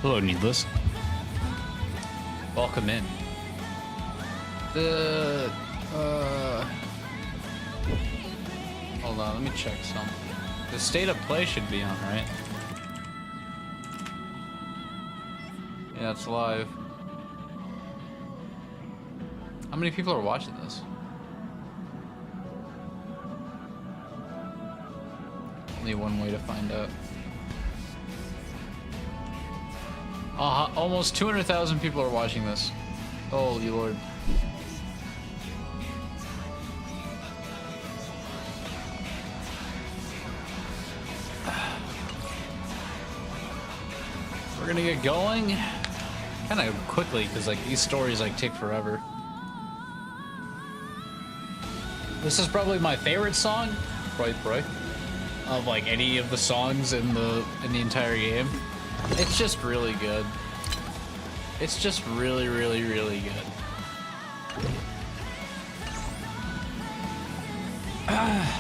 Hello, Needless. Welcome in. Hold on, let me check something. The state of play should be on, right? Yeah, it's live. How many people are watching this? Only one way to find out. Almost 200,000 people are watching this. Holy Lord. We're gonna get going kind of quickly because like these stories like take forever. This is probably my favorite song, right, of like any of the songs in the entire game. It's just really good. It's just really, really, really good.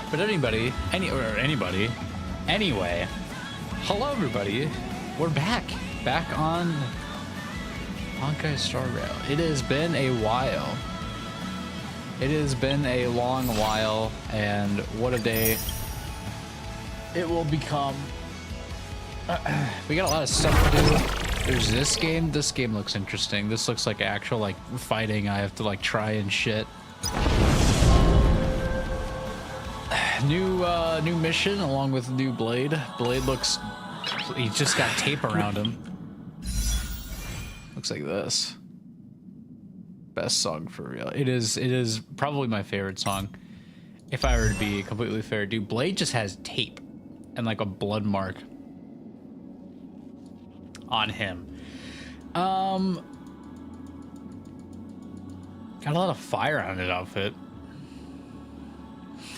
But anybody, anyway, hello everybody. We're back on Honkai Star Rail. It has been a while. It has been a long while, and what a day it will become. We got a lot of stuff to do. There's this game. This game looks interesting. This looks like actual like fighting. I have to like try and shit. New mission along with new Blade. Blade looks. He just got tape around him. Looks like this. Best song for real. It is probably my favorite song. If I were to be completely fair, dude, Blade just has tape and like a blood mark on him. Got a lot of fire on his outfit.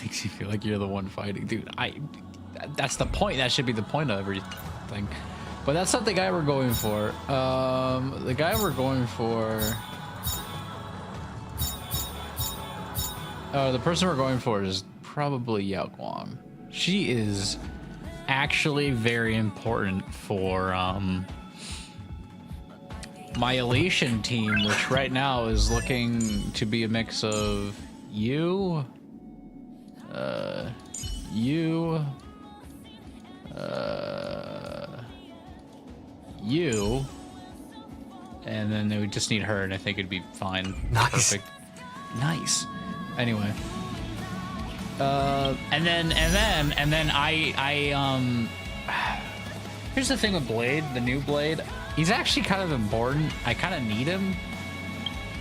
Makes you feel like you're the one fighting, dude. That's the point. That should be the point of everything. But that's not the guy we're going for. The guy we're going for. The person we're going for is probably Yao Guang. She is actually very important for my Elation team, which right now is looking to be a mix of you, and then we just need her, and I think it'd be fine. Nice. Perfect. Nice. Anyway. And then here's the thing with Blade, the new Blade. He's actually kind of important. I kind of need him.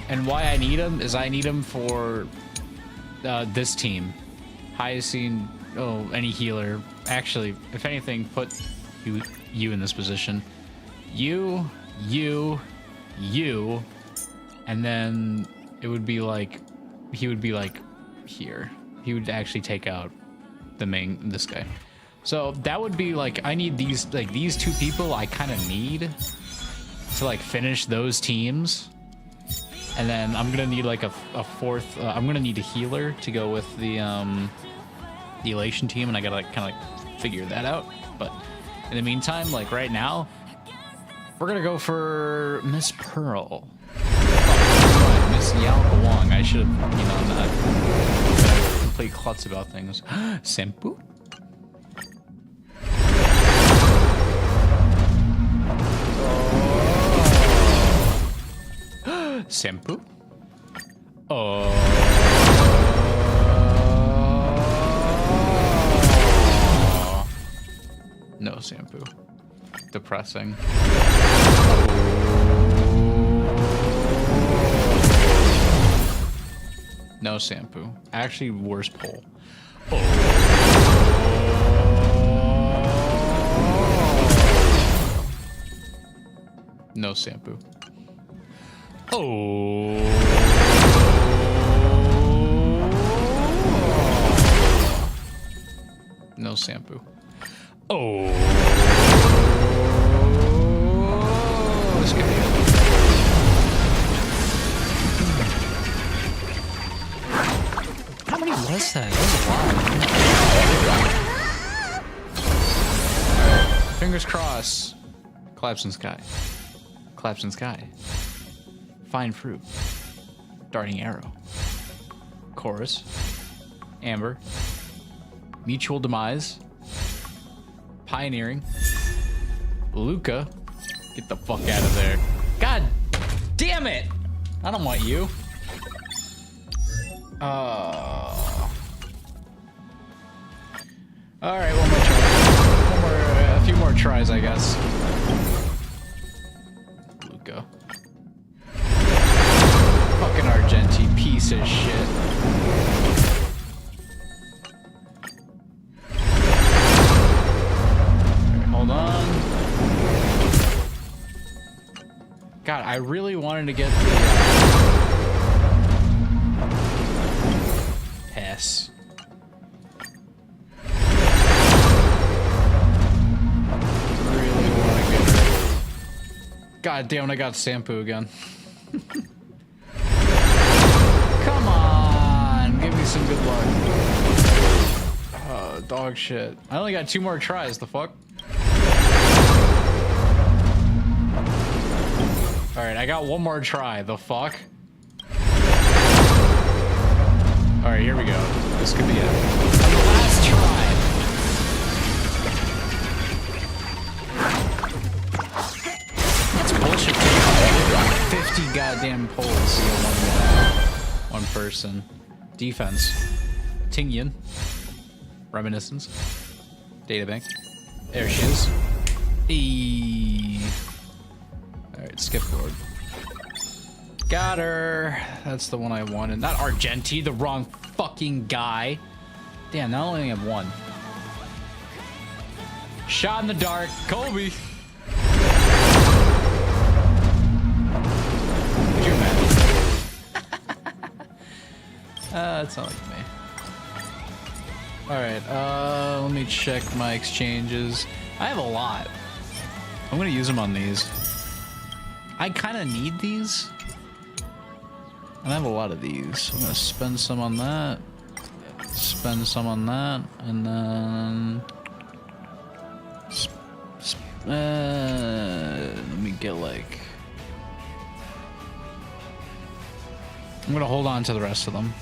And why I need him is I need him for this team. Hyacine, any healer. Actually, if anything, put you in this position. You, and then it would be like, he would be like here. He would actually take out this guy. So that would be like, I need these two people I kind of need to like finish those teams. And then I'm gonna need like a fourth, I'm gonna need a healer to go with the elation team, and I gotta like kind of like figure that out. But in the meantime, like right now, we're gonna go for Miss Pearl. Oh, Miss Yao Wong. I should have, not complete klutz about things. Senpu? Senpu? Oh. No Senpu. Depressing. No Senpu. Actually, worse pull. Oh. No Senpu. Oh. No Senpu. Oh. This could be it. How many was that? That was a lot. Fingers crossed. Collapse in sky. Collapse in sky. Fine fruit. Darting arrow. Chorus. Amber. Mutual demise. Pioneering. Luca. Get the fuck out of there. God damn it! I don't want you. Alright, one more try. A few more tries, I guess. Luca. Fucking Argenti, piece of shit. Right, hold on. God, I really wanted to get the pass. Really want to get her. God damn it, I got Senpu again. Come on, give me some good luck. Dog shit. I only got 2 more tries, the fuck? Alright, I got 1 more try, the fuck? Alright, here we go. This could be it. On the last try. That's bullshit. 50 goddamn pulls to get one person. Defense. Tingyan. Reminiscence. Databank. There she is. Alright, skip forward. Got her. That's the one I wanted. Not Argenti, the wrong fucking guy. Damn, now I only have 1. Shot in the dark. Kobe. Could you imagine? That's not like me. Alright, let me check my exchanges. I have a lot. I'm gonna use them on these. I kind of need these. And I have a lot of these. I'm gonna spend some on that. Spend some on that. And then... let me get like... I'm gonna hold on to the rest of them.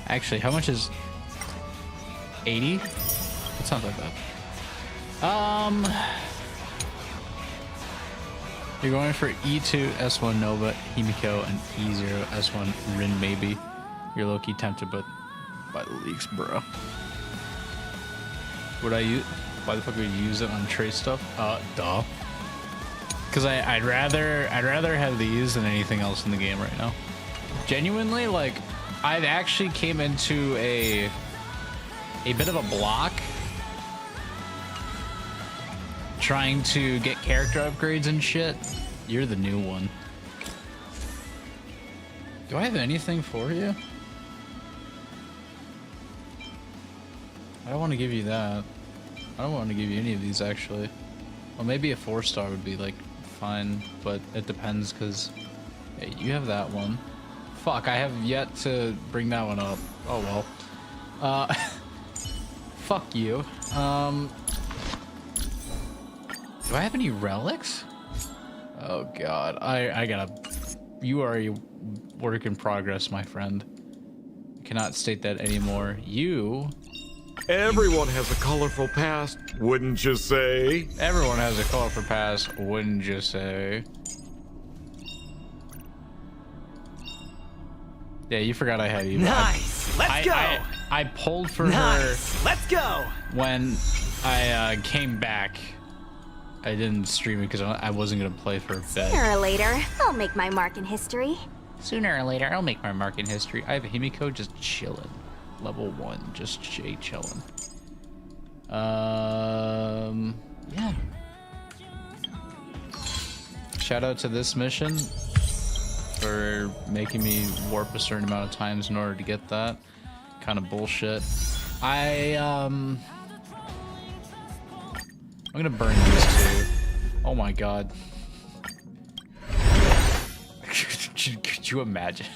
Actually, how much is... 80? That's not that bad. You're going for E2 S1 Nova Himiko and E0 S1 Rin maybe. You're low-key tempted by the leaks, bro. Would I use? Why the fuck would you use it on trace stuff? Duh. Because I'd rather have these than anything else in the game right now. Genuinely, like, I've actually came into a bit of a block trying to get character upgrades and shit. You're the new one. Do I have anything for you? I don't want to give you that. I don't want to give you any of these, actually. Well, maybe a 4-star would be, like, fine, but it depends, because hey, you have that one. Fuck, I have yet to bring that one up. Oh, well. Fuck you. Do I have any relics? Oh, God. I gotta... You are a work in progress, my friend. I cannot state that anymore. You... Everyone has a colorful past, wouldn't you say? Everyone has a colorful past, wouldn't you say? Yeah, you forgot I had you. Nice. Let's go. I pulled for nice. her. Let's go. When I came back, I didn't stream it because I wasn't gonna play for a bit. Sooner or later, I'll make my mark in history. Sooner or later, I'll make my mark in history. I have Himiko just chilling. Level 1, just chilling. Yeah. Shout out to this mission for making me warp a certain amount of times in order to get that. Kind of bullshit. I'm gonna burn these two. Oh my god. Could you imagine?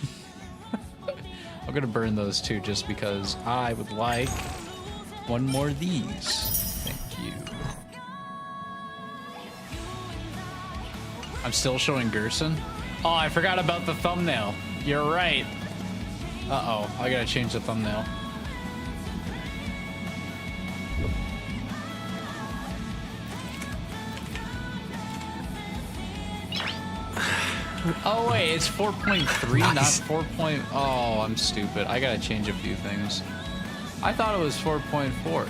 I'm gonna burn those two just because I would like one more of these. Thank you. I'm still showing Gerson. Oh, I forgot about the thumbnail. You're right. Uh-oh, I gotta change the thumbnail. Oh wait, it's 4.3, Nice. not 4. Oh, I'm stupid. I gotta change a few things. I thought it was 4.4.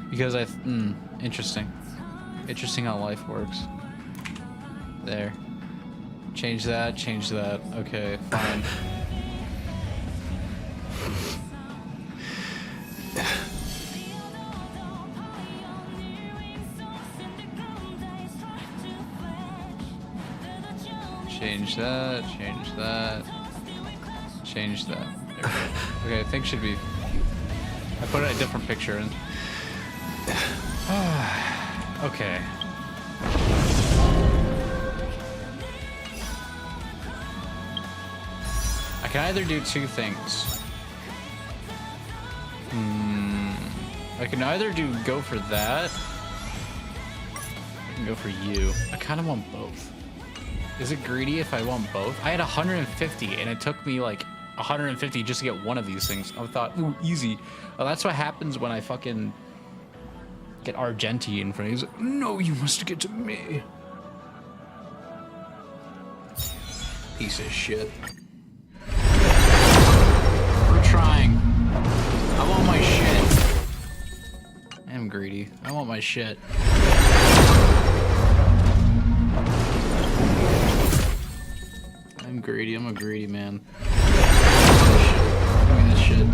Because interesting. Interesting how life works. There. Change that, change that. Okay, fine. Change that, change that, change that. There we go. Okay, I think should be... I put a different picture in. Okay. I can either do two things. I can either go for that. I can go for you. I kind of want both. Is it greedy if I want both? I had 150 and it took me like 150 just to get one of these things. I thought, ooh, easy. Well, that's what happens when I fucking get Argenti in front of me. He's like, no, you must get to me. Piece of shit. We're trying. I want my shit. I am greedy. I want my shit. I'm greedy. I'm a greedy man. Give me this shit.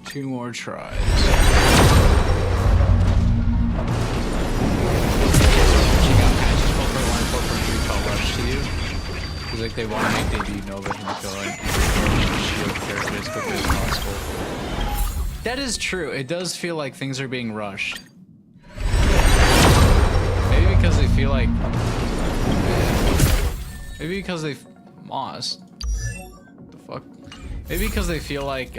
Two more tries. Because like they want to make debut Nova Himiko and shield character as quickly as possible. That is true. It does feel like things are being rushed. Maybe because they feel like... Maybe because they... Moss. What the fuck? Maybe because they feel like,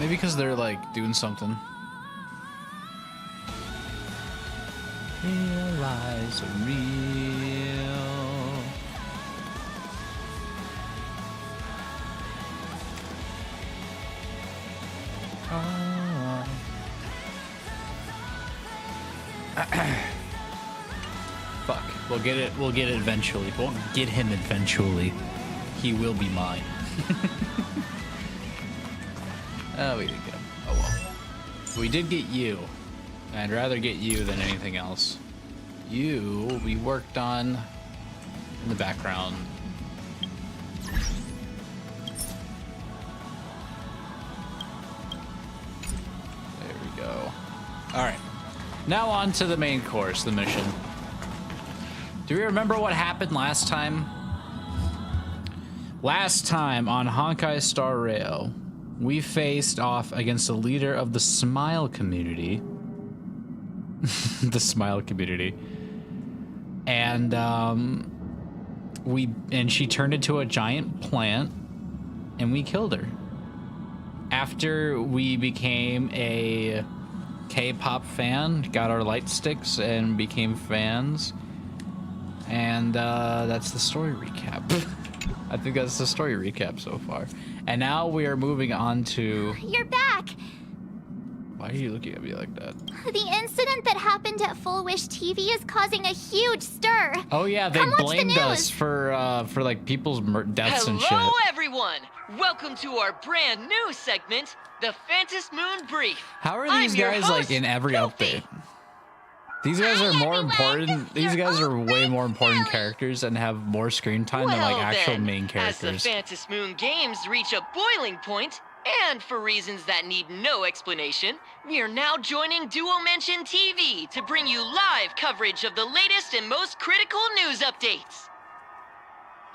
Maybe because they're like doing something. Real lies are real. Oh. Fuck. We'll get it. We'll get it eventually. Won't get him eventually. He will be mine. Oh, we didn't get him. Oh well. We did get you. I'd rather get you than anything else. You, we worked on in the background. There we go. All right. Now on to the main course, the mission. Do we remember what happened last time? Last time on Honkai Star Rail, we faced off against the leader of the Smile community. The Smile community. And she turned into a giant plant and we killed her. After we became a K-pop fan, got our light sticks and became fans. And that's the story recap. I think that's the story recap so far. And now we are moving on to... You're back! Why are you looking at me like that? The incident that happened at Full Wish TV is causing a huge stir. Oh yeah, they blamed us for like people's deaths and shit. Hello everyone! Welcome to our brand new segment, the Phantom Moon Brief. How are these guys like in every update? These guys are more important. These guys are way more important characters and have more screen time than like actual main characters. As the Phantom Moon games reach a boiling point, and for reasons that need no explanation, we are now joining Duo Mention TV to bring you live coverage of the latest and most critical news updates.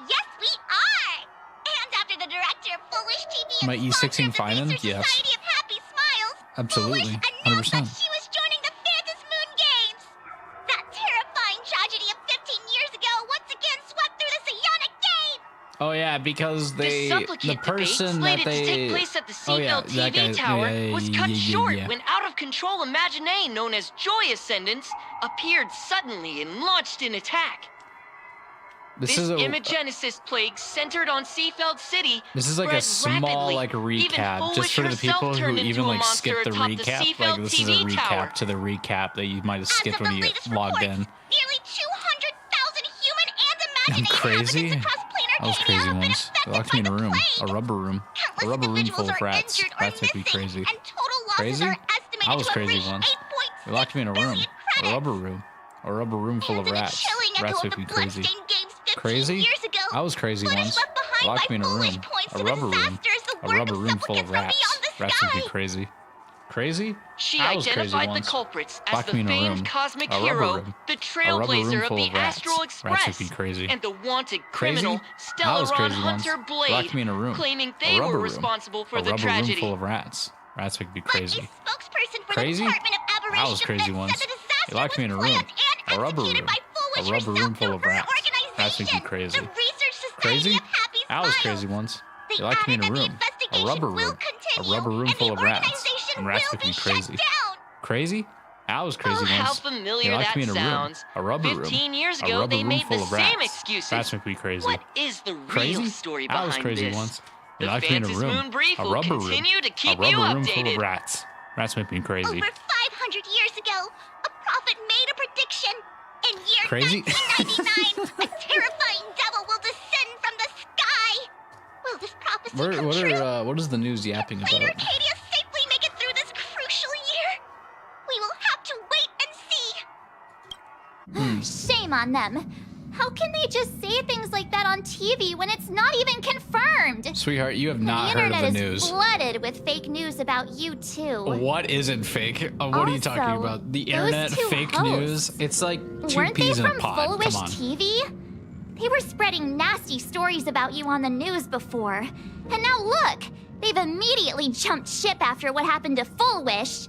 Yes, we are! And after the director of Full Wish TV My E16 finance? Yes. Society of Happy Smiles, Absolutely. Full Wish announced 100%. that she was joining the Phantom Moon Games. That terrifying tragedy of 15 years ago once again swept through the Psionic Game. Oh yeah, because the person that they to take place at the Seaville TV tower was cut short when out-of-control Imagine known as Joy Ascendants appeared suddenly and launched an attack. This Imagenesis plague centered on Seafeld City. This is like a small like recap, just for the people who even like skip the recap. Like this is a recap to the recap that you might have skipped when you logged in. Nearly 200,000 human and I'm imaginary crazy. inhabitants across planar I was Kenya crazy have been once. They affected locked me in a by the room, plague. a rubber room, Countless a rubber room full individuals of are rats. injured or Rats make me missing, crazy. and total losses Crazy? are estimated I was to have crazy reached once. 8.6 They locked me in a room, billion a credits. rubber room full of And in a rats. chilling echo Rats of make the me crazy. Bloodstained Games 15 Crazy? years ago, I was crazy footage once. left behind They locked by me in a Full Wish room, points a to the rubber room, disaster as the a work rubber of room full of supplicants from rats. beyond the Rats make me sky. crazy. Crazy? She I was crazy identified the once. culprits as Locked the me in a room, famed cosmic a rubber hero, room, the a rubber room trailblazer of full the of rats. Astral Rats Express, make me crazy. and the wanted Crazy? criminal I was Stellaron crazy once. Hunter Blade, Locked me in a room, claiming a they rubber were room, responsible for a the rubber room tragedy. full of rats. Rats make me But crazy. a spokesperson for Crazy? the Department of Aberration I was crazy Defense once. said the disaster They locked me in a was room, planned a rubber and room, executed by Full a Wish rubber room herself full through of her rats. Rats make me organization, crazy. the Research Society Crazy? of Happy I was Smiles. crazy once. They They locked me in a added that the room, a investigation rubber will room, a continue, rubber room and full the of rats. organization And rats will make me be crazy. shut down. Crazy? I was crazy Oh, how once. familiar They locked that me in a room, sounds. a rubber room, 15 years a ago, rubber they room made full the of same rats. excuses. Rats make me crazy. What is the Crazy? real story I behind was crazy this? once. They The locked me in a Phantom room, Moon Brief a will rubber room, continue to a keep rubber you room full updated. of rats. Rats make me crazy. Over 500 years ago, a prophet made a prediction. In year Crazy? 1999, a terrifying devil will descend from the sky. Will this prophecy come true? What is the news yapping Will about? Arcadia safely make it through this crucial year? We will have to wait and see. Shame on them. How can they just say things like that on TV when it's not even confirmed? Sweetheart, you have not The heard of internet the is news. flooded with fake news about you too. What isn't fake? What are you talking Also, about? The those internet, two fake hosts, news? It's like two Weren't they peas in a from pod. Full Wish Come on. TV? They were spreading nasty stories about you on the news before. And now look, they've immediately jumped ship after what happened to Full Wish.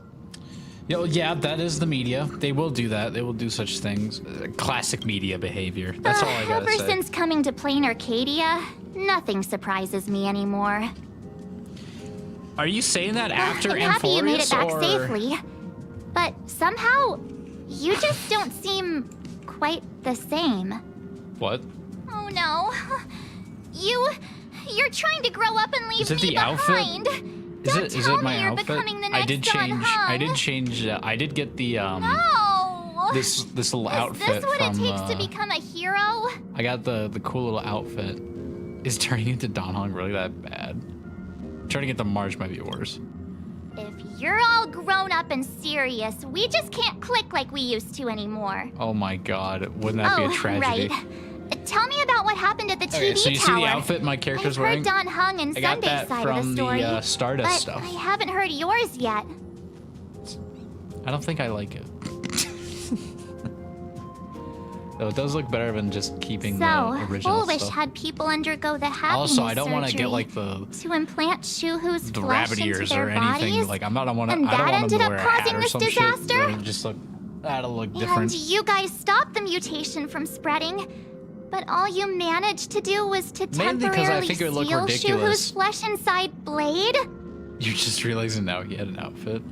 Yo, yeah, that is the media. They will do that. They will do such things. Classic media behavior. That's all I gotta Ever say. since coming to Plain Arcadia, nothing surprises me anymore. Are you saying that after I'm happy you made it back or... safely. But somehow, you just don't seem quite the same. What? Oh no. You're trying to grow up and leave me behind. Is it my outfit? Becoming the next I did change. I did get the No. this little outfit. Is this what from, it takes to become a hero? I got the cool little outfit. Is turning into Don Hong really that bad? Trying to get the March might be worse. If you're all grown up and serious, we just can't click like we used to anymore. Oh my god, wouldn't that be a tragedy? Right. Tell me about what happened at the TV tower. So you see the outfit my character's wearing? I've heard Don Hung and Sunday's side of the story. I got that from the Stardust but stuff. I haven't heard yours yet. I don't think I like it. Though it does look better than just keeping the original Foolish stuff. had people undergo the happiness Also, I don't want to surgery get like the implant Shuhu's the flesh rabbit into ears their or anything. bodies, Like I don't want and that ended up wear a hat causing or this some disaster. Shit. That'll just look different. And you guys stopped the mutation from spreading. But all you managed to do was to temporarily seal Shuhu's flesh inside Blade? You're just realizing now he had an outfit.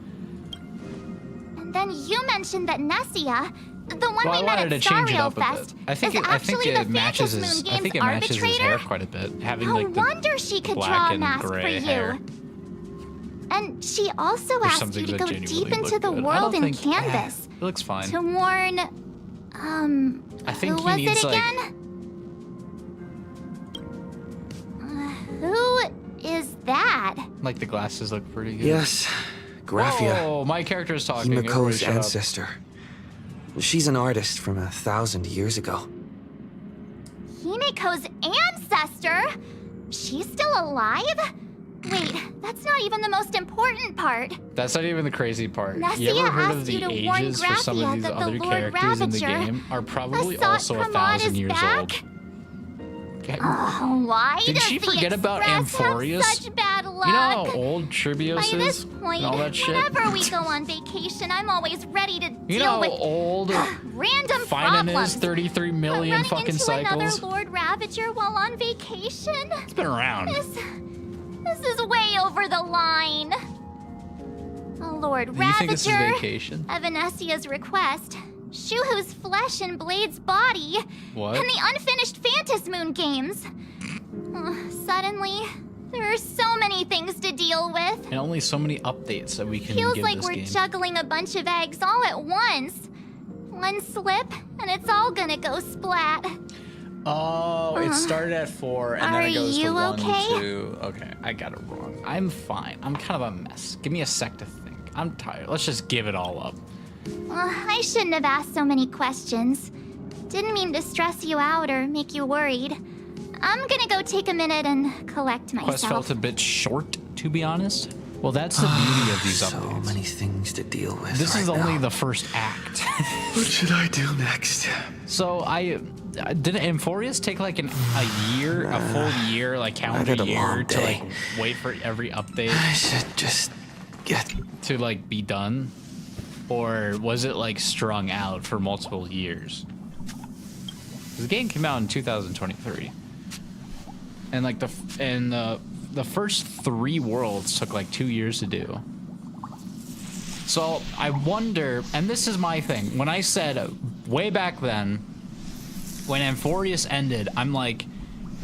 And then you mentioned that Nessia, the one we met at Star Rail Fest, I think it matches his hair quite a bit. Having no like the wonder she could black draw a and mask for gray you. hair. And she also asked you to go deep into the world in Canvas. It looks fine. To warn, I think who was it again? Who is that? Like the glasses look pretty good. Yes, Graphia. Oh, my character is talking. Himiko's ancestor. She's an artist from 1,000 years ago. Himiko's ancestor? She's still alive? Wait, that's not even the most important part. That's not even the crazy part. Nessia You ever heard of asked the you to warn ages for some of Graphia these that the other Lord characters in the Ravager, game are probably Asat also Pramod 1,000 is years back? old. Okay. Oh, why Did does she the forget about Express Amphorius? have such bad luck? You know how old Tribios By this is? point, and all that shit? whenever we go on vacation, I'm always ready to You know deal how with old random Finan problems. is? 33 million But running fucking into cycles. another Lord Ravager while on vacation? It's been around. This is way over the line. Lord Do you think this is Ravager, vacation? at Venesia's request, Shuhu's flesh and Blade's body, What? and the unfinished Phantas Moon games. Suddenly, there are so many things to deal with. And only so many updates that we can Feels give like this we're game. juggling a bunch of eggs all at once. One slip, and it's all gonna go splat. Oh, it started at 4 and then it goes to 1, okay? 2. Okay, I got it wrong. I'm fine. I'm kind of a mess. Give me a sec to think. I'm tired. Let's just give it all up. I shouldn't have asked so many questions. Didn't mean to stress you out or make you worried. I'm gonna go take a minute and collect myself. Quest felt a bit short, to be honest. Well, that's the beauty of these So updates. many things to deal with. This is right only now. the first act. What should I do next? So didn't Amphorius take like a year, a full year, like calendar had a year long to like day. wait for every update I should just get... to like be done? Or was it like strung out for multiple years? The game came out in 2023. And like the first 3 worlds took like 2 years to do. So I wonder, and this is my thing, when I said way back then, when Amphorius ended, I'm like,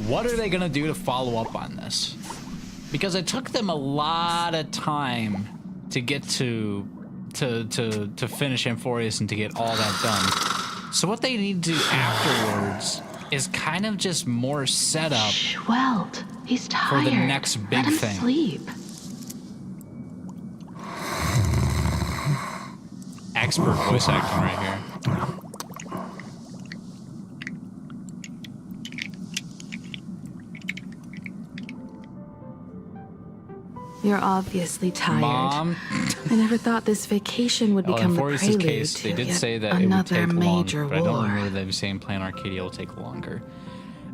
what are they gonna do to follow up on this? Because it took them a lot of time to get to finish Amphorius and to get all that done. So what they need to do afterwards is kind of just more setup Welt, he's tired. for the next big Let him thing. sleep. Expert voice acting right here. You're obviously tired. Mom, I never thought this vacation would become the Amphorius' prelude case, to they did yet say that it would another take long, major but I don't war. remember them saying Plan Arcadia will take longer.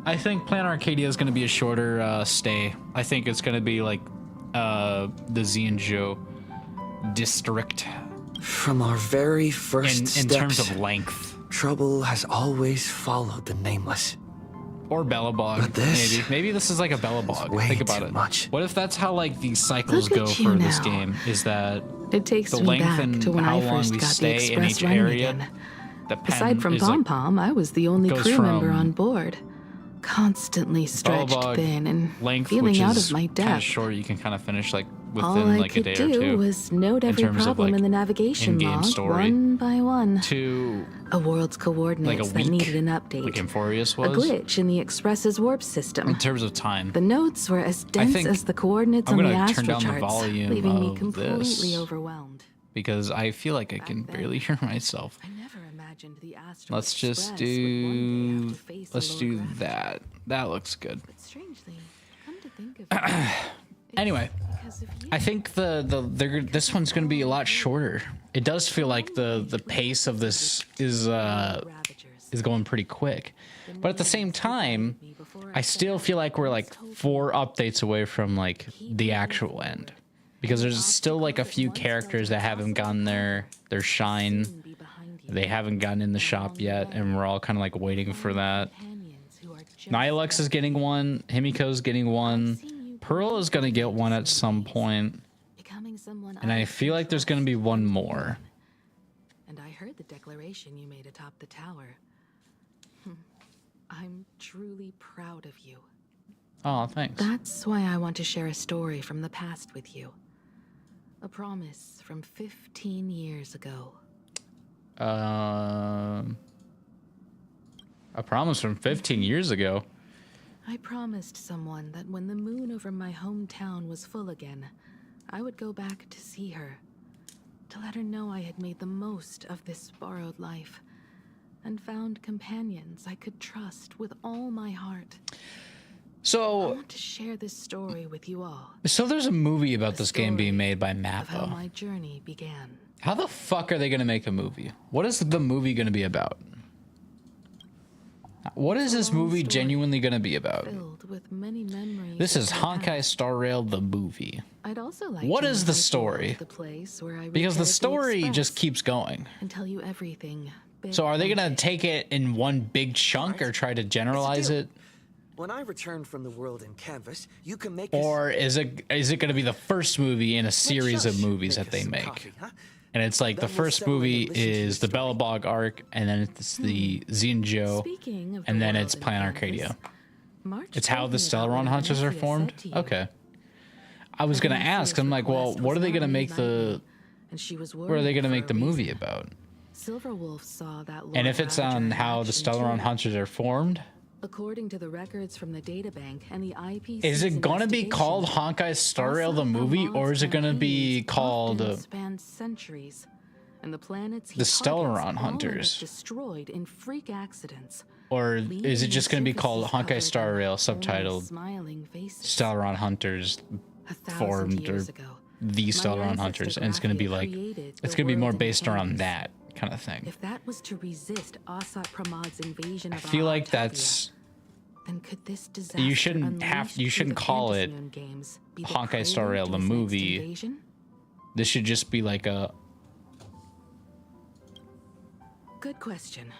I think Plan Arcadia is going to be a shorter stay. I think it's going to be like the Xianzhou district From our very first in steps, terms of length. trouble has always followed the Nameless. Or Bellabog, maybe this is like a Bellabog. Think about it. Much. What if that's how like these cycles Look go at for you this now. game? Is that It takes the me length back and to when how I long first we got the stay in express each running area? again. The pen Aside from is Pom like, Pom, I was the only goes crew member from on board. Constantly stretched Bellabog thin and length, feeling which out is of my kind of depth. short. You can kind of finish like All within I like a could day do or two. was note in every terms of, problem like, in the navigation in-game log, story. one by one. To A world's coordinates like a that week, needed an update. like Emphorius A was. glitch in the Express's warp system. In terms of time, The notes were as dense think as the coordinates I'm on the gonna turn down the astrocharts, volume leaving me of completely this. overwhelmed. because I feel like I can then, barely hear myself. I never imagined the Astro Let's just Express would one day have do. to face a Let's low do gravity. that. That looks good. But strangely, come to think of it, Anyway, because of you. I think this one's going to be a lot shorter. It does feel like the pace of this is going pretty quick, but at the same time, I still feel like we're like 4 updates away from like the actual end, because there's still like a few characters that haven't gotten their shine. They haven't gotten in the shop yet, and we're all kind of like waiting for that. Nihilux is getting one. Himiko's getting one. Pearl is gonna get one at some point, and I feel like there's gonna be one more. And I heard the declaration you made atop the tower. I'm truly proud of you. Oh, thanks. That's why I want to share a story from the past with you. A promise from 15 years ago. A promise from 15 years ago. I promised someone that when the moon over my hometown was full again, I would go back to see her, to let her know I had made the most of this borrowed life, and found companions I could trust with all my heart. I So want to share this story with you all. there's a movie about this game being made by Of how Mappa. my journey began. How the fuck are they gonna make a movie? What is the movie gonna be about? What is this movie genuinely gonna be about? Filled with many memories. This is of my Honkai past. Star Rail the movie. I'd also like What to is the invite you story? to the place where I Because the repaired story Express just keeps going. and tell you everything. big So are they and gonna big. take it in one big chunk or try to generalize deal. it? When I return from the world in canvas, you can make Or is it gonna be the first movie in a series of movies that they make? Coffee, huh? And it's like the Then we'll first settle in movie and listen to is the your story. Bellabog arc, and then it's the Zinjo, Speaking of and the then world it's in Plan canvas, Arcadia. March It's how told the me about what Stellaron Hunters are Anastasia formed? said to you. Okay. I was gonna ask, I'm like, well, what are they gonna make the, And she was what are they gonna worried make for the a movie reason. about? Silverwolf saw that And Lord if it's on Ravager how the matched Stellaron in Hunters are formed, According to the records from the databank and the IPC's is it gonna be called Honkai Star Rail the movie, or is it gonna be called spanned centuries, and the planets The Stellaron Hunters? destroyed in freak accidents. or is it just gonna be called Honkai Star Rail, subtitled Smiling faces. Stellaron Hunters 1,000 formed, or years ago, the my Stellaron ancestor Hunters, and it's gonna be Graphia like, created it's the gonna be more world in based around canvas. that kind of thing. If that was to resist Asat Pramad's invasion I of feel like Altavia, that's, then could this disaster you shouldn't unleashed through the call it Phantasmoon games be the Honkai Star prelude Rail to the his next movie. invasion? This should just be like a, Good question.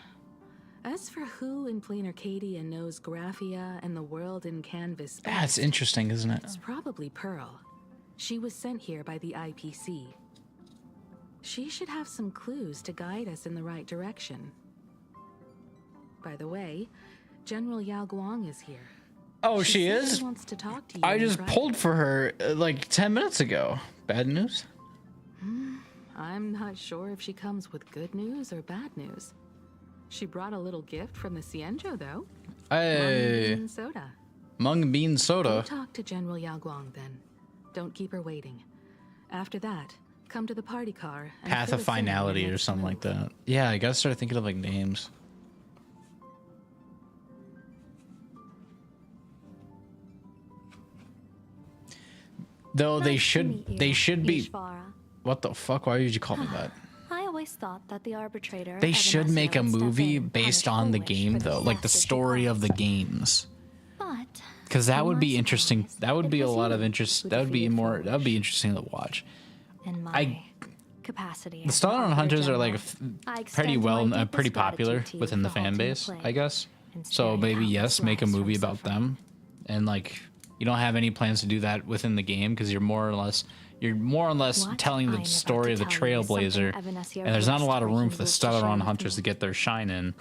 As for who in Plain Arcadia knows Graphia and the world in canvas that's best, interesting, isn't it? it's probably Pearl. She was sent here by the IPC. She should have some clues to guide us in the right direction. By the way, General Yao Guang is here. Oh, she said is? She wants to talk to you I in just private. pulled for her like 10 minutes ago. Bad news? I'm not sure if she comes with good news or bad news. She brought a little gift from the Cienjo, though. Hey, Mung bean soda. Mung Bean Go Soda. talk to General Yao Guang then. Don't keep her waiting. After that, come to the party car. And Path fill of us in on your Finality or next something like move. that. Yeah, I gotta start thinking of like names. Though they should be. What the fuck? Why did you call me that? I always thought that the arbitrator. They of should make a Anastasia would step movie in and based punish on the Polish game, for the though, like the disaster she story of the caused. games. But Because that to would my be interesting. surprise, That would it be a was lot you of interest. who That would be defeated more. That would be Polish. interesting to watch. in my I- capacity, The as Stellaron Brigadier Hunters are General, like I pretty extend my well, deepest pretty popular gratitude to you within the for fan halting the base, plague. I guess. So maybe, yes, make a movie about them. And like, you don't have any plans to do that within the game because you're more or less telling the story of the Trailblazer, and there's not a lot of room for the Stellaron Hunters to get their shine in,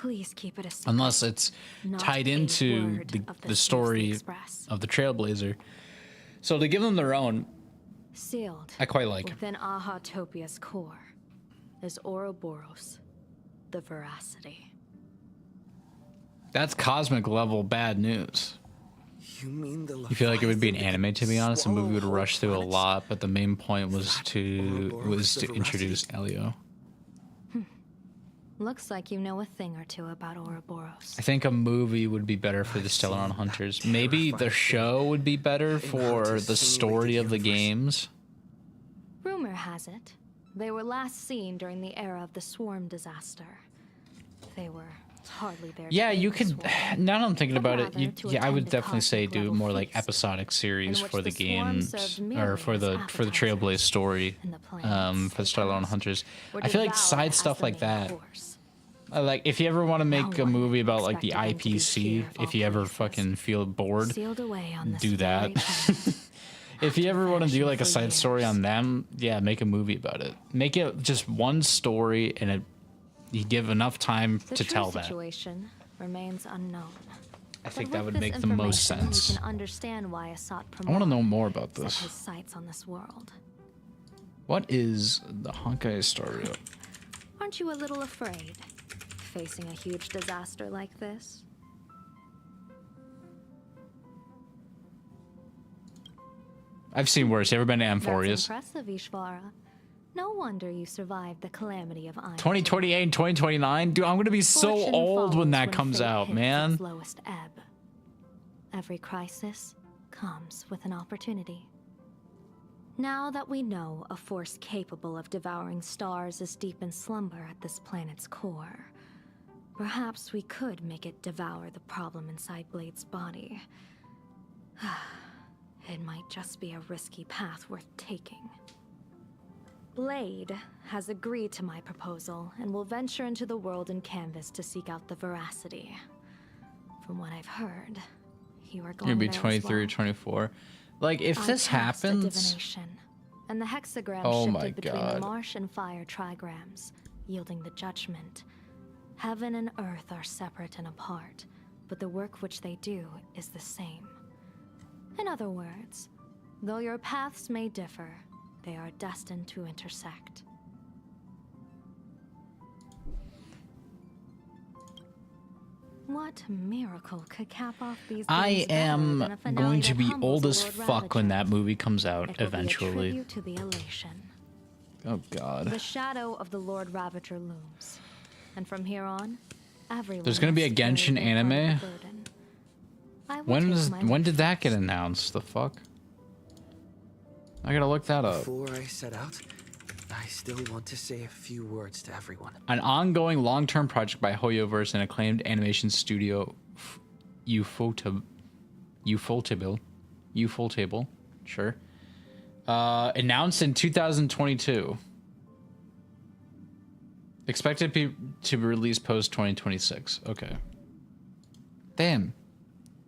unless it's tied into the story of the Trailblazer. So to give them their own, Sealed I quite like. Within Ahatopia's core is Ouroboros, the veracity. That's cosmic level bad news. You feel like it would be an anime, to be honest. A movie would rush through a lot, but the main point was to introduce Elio. Looks like you know a thing or two about Ouroboros. I think a movie would be better for the Stellaron Hunters. Maybe the show would be better for the story of the games. Rumor has it, they were last seen during the era of the Swarm disaster. They were hardly there. Yeah, you could. Now that I'm thinking about it, yeah, I would definitely say do more like episodic series for the games, or for the Trailblaze story, for the Stellaron Hunters. I feel like side stuff like that. Like if you ever want to make a movie about like the IPC, if you ever fucking feel bored, do that. If you ever want to do like a side story on them, yeah, make a movie about it. Make it just one story, and you give enough time to tell that. The situation remains unknown. I think that would make the most sense. We can understand why Asat I want to know more about this. Set his sights on this world. What is the Honkai Star Rail? Aren't you a little afraid, facing a huge disaster like this? I've seen worse. You ever been to Amphorius? That's impressive, Ishvara. No wonder you survived the calamity of iron. 2028 and 2029? Dude, I'm going to be so old when that comes out, man. Its lowest ebb. Every crisis comes with an opportunity. Now that we know a force capable of devouring stars is deep in slumber at this planet's core, perhaps we could make it devour the problem inside Blade's body. It might just be a risky path worth taking. Blade has agreed to my proposal and will venture into the world in canvas to seek out the veracity. From what I've heard, you are going to be 23 or 24. Like, if this happens... And the hexagram shifted between the marsh and fire trigrams, yielding the judgment. Heaven and earth are separate and apart, but the work which they do is the same. In other words, though your paths may differ, they are destined to intersect. What miracle could cap off these I am going to be old as fuck when that movie comes out eventually. To the elation. Oh god. The shadow of the Lord Ravager looms. And from here on, everyone there's going to be a Genshin anime? When did that get announced? The fuck? I gotta look that up. Before I set out, I still want to say a few words to everyone. An ongoing long-term project by HoYoverse and acclaimed animation studio Ufotable, sure. Announced in 2022. Expected to be released post 2026. Okay. Damn.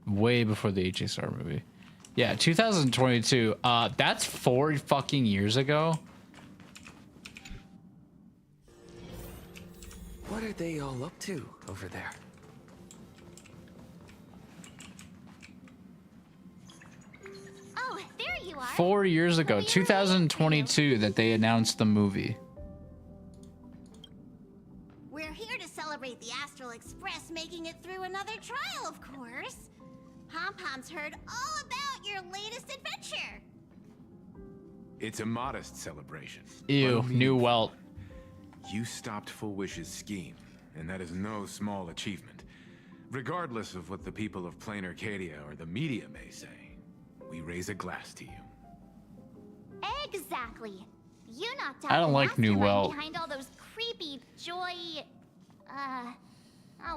Way before the HSR movie. Yeah, 2022. That's 4 fucking years ago. What are they all up to over there? Oh, there you are. 4 years ago, 2022, that they announced the movie. We're here to celebrate the Astral Express making it through another trial, of course. Pom-Pom's heard all about your latest adventure. It's a modest celebration. Ew, new Welt. You stopped Full Wish's scheme, and that is no small achievement. Regardless of what the people of Plain Arcadia or the media may say, we raise a glass to you. Exactly. You knocked out I don't like New Welt. behind all those creepy Joy...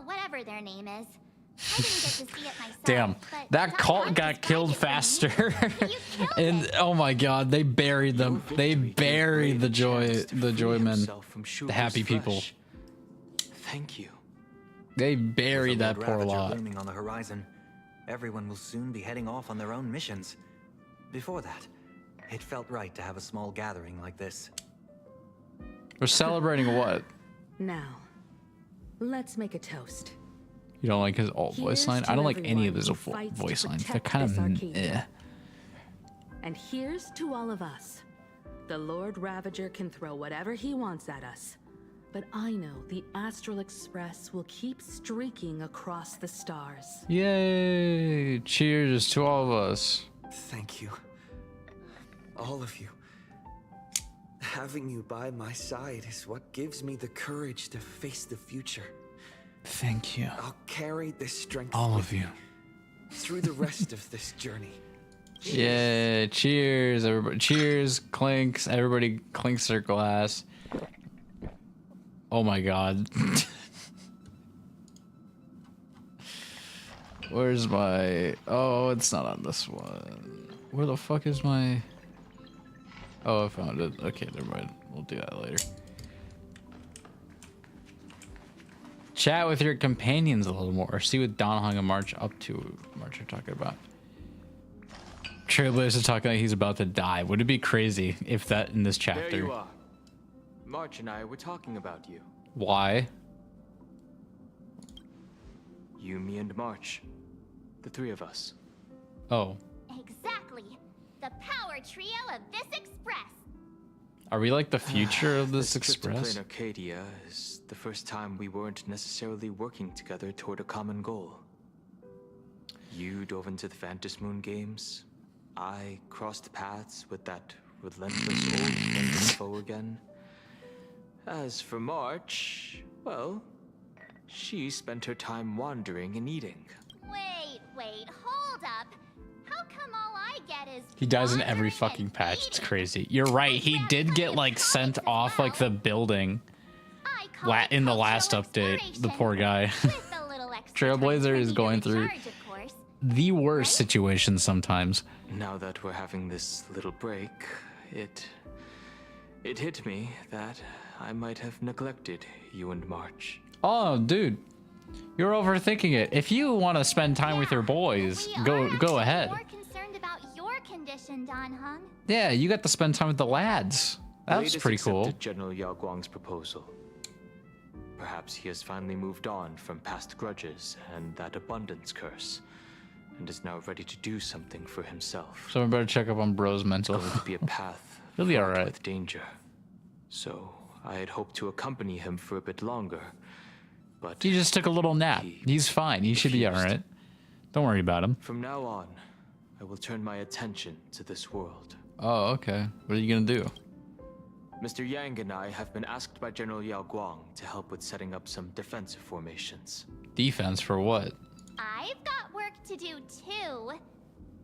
whatever their name is. I didn't get to see it myself. Damn, that cult got killed faster. And oh my god, they buried them. They buried the Joymen, the happy people. Thank you. They buried that poor Ravager lot. looming on the horizon. Everyone will soon be heading off on their own missions. Before that, it felt right to have a small gathering like this. We're celebrating what? Now, let's make a toast. You don't like his alt voice line? I don't like any of his voice lines. They're kind of eh. And here's to all of us. The Lord Ravager can throw whatever he wants at us. But I know the Astral Express will keep streaking across the stars. Yay! Cheers to all of us. Thank you. All of you. Having you by my side is what gives me the courage to face the future. Thank you. I'll carry this strength all with of you me through the rest of this journey. Yeah, cheers, everybody. Cheers, clinks. Everybody clinks their glass. Oh my god. Where's my... Oh, it's not on this one. Where the fuck is my... Oh, I found it. Okay, never mind. We'll do that later. Chat with your companions a little more. See what Donahong and March up to. March are talking about. Trailblazer is talking like he's about to die. Would it be crazy if that in this chapter? There you are. March and I were talking about you. Why? You, me, and March. The three of us. Oh. Exactly. The power trio of this express. Are we like the future of this trip express? to Plain Arcadia is the first time we weren't necessarily working together toward a common goal. You dove into the Vantis Moon games. I crossed paths with that relentless old friend and foe again. As for March, well, she spent her time wandering and eating. Wait, hold up. How come all I get is... He dies in every fucking patch. It's crazy. You're right. He did get like sent off like the building in the last update. The poor guy. Trailblazer is going through the worst situations sometimes. Now that we're having this little break, it hit me that I might have neglected you and March. Oh, dude. You're overthinking it. If you want to spend time with your boys, go ahead. More concerned about your condition, Donahong. Yeah, you got to spend time with the lads. That's Latest pretty cool. accepted General Yao Guang's proposal. Perhaps he has finally moved on from past grudges and that abundance curse, and is now ready to do something for himself. So we better check up on bro's mental. It's going to be a path He'll be all right. with danger. So I had hoped to accompany him for a bit longer, but He just took a little nap. He's fine. He should be all right. Don't worry about him. from now on, I will turn my attention to this world. Oh, okay. What are you gonna do? Mr. Yang and I have been asked by General Yao Guang to help with setting up some defensive formations. Defense for what? I've got work to do too.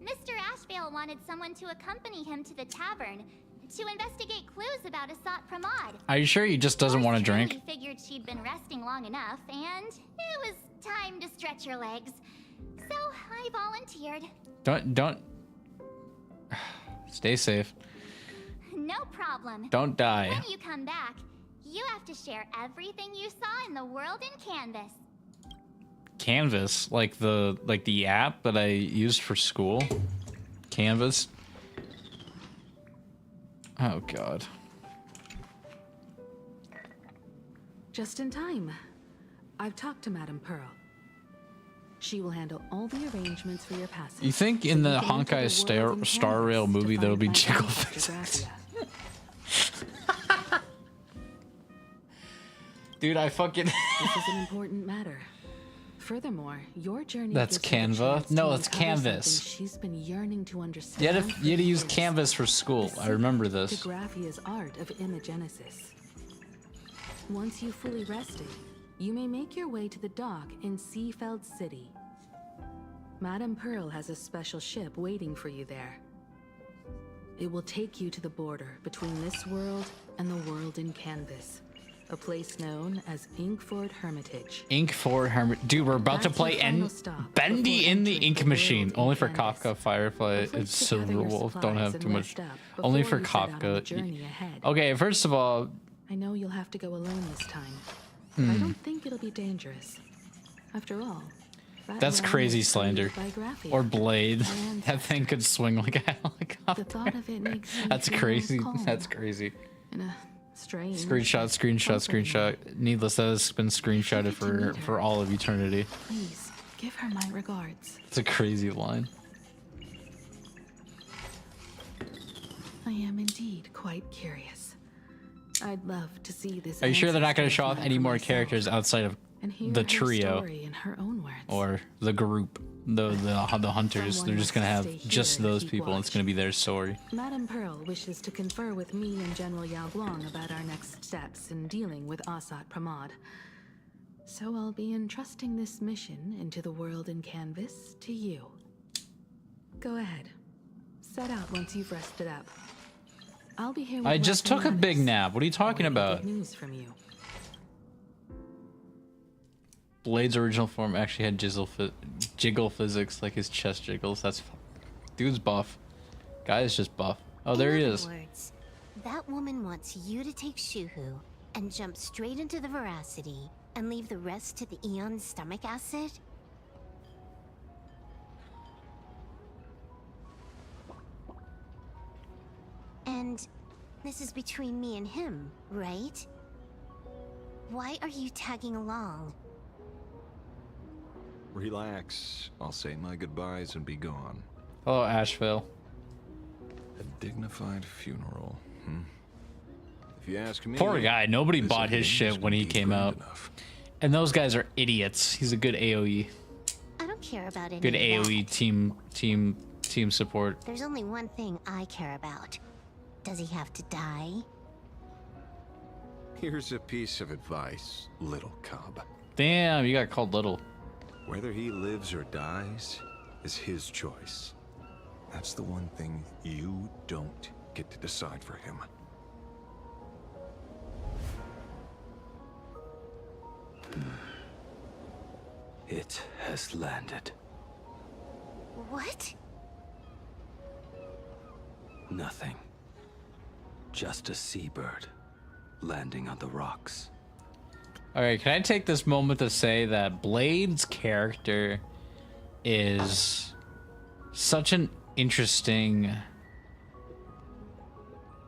Mr. Ashvale wanted someone to accompany him to the tavern to investigate clues about Asat Pramod. Are you sure he just doesn't want to drink? He figured she'd been resting long enough, and it was time to stretch her legs. So I volunteered. Don't. Stay safe. No problem. Don't die. When you come back, you have to share everything you saw in the world in Canvas. Canvas, like the app that I used for school. Canvas. Oh god. Just in time. I've talked to Madame Pearl. She will handle all the arrangements for your passage. You think in the Honkai Star Rail movie there'll be jiggle faces? Dude, I fucking. This is an important matter. Furthermore, your journey. That's Canva? No, it's Canvas. She's been yearning to understand. You had to use Canvas for school. I remember this. To Graphia's art of imagenesis. Once you've fully rested, you may make your way to the dock in Seafeld City. Madame Pearl has a special ship waiting for you there. It will take you to the border between this world and the world in Canvas. A place known as Inkford Hermitage. Inkford Hermitage. Dude, we're about to play Bendy in the Ink Machine. Only for Kafka, Firefly, and Silverwolf. Don't have too much. Only for Kafka. Okay, first of all. I know you'll have to go alone this time. I don't think it'll be dangerous. After all, That's crazy slander. Or Blade. That thing could swing like a helicopter. The thought of it makes me That's feel crazy. calm. That's crazy. In a strange Screenshot. Needless, that has been screenshotted for all of eternity. Please give her my regards. It's a crazy line. I am indeed quite curious. I'd love to see this. Are you sure they're not going to show off any more characters outside of the trio in her own words. or the group, the hunters? They're just going to have just those people, and it's going to be their story. Madame Pearl wishes to confer with me and General Yao Guang about our next steps in dealing with Asat Pramad. So I'll be entrusting this mission into the world in canvas to you. Go ahead. Set out once you've rested up. I'll be here. I just took a big nap. What are you talking about? News from you. Blade's original form actually had jiggle physics, like his chest jiggles. That's dude's buff. Guy is just buff. Oh, there he is. In other words, that woman wants you to take Shuhu and jump straight into the veracity and leave the rest to the Eon's stomach acid? And this is between me and him, right? Why are you tagging along? Relax. I'll say my goodbyes and be gone. Hello, Asheville. A dignified funeral, If you ask me... Poor guy. Nobody bought his shit when he came out. And those guys are idiots. He's a good AoE. I don't care about any Good of AoE that. team support. There's only one thing I care about. Does he have to die? Here's a piece of advice, little cub. Damn, you got called little. Whether he lives or dies is his choice. That's the one thing you don't get to decide for him. It has landed. What? Nothing. Just a seabird landing on the rocks. Alright, can I take this moment to say that Blade's character is such an interesting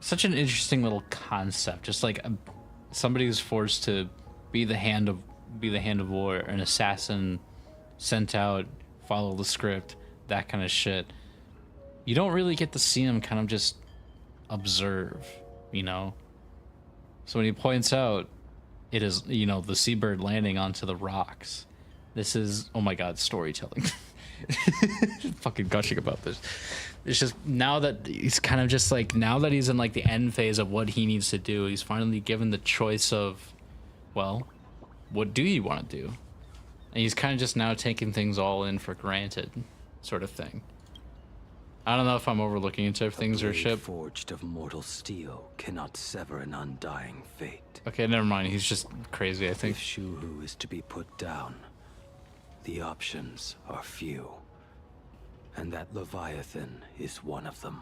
little concept. Just like somebody who's forced to be the hand of war, an assassin sent out, follow the script, that kind of shit. You don't really get to see him kind of just observe, you know? So when he points out it is, you know, the seabird landing onto the rocks, this is, oh my god, storytelling. Fucking gushing about this. It's just now that he's kind of just like, now that he's in like the end phase of what he needs to do, he's finally given the choice of, well, what do you want to do? And he's kind of just now taking things all in for granted, sort of thing. I don't know if I'm overlooking into things or shit. Forged of mortal steel cannot sever an undying fate. Okay, never mind. He's just crazy, I think. If Shuhu is to be put down, the options are few. And that Leviathan is one of them.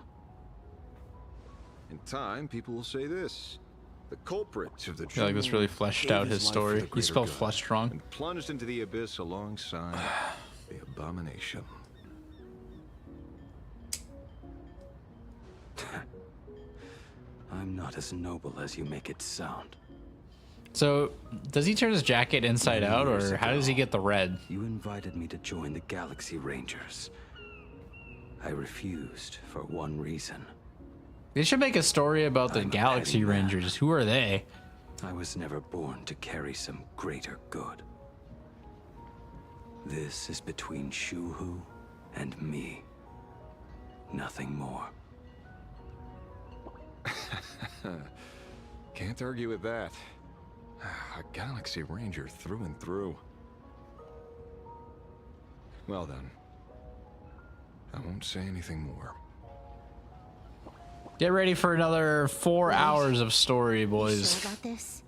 In time, people will say this. The culprit of the I feel like this really fleshed out his story. He spelled fleshed wrong. And plunged into the abyss alongside the abomination. I'm not as noble as you make it sound. So, does he turn his jacket inside out, or how does he get the red? You invited me to join the Galaxy Rangers. I refused for one reason. They should make a story about the Galaxy Rangers. Who are they? I was never born to carry some greater good. This is between Shuhu and me. Nothing more. Can't argue with that. A Galaxy Ranger through and through. Well then. I won't say anything more. Get ready for another 4 hours of story, boys. You sure about this?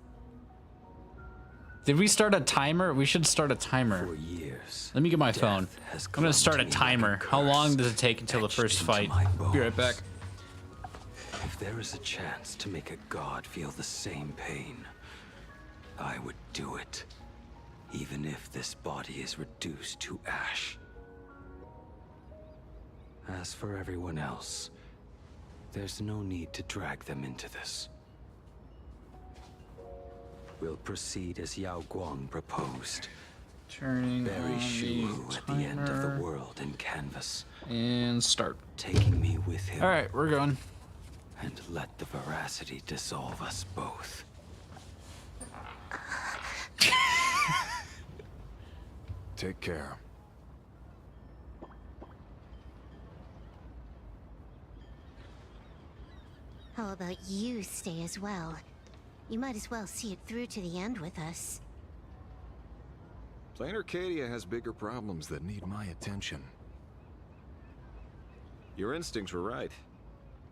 Did we start a timer? We should start a timer. For years. Let me get my phone. I'm gonna start a timer. How long does it take until the first fight? Be right back. If there is a chance to make a god feel the same pain, I would do it. even if this body is reduced to ash. As for everyone else, there's no need to drag them into this. We'll proceed as Yao Guang proposed. Turning Bury on Shu the at the end of timer. the world in canvas. And start. Taking me with him. All right, we're going. And let the veracity dissolve us both. Take care. How about you stay as well? You might as well see it through to the end with us. Plain Arcadia has bigger problems that need my attention. Your instincts were right.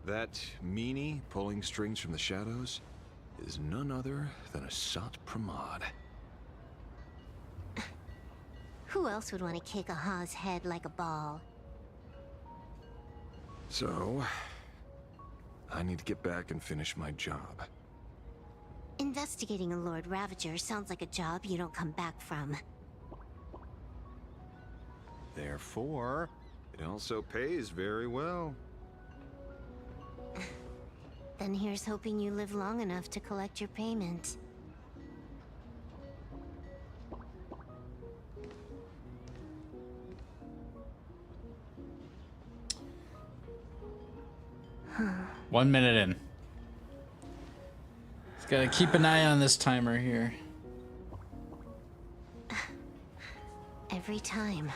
That meanie pulling strings from the shadows is none other than a Sat Pramod. Who else would want to kick a Ha's head like a ball? So, I need to get back and finish my job. Investigating a Lord Ravager sounds like a job you don't come back from. Therefore, it also pays very well. Then here's hoping you live long enough to collect your payment. One minute in. Just gotta keep an eye on this timer here. Every time,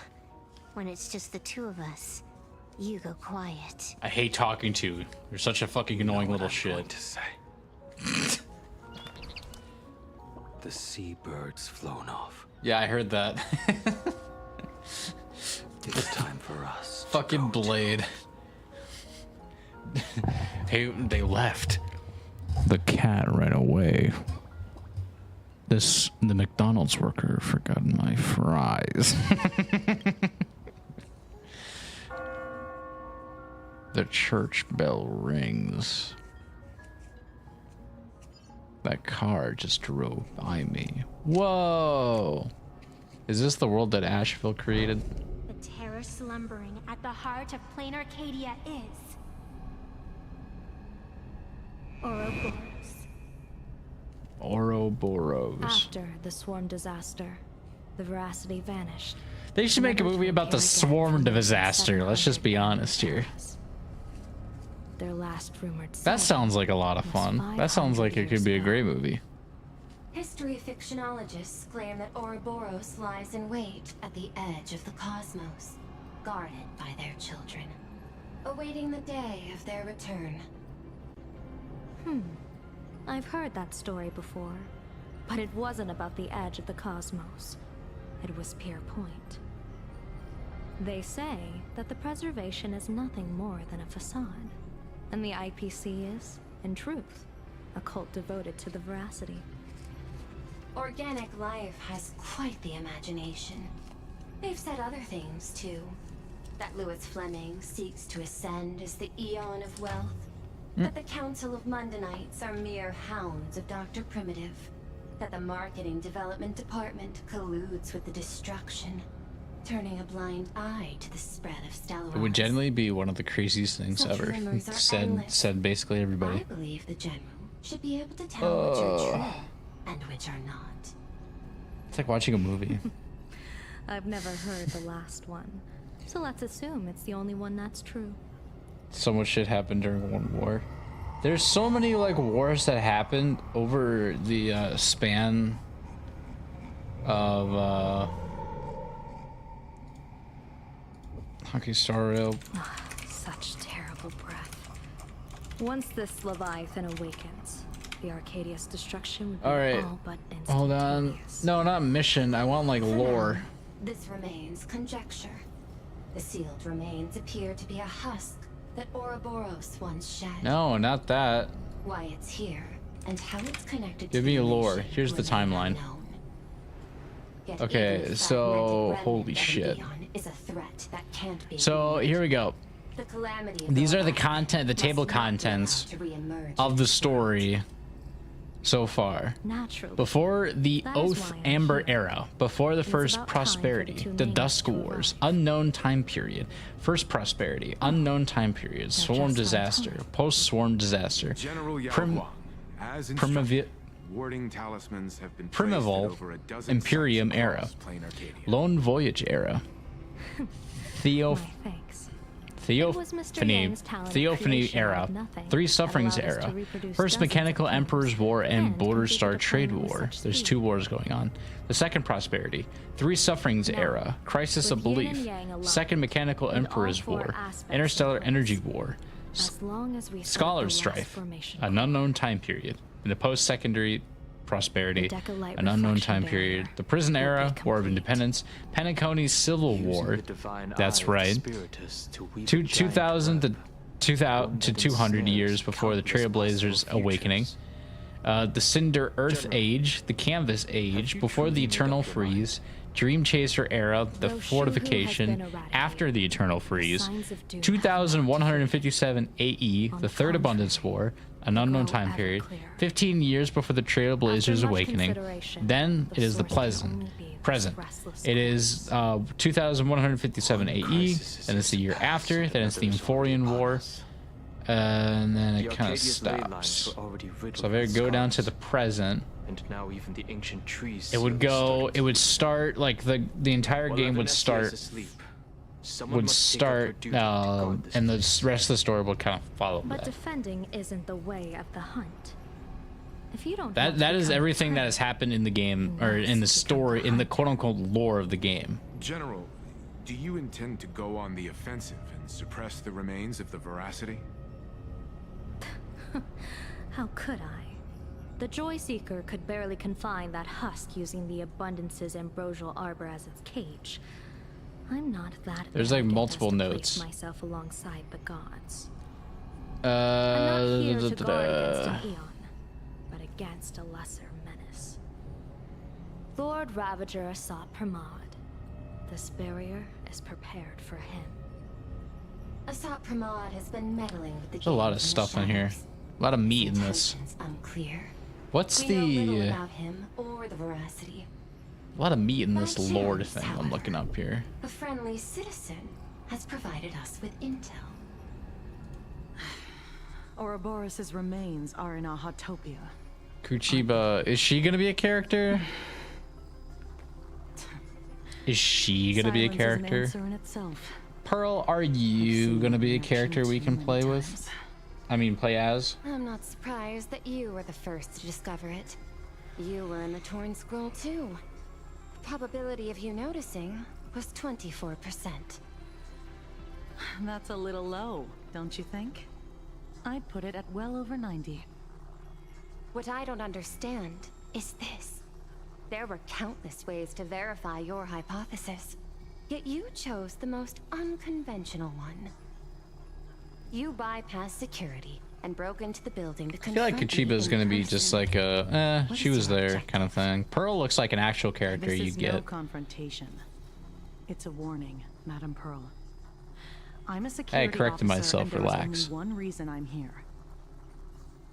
when it's just the two of us, you go quiet. I hate talking to you. You're such a fucking annoying little shit. To say. The seabird's flown off. Yeah, I heard that. It's time for us. Fucking Blade. Hey, they left. The cat ran away. The McDonald's worker forgot my fries. The church bell rings. That car just drove by me. Whoa! Is this the world that Asheville created? The terror slumbering at the heart of Plain Arcadia is Ouroboros. Ouroboros. After the swarm disaster, the veracity vanished. They should make a movie about the swarm disaster. Let's just be honest here. Their last rumored That sounds like a lot of fun. That sounds like it could be a great movie. History fictionologists claim that Ouroboros lies in wait at the edge of the cosmos, guarded by their children, awaiting the day of their return. I've heard that story before, but it wasn't about the edge of the cosmos. It was Pier Point. They say that the preservation is nothing more than a facade, and the IPC is, in truth, a cult devoted to the veracity. Organic life has quite the imagination. They've said other things, too. That Louis Fleming seeks to ascend as the Eon of Wealth. That the Council of Mundanites are mere hounds of Dr. Primitive. That the Marketing Development Department colludes with the destruction, turning a blind eye to the spread of Stellaris. It would generally be one of the craziest things Such ever. rumors are endless. Said basically everybody. I believe the General should be able to tell which are true and which are not. It's like watching a movie. I've never heard the last one, so let's assume it's the only one that's true. So much shit happened during one war. There's so many like wars that happened over the span of Honkai Star Rail. Such terrible breath. Once this Leviathan awakens, the Arcadia's destruction would be all but instantaneous. Hold on. No, not mission. I want like lore. This remains conjecture. The sealed remains appear to be a husk that Ouroboros once shed. No, not that. Why it's here and how it's connected Give to me the lore. mission Here's the remain timeline. unknown. Yet Okay, even if that so magic holy remnant of an shit. Eon is a threat that can't be So here we go. the calamity of These are the Leviathan content, the must table not be contents allowed to reemerge of the story so far. Naturally. Before the That is Oath why I'm Amber here. Era, before the It's First about time for Prosperity, the two the names Dusk to Wars, align. Unknown Time Period, First Prosperity, Unknown Time Period, Swarm just on Disaster, time. Post-Swarm Disaster, General Yao Prim- Guang, as instructed, Primivi- warding talismans have been placed at Primeval over a dozen Imperium sites Era, across Plain Arcadia. Lone Voyage Era, My thanks. It was Mr. Yang's talent Theophany creation Era, out of nothing Three that Sufferings allowed us to Era, reproduce First dozens Mechanical of Emperor's War, and and Border complete Star the Trade plan with War. such There's speed. 2 wars going on. The Second Prosperity, Three Sufferings Now, Era, Crisis of with Yin and Belief, Yang aligned, Second Mechanical with all Emperor's 4 War, aspects Interstellar in place, Energy War, as long as we set Scholar's the last Strife, formation an unknown time period, in the post-secondary Prosperity, The Decalite an unknown reflection time barrier period, the Prison Era, War of Independence, Penacony's Civil War. That's right. 2000 to 200 years before the Trailblazers' awakening. The Cinder Earth Age, the Canvas Age, before the Eternal Freeze, Dream Chaser Era, the Fortification, after the Eternal Freeze, 2157 AE, the Third Abundance War, an unknown time period, 15 years before the Trailblazers' awakening. Then it is the present. It is 2157 AE, then it's the year after, then it's the Emphorian War, and then it kind of stops. So if I go down to the present, And now even the ancient trees it would go, it would start, like the entire game would start, and the rest of the story would kind of follow But that. defending isn't the way of the hunt. If you don't That is everything that has happened in the game, or in the story, in the quote-unquote lore of the game. General, do you intend to go on the offensive and suppress the remains of the Veracity? How could I? The Joy Seeker could barely confine that husk using the Abundance's ambrosial arbor as its cage. I'm not that. There's like arrogant multiple as to notes. place myself alongside the gods. I'm not here to guard against an eon, but against a lesser menace. Lord Ravager Asat Pramod. This barrier is prepared for him. Asat Pramod has been meddling with the There's a lot of games in stuff the in here. shadows. A lot of meat in this. Intentions unclear. What's We know little the... about him or the Veracity. A lot of meat in this By lore chance, thing I'm however, looking up here. A friendly citizen has provided us with intel. Ouroboros' remains are in Ahatopia. Kuchiba, is she gonna be a character? Is she gonna be a Silence is an character? answer in itself. Pearl, are you gonna be a character we can play with? I mean, play as? I'm not surprised that you were the first to discover it. You were in the Torn Scroll too. The probability of you noticing was 24%. That's a little low, don't you think? I'd put it at well over 90. What I don't understand is this. There were countless ways to verify your hypothesis, yet you chose the most unconventional one. You bypassed security and broke into the building to I feel like Kuchiba is gonna be just like a, she was there kind of thing. Pearl looks like an actual character This you is get. no confrontation. It's a warning, Madam Pearl. I'm a security corrected officer, myself, and there's relax. only one reason I'm here.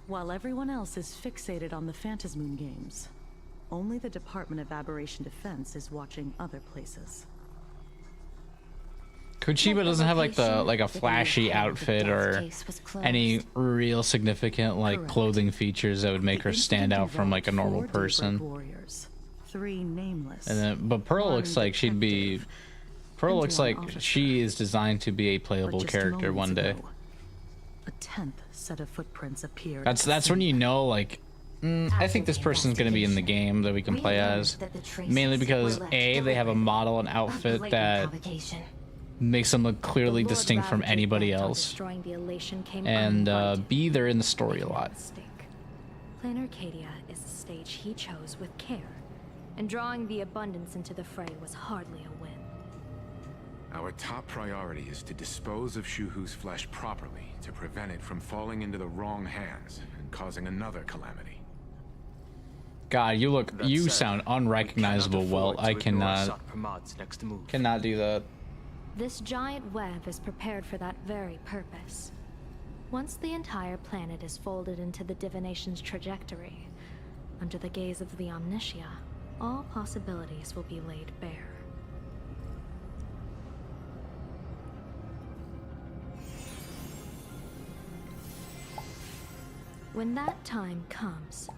While everyone else is fixated on the Phantasmoon games, only the Department of Aberration Defense is watching other places. Kuchiba doesn't have like a flashy outfit or any real significant like clothing features that would make her stand out from like a normal 4 person. warriors, 3 nameless. And then, but Pearl looks like she'd be. Pearl looks like she is designed to be a playable But just character one moments day. ago, a 10th set of footprints appeared. That's when you know like. I think this person's gonna be in the game that we can play as, mainly because A, they have a model and outfit that makes them look clearly distinct from anybody else, and B, they're in the story a lot. Plain Arcadia is the stage he chose with care, and drawing the Abundance into the fray was hardly a win. Our top priority is to dispose of Shuhu's flesh properly to prevent it from falling into the wrong hands and causing another calamity. God, you sound unrecognizable. Well, I cannot do that. This giant web is prepared for that very purpose. Once the entire planet is folded into the divination's trajectory, under the gaze of the Omnitia, all possibilities will be laid bare. When that time comes,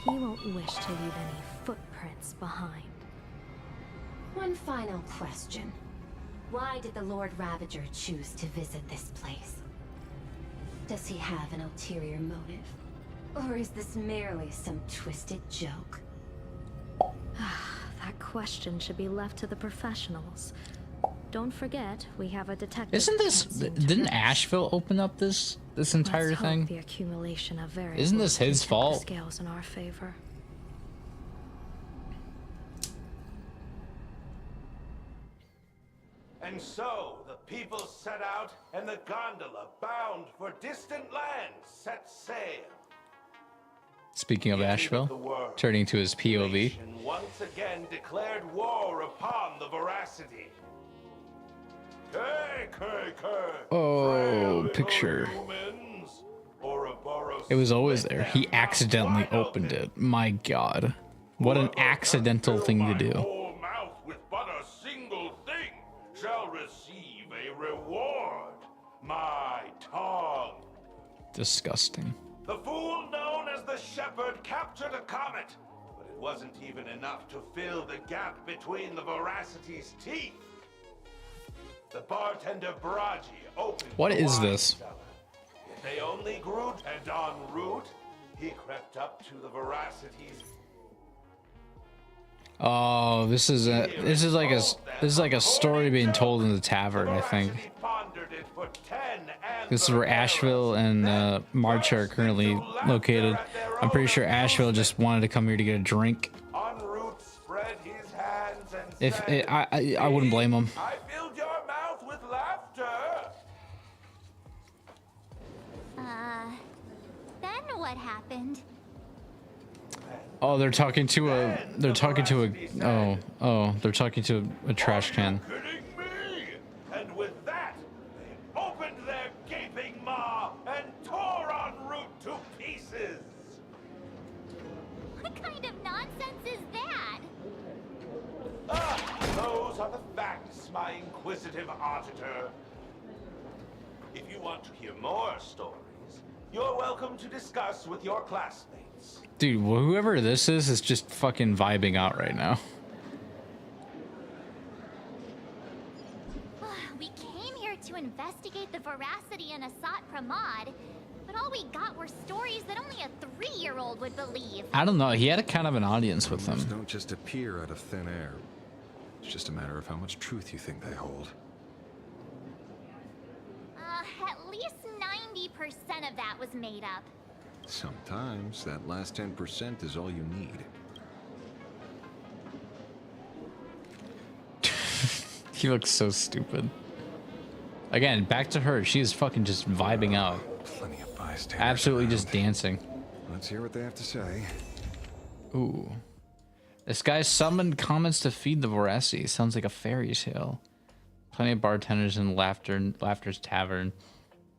he won't wish to leave any footprints behind. One final question. Why did the Lord Ravager choose to visit this place? Does he have an ulterior motive? Or is this merely some twisted joke? That question should be left to the professionals. Don't forget, we have a detective. Isn't this... Didn't Asheville open up this entire thing? The accumulation of Isn't this his fault? Scales in our favor. And so the people set out, and the gondola, bound for distant lands, set sail. Speaking of Asheville, turning to his POV. Once again declared war upon the Veracity. Oh, picture. It was always there. He accidentally opened it. My God. What an accidental thing to do. Mouth with but a single thing shall receive a reward. My tongue. Disgusting. The fool known as the Shepherd captured a comet, but it wasn't even enough to fill the gap between the Veracity's teeth. The bartender Braji opened. What is this? If they only grew, and en route, he crept up to the Veracity's. Oh, this is like a story being told in the tavern, I think. This is where Asheville and March are currently located. I'm pretty sure Asheville just wanted to come here to get a drink. I wouldn't blame him. I filled your mouth with laughter. Then what happened? Oh, they're talking to a trash can. And with that, they opened their gaping maw and tore en route to pieces. What kind of nonsense is that? Those are the facts, my inquisitive auditor. If you want to hear more stories, you're welcome to discuss with your classmates. Dude, whoever this is just fucking vibing out right now. We came here to investigate the Veracity and Asat Pramod, but all we got were stories that only a 3-year-old would believe. I don't know, he had a kind of an audience with them. Don't just appear out of thin air. It's just a matter of how much truth you think they hold. At least 90% of that was made up. Sometimes that last 10% is all you need. He looks so stupid. Again, back to her. She is fucking just vibing out. Plenty of bystanders absolutely around. Just dancing. Let's hear what they have to say. Ooh. This guy summoned comments to feed the Veracity. Sounds like a fairy tale. Plenty of bartenders in Laughter's Tavern.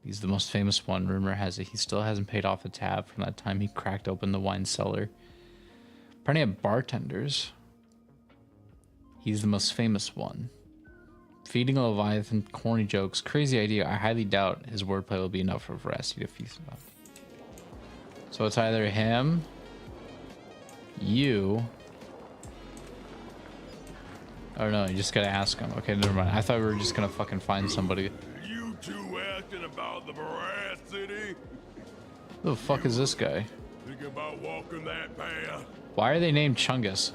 He's the most famous one. Rumor has it he still hasn't paid off the tab from that time he cracked open the wine cellar. Plenty of bartenders. He's the most famous one. Feeding a Leviathan, corny jokes, crazy idea. I highly doubt his wordplay will be enough for Veracity to feast on. So it's either him, you. Oh no, you just gotta ask him. Okay, never mind. I thought we were just gonna fucking find somebody. You two asking about the Veracity? Who the fuck is this guy? Thinking about walking that path? Why are they named Chungus?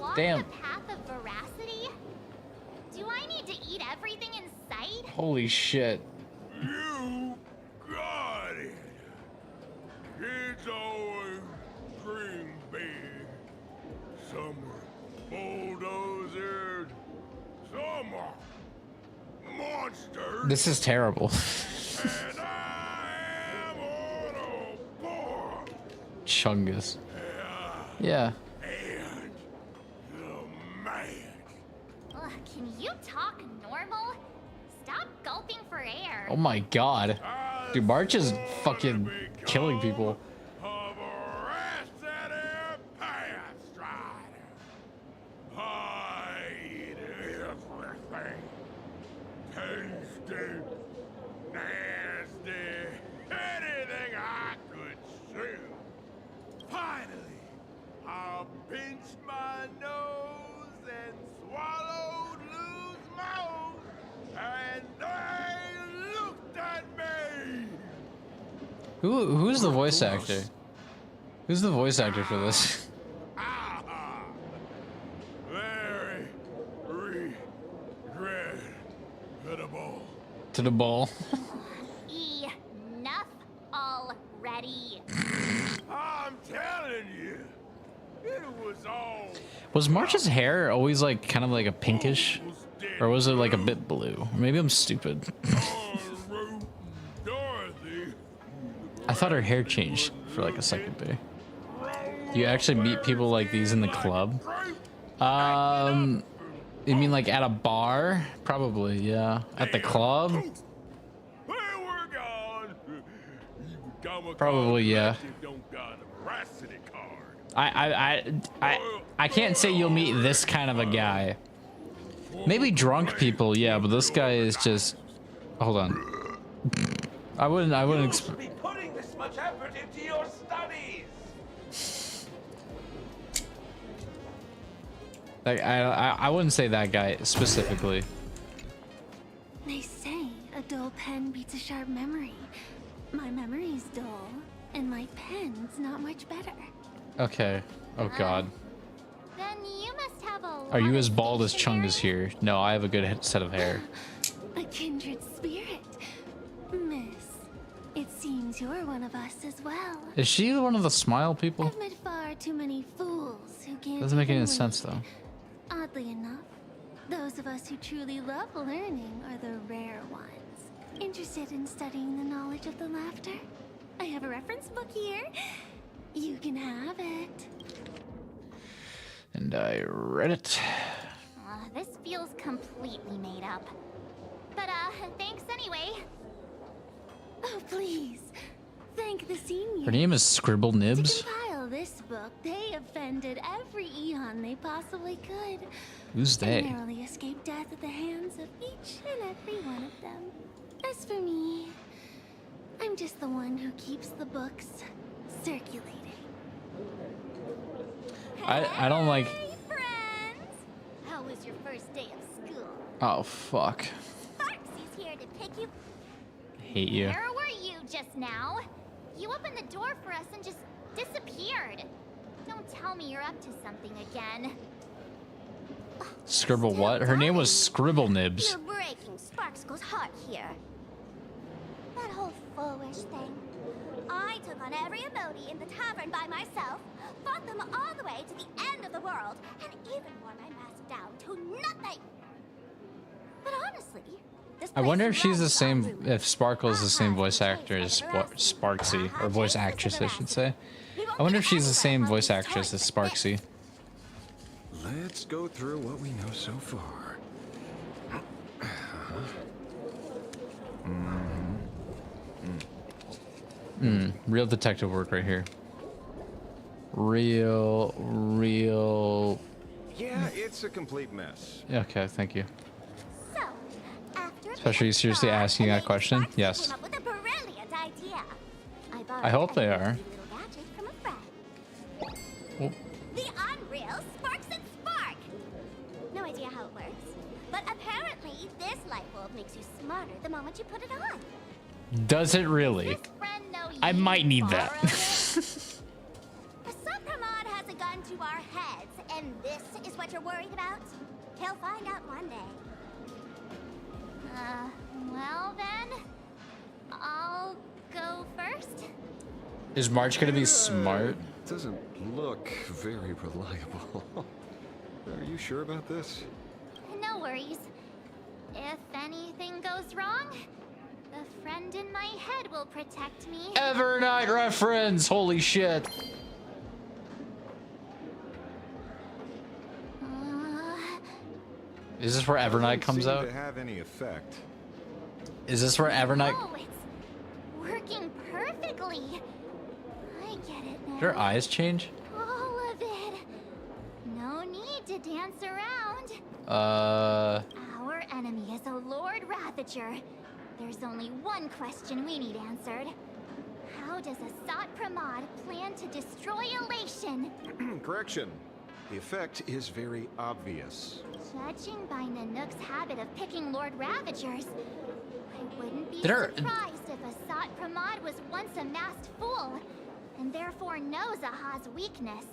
Walk Damn. the path of Veracity? Do I need to eat everything in sight? Holy shit. You got it. Kids always dream big. Some are bulldozers, some are monsters. This is terrible. And I am on a board. Chungus. Yeah. And the man. Ugh, can you talk normal? Stop gulping for air. Oh my god. Dude, March is fucking killing people. Who's the voice actor? Who's the voice actor for this? Very regrettable. To the ball. Enough already. I'm telling you, it was all. Was March's hair always like kind of like a pinkish, or was it like a bit blue? Maybe I'm stupid. I thought her hair changed for like a second there. You actually meet people like these in the club? You mean like at a bar? Probably, yeah. At the club? Probably, yeah. I can't say you'll meet this kind of a guy. Maybe drunk people, yeah, but this guy is just. Hold on. I wouldn't expect. Putting this much effort into your studies. Like I wouldn't say that guy specifically. They say a dull pen beats a sharp memory. My memory's dull, and my pen's not much better. Okay. Oh God. Then you must have a. Are you as bald as Chungus here? No, I have a good set of hair. A kindred spirit, Miss. It seems you're one of us as well. Is she one of the smile people? I've met far too many fools who can't. Doesn't make any even sense wait. though. Oddly enough, those of us who truly love learning are the rare ones. Interested in studying the knowledge of the laughter? I have a reference book here. You can have it. And I read it. This feels completely made up. But thanks anyway. Oh, please. Thank the seniors. Her name is Scribble Nibs. To compile this book, they offended every Eon they possibly could. Who's they? And narrowly escaped death at the hands of each and every one of them. As for me, I'm just the one who keeps the books circulating. I don't like. Hey, friends! How was your first day of school? Oh fuck. Sparksy's here to pick you. Hate you. Where were you just now? You opened the door for us and just disappeared. Don't tell me you're up to something again. Scribble what? Her name was Scribble Nibs. You're breaking Sparksko's heart here. That whole foolish thing. I took on every emoji in the tavern by myself, fought them all the way to the end of the world, and even wore my mask down to nothing. But honestly, this I wonder if place she's the runs same. on If Sparkle is the same voice actor as Sparksy, or voice actress, I should say. I wonder if she's the same voice actress as Sparksy. Let's go through what we know so far. Real detective work right here. Real. Yeah, it's a complete mess. Okay, thank you. So, after Especially seriously asking that question. Yes. came up with a brilliant idea. I hope they are. Little gadget from a friend. Oh. The Unreal Sparks and Spark! No idea how it works, but apparently this light bulb makes you smarter the moment you put it on. Does it really? I might need that. Supramod has a gun to our heads, and this is what you're worried about? He'll find out one day. Well then, I'll go first. Is March gonna be smart? Doesn't look very reliable. Are you sure about this? No worries. If anything goes wrong, the friend in my head will protect me. Evernight reference! Holy shit. Is this where Evernight comes out? To have any effect. Is this where Evernight? Oh, it's working perfectly. I get it now. Did her eyes change? All of it. No need to dance around. Our enemy is a Lord Ravager. There's only one question we need answered. How does Asat Pramod plan to destroy Elation? Correction. The effect is very obvious. Judging by Nanook's habit of picking Lord Ravagers, I wouldn't be Did her- surprised if Asat Asat Pramod was once a masked fool, and therefore knows Aha's weakness.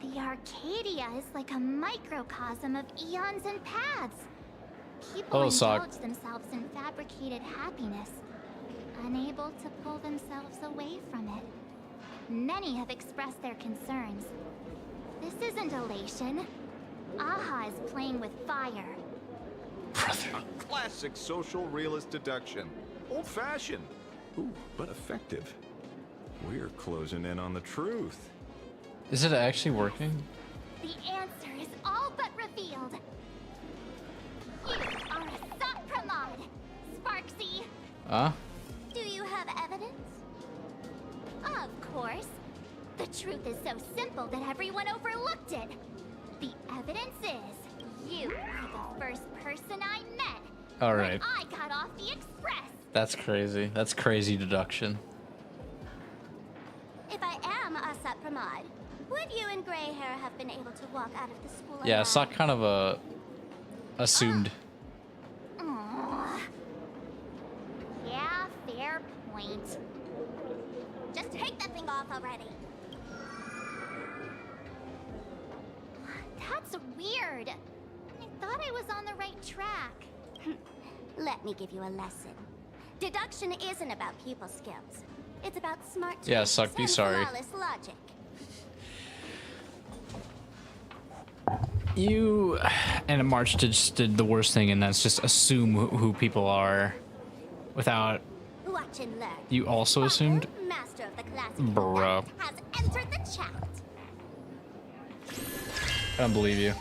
The Arcadia is like a microcosm of eons and paths. People indulge themselves in fabricated happiness, unable to pull themselves away from it. Many have expressed their concerns. This isn't elation. Aha is playing with fire. A classic social realist deduction. Old-fashioned. Ooh, but effective. We're closing in on the truth. Is it actually working? The answer is all but revealed. You are Asat Pramod, Sparksy. Do you have evidence? Of course. The truth is so simple that everyone overlooked it. The evidence is you are the first person I met. All right. When I got off the express. That's crazy. That's crazy deduction. If I am Asat Pramod, would you and Grey Hair have been able to walk out of the school? Yeah, it's not kind of assumed. Yeah, fair point. Just take that thing off already. That's weird. I thought I was on the right track. Let me give you a lesson. Deduction isn't about people skills. It's about smart Yeah, Suck, be sorry. flawless logic. You and March just did the worst thing, and that's just assume who people are without. Watch and learn. You also assumed? Master of the classic Bruh. has entered the chat. I don't believe you.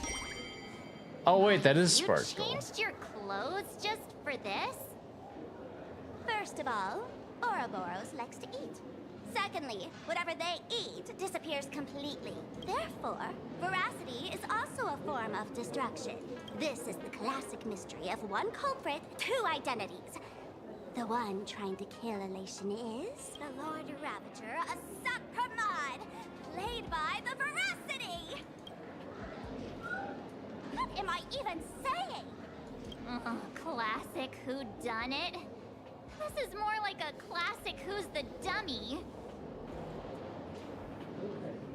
Oh wait, that is You Sparkle. changed your clothes just for this? First of all, Ouroboros likes to eat. Secondly, whatever they eat disappears completely. Therefore, veracity is also a form of destruction. This is the classic mystery of one culprit, two identities. The one trying to kill Elation is the Lord Ravager, Asat Pramod, played by the Veracity. What am I even saying? Classic whodunit. This is more like a classic Who's the Dummy.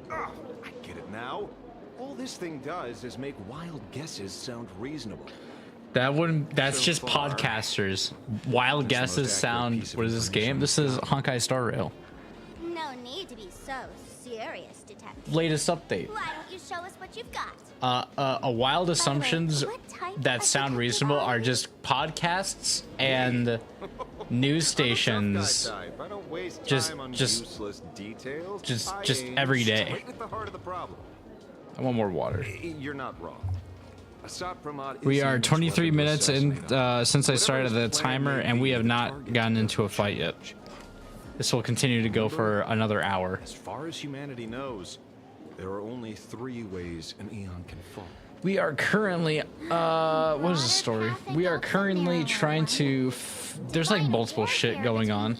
Oh, I get it now. All this thing does is make wild guesses sound reasonable. That wouldn't. That's just podcasters. Wild guesses sound. What is this game? This is Honkai Star Rail. No need to be so serious, detective. Latest update. Why don't you show us what you've got? A wild assumptions that sound reasonable are just podcasts and news stations. Just every day. I want more water. You're not wrong. We are 23 minutes in since I started the timer, and we have not gotten into a fight yet. This will continue to go for another hour. As far as humanity knows, there are only 3 ways an eon can fall. We are currently, what is the story? We are currently trying to, there's like multiple shit going on.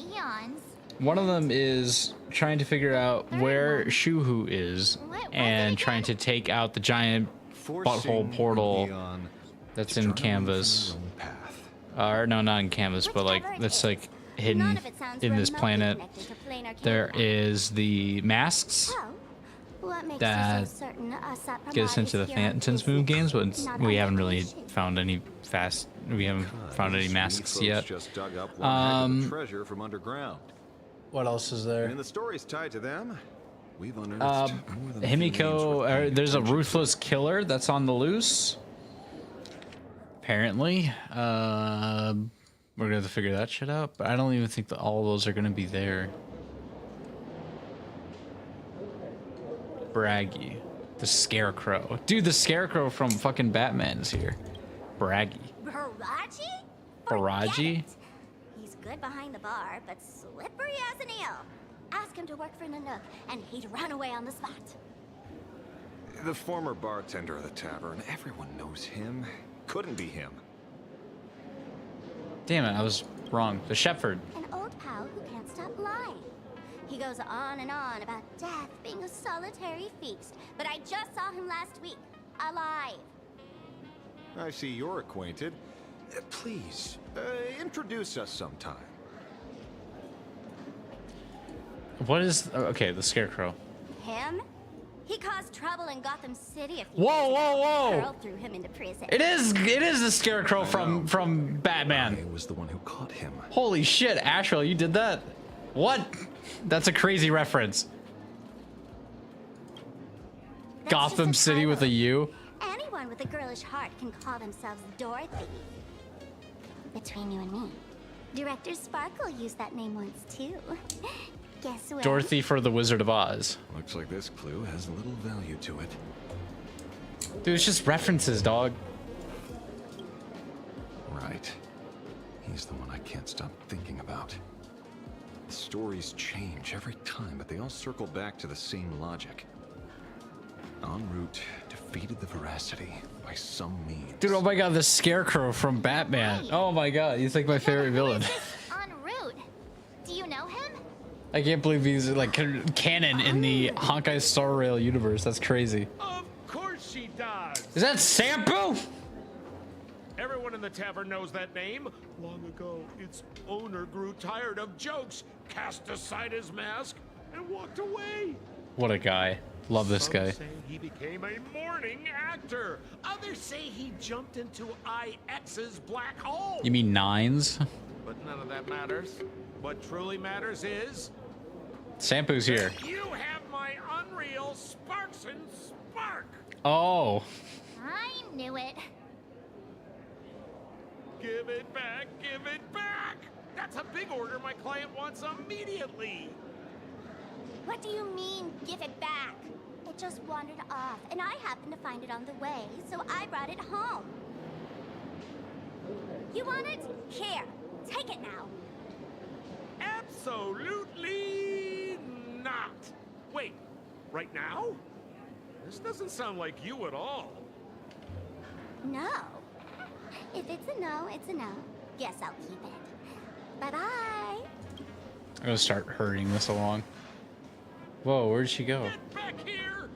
One of them is trying to figure out where Shuhu is and trying to take out the giant butthole portal that's in Canvas. Or no, not in Canvas, but like, that's like hidden in this planet. There is the masks that get us into the Phantom's Moon games, but we haven't really found any masks yet. Treasure from underground. What else is there? And the stories tied to them, we've unearthed more than Himiko, there's a ruthless killer that's on the loose. Apparently, we're gonna have to figure that shit out. But I don't even think that all of those are gonna be there. Braggy, the Scarecrow, dude. The Scarecrow from fucking Batman is here. Braggy. Baraji? He's good behind the bar, but slippery as an eel. Ask him to work for Nanook, and he'd run away on the spot. The former bartender of the tavern, everyone knows him. Couldn't be him. Damn it, I was wrong. The Shepherd. An old pal who can't stop lying. He goes on and on about death being a solitary feast, but I just saw him last week, alive. I see you're acquainted. Please, introduce us sometime. What is... Okay, the Scarecrow. Him? He caused trouble in Gotham City a few Whoa, years whoa, ago. whoa! Pearl threw him into prison. It is the Scarecrow from Batman. I was the one who caught him. Holy shit, Asheville, you did that? What? That's a crazy reference. That's Gotham just a City with a title. U? Anyone with a girlish heart can call themselves Dorothy. Between you and me, Director Sparkle used that name once too. Guess what? Dorothy for the Wizard of Oz. Looks like this clue has little value to it. Dude, it's just references, dog. Right. He's the one I can't stop thinking about. The stories change every time, but they all circle back to the same logic. En route, defeated the Veracity by some means. Dude, oh my god, the Scarecrow from Batman. Oh my god, he's like my favorite villain. En route. Do you know him? I can't believe he's like canon in the Honkai Star Rail universe. That's crazy. Of course she does. Is that Sampo? Everyone in the tavern knows that name. Long ago, its owner grew tired of jokes, cast aside his mask, and walked away. What a guy. Love this guy. Some say he became a morning actor. Others say he jumped into IX's black hole. You mean nines? But none of that matters. What truly matters is... Sampo's here. You have my unreal Sparks and Spark. Oh. I knew it. Give it back, give it back. That's a big order my client wants immediately. What do you mean, give it back? It just wandered off, and I happened to find it on the way, so I brought it home. You want it? Here, take it now. Absolutely not. Wait, right now? This doesn't sound like you at all. No. If it's a no, it's a no. Guess I'll keep it. Bye-bye. I'm gonna start hurrying this along. Whoa, where'd she go? Get back here!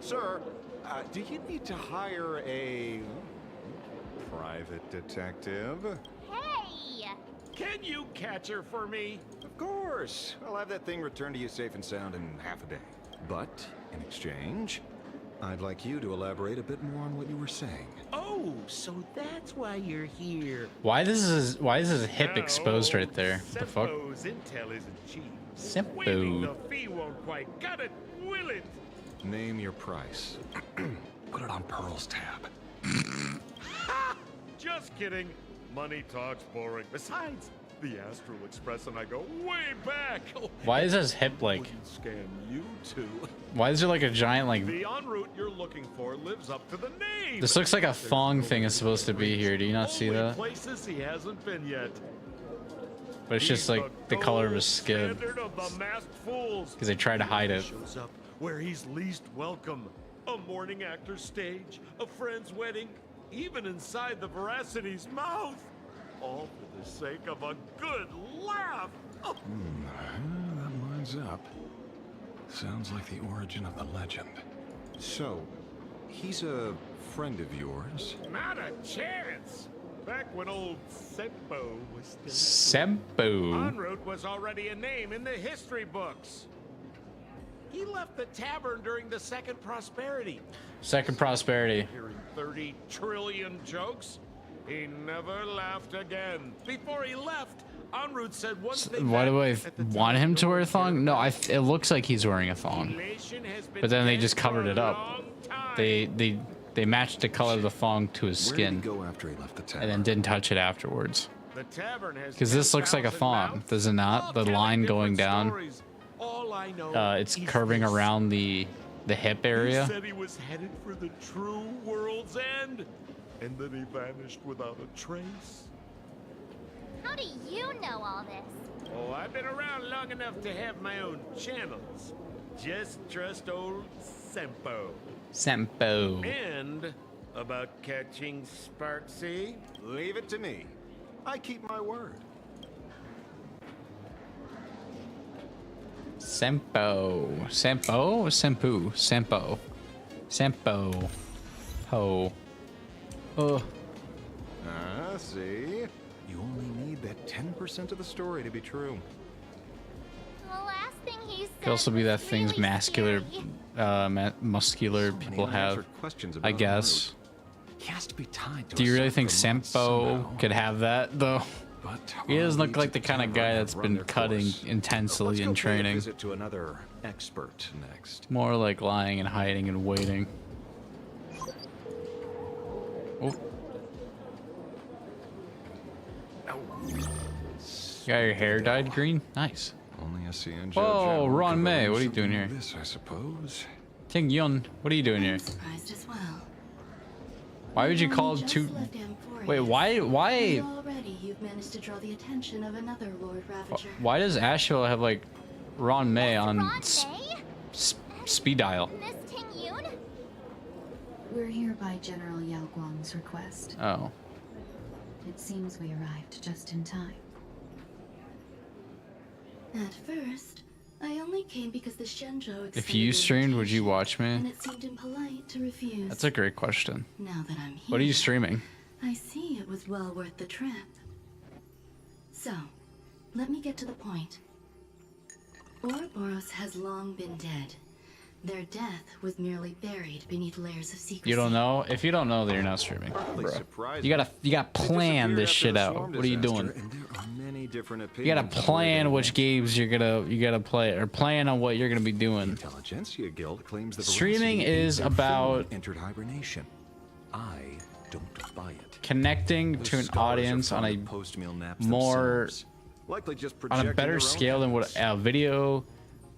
Sir, do you need to hire a private detective? Hey! Can you catch her for me? Of course. I'll have that thing returned to you safe and sound in half a day. But, in exchange, I'd like you to elaborate a bit more on what you were saying. Oh, so that's why you're here. Why is his hip exposed right there? What the fuck? Sempo's intel isn't cheap. Sempo. Waiving the fee won't quite cut it, will it? Name your price. Put it on Pearl's tab. Just kidding. Money talks boring. Besides, the Astral Express and I go way back. Why is his hip like... Wouldn't scam you two. Why is there like a giant like... The en route you're looking for lives up to the name. This looks like a thong thing is supposed to be here. Do you not see that? Places he hasn't been yet. But it's just like the color of his skin. Because they try to hide it. Shows up where he's least welcome. A morning actor's stage, a friend's wedding, even inside the Veracity's mouth. All for the sake of a good laugh. Oh. That lines up. Sounds like the origin of the legend. So, he's a friend of yours? Not a chance. Back when old Sempo was still... Sempo? En route was already a name in the history books. He left the tavern during the Second Prosperity. Second Prosperity. Hearing 30 trillion jokes, he never laughed again. Before he left, en route said one thing. Why do I want him to wear a thong? No, it looks like he's wearing a thong. But then they just covered it up. They matched the color of the thong to his skin. Where did he go after he left the tavern? And then didn't touch it afterwards. The tavern has Because this looks like a thong, does it not? The line going down. It's curving around the hip area. He said he was headed for the true world's end, and then he vanished without a trace. How do you know all this? Oh, I've been around long enough to have my own channels. Just trust old Sempo. Sempo. And about catching Sparksy? Leave it to me. I keep my word. Sempo. Sempo? Sempo. Sempo. Sempo. Ho. Oh. Ah, see? You only need that 10% of the story to be true. Could also be that things muscular people have, I guess. He has to be tied to Do you really a think circle Sempo could have that though? But He doesn't look like the to kind of guy that's run been their cutting course. intensely Let's in go pay a training. visit to another expert next. More like lying and hiding and waiting. Oh. You got your hair dyed green? Nice. Only a CNJ. Whoa, Ron May, what are you doing here? This, I suppose. Ting Yun, what are you doing here? Surprised as well. Why would you call two? Wait, why? Already you've managed to draw the attention of another Lord Ravager. Why does Asheville have like Ron May on speed dial? Miss Ting Yun? We're here by General Yao Guang's request. Oh. It seems we arrived just in time. At first, I only came because the Shenzhou If you streamed, would you watch and me? it seemed impolite to refuse. That's a great question. Now that I'm here, What are you streaming? I see it was well worth the trip. So, let me get to the point. Ouroboros has long been dead. Their death was merely buried beneath layers of secrecy. You don't know? If you don't know, then you're not streaming, bro. You gotta plan this shit out. What are you doing? You gotta plan which games you gotta play, or plan on what you're gonna be doing. Intelligentsia Guild claims the Streaming veracity is of their about film entered hibernation. I don't buy it. connecting The to an scholars are audience on fond a of post-meal naps more themselves. Likely just on a projecting better their own scale than what a video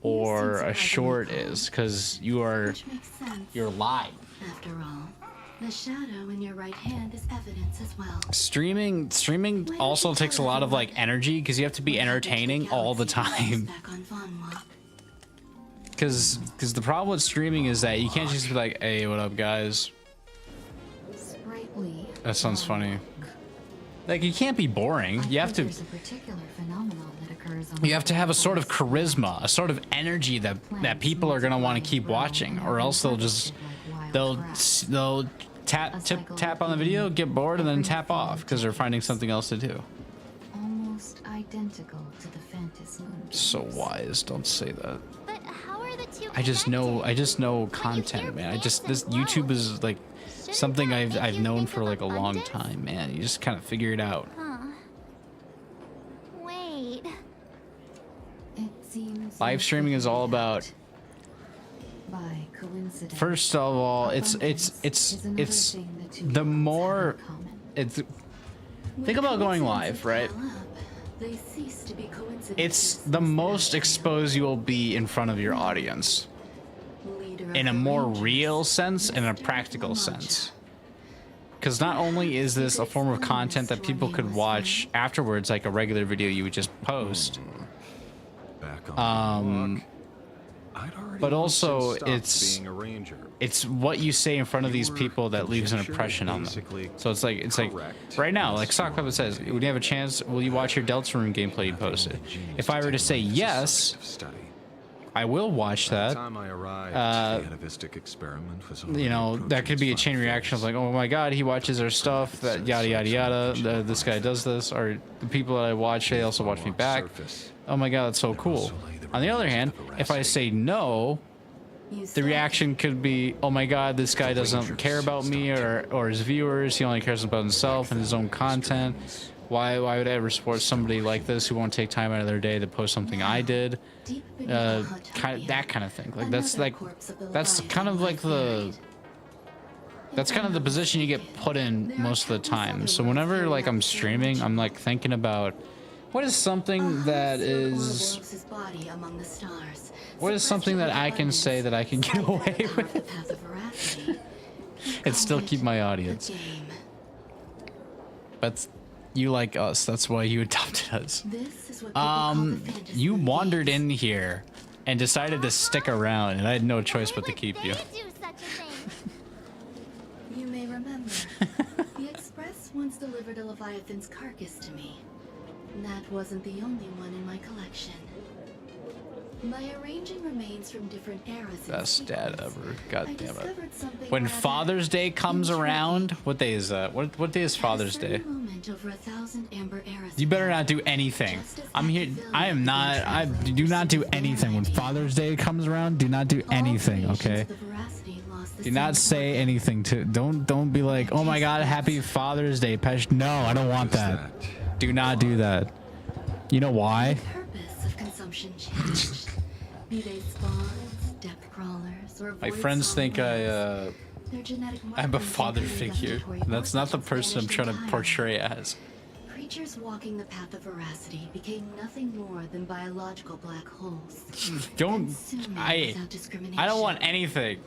or a short is, because you're live. After all, the shadow in your right hand is evidence as well. Streaming also takes a lot of like energy, because you have to be entertaining all the time. Back on Vanwa. Because the problem with streaming is that you can't just be like, hey, what up guys? Sprightly. That sounds funny. Like, you can't be boring. You have to There's a particular phenomenon that occurs on you have to have a sort of charisma, a sort of energy that people are gonna want to keep watching, or else they'll tap on the video, get bored, and then tap off because they're finding something else to do. almost identical to the Phantom Moon. So wise, don't say that. But how are the two I just know content, man. This YouTube is like something I've known for like a long time, man. You just kind of figure it out. Huh. Wait. It seems Live streaming is all about, by coincidence. first of all, it's the more it's think about going live, right? They cease to be coincidences. It's the most exposed you will be in front of your audience, in a more real sense and a practical sense. Because not only is this a form of content that people could watch afterwards, like a regular video you would just post, but also it's what you say in front of these people that leaves an impression on them. So it's like right now, like Sock Puppet says, when you have a chance, will you watch your Deltarune gameplay you posted? If I were to say yes, I will watch that. You know, that could be a chain reaction of like, oh my god, he watches our stuff, that yada yada yada, this guy does this, or the people that I watch, they also watch me back. Oh my god, that's so cool. On the other hand, if I say no, the reaction could be, oh my god, this guy doesn't care about me or his viewers, he only cares about himself and his own content. Why would I ever support somebody like this who won't take time out of their day to post something I did? That kind of thing. Like that's kind of the position you get put in most of the time. So whenever like I'm streaming, I'm like thinking about what is something that is I can say that I can get away with and still keep my audience. But you like us, that's why you adopted us. You wandered in here and decided to stick around, and I had no choice but to keep you. You may remember, the Express once delivered a Leviathan's carcass to me. That wasn't the only one in my collection. By arranging remains from different eras. Best dad ever. God damn it. When Father's Day comes around, what day is that? What day is Father's Day? You better not do anything. I'm here. I am not. I do not do anything when Father's Day comes around. Do not do anything, okay? Do not say anything to. Don't be like, oh my God, Happy Father's Day, Pesh. No, I don't want that. Do not do that. You know why? My friends think I'm a father figure. That's not the person I'm trying to portray as. Creatures walking the path of veracity became nothing more than biological black holes. I don't want anything.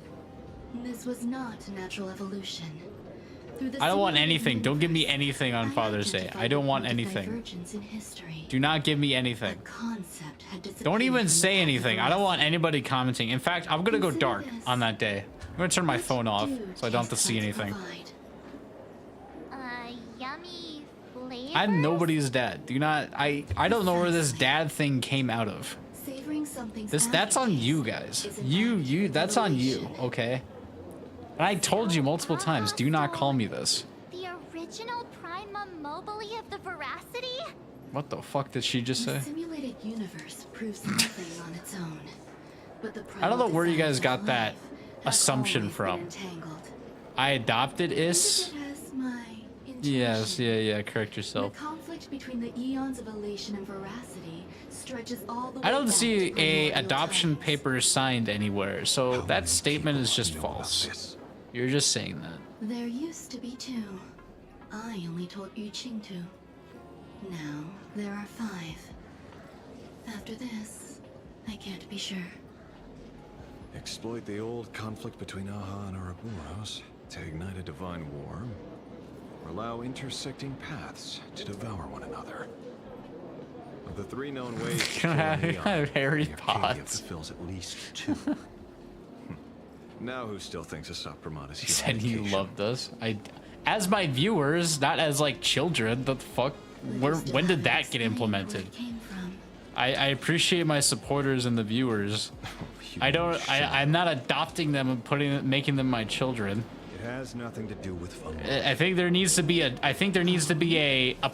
This was not natural evolution. I don't want anything. Don't give me anything on Father's Day. I don't want anything. Do not give me anything. Don't even say anything. I don't want anybody commenting. In fact, I'm gonna go dark on that day. I'm gonna turn my phone off so I don't have to see anything. Yummy flavors? I'm nobody's dad. Do not. I don't know where this dad thing came out of. That's on you guys. You. That's on you. Okay. And I told you multiple times, do not call me this. The original Prima Mobile of the Veracity? What the fuck did she just say? The simulated universe proves nothing on its own. But the I don't know where you guys got that assumption from. I adopted is. Yes, yeah, correct yourself. The conflict between the eons of elation and veracity stretches all the way I don't back see to a primordial adoption times. paper signed anywhere, so that statement is just false. You're just saying that. There used to be 2. I only told Yu Qing 2. Now there are 5. After this, I can't be sure. Exploit the old conflict between Aha and Ouroboros to ignite a divine war, or allow intersecting paths to devour one another. Of the 3 known ways to kill Neon, Harry Arcadia fulfills at least 2. Now who still thinks a Sopramat is He said he loved us. As my viewers, not as like children. The fuck? When did that get implemented? I appreciate my supporters and the viewers. I'm not adopting them and making them my children. It has nothing to do with fun. I think there needs to be a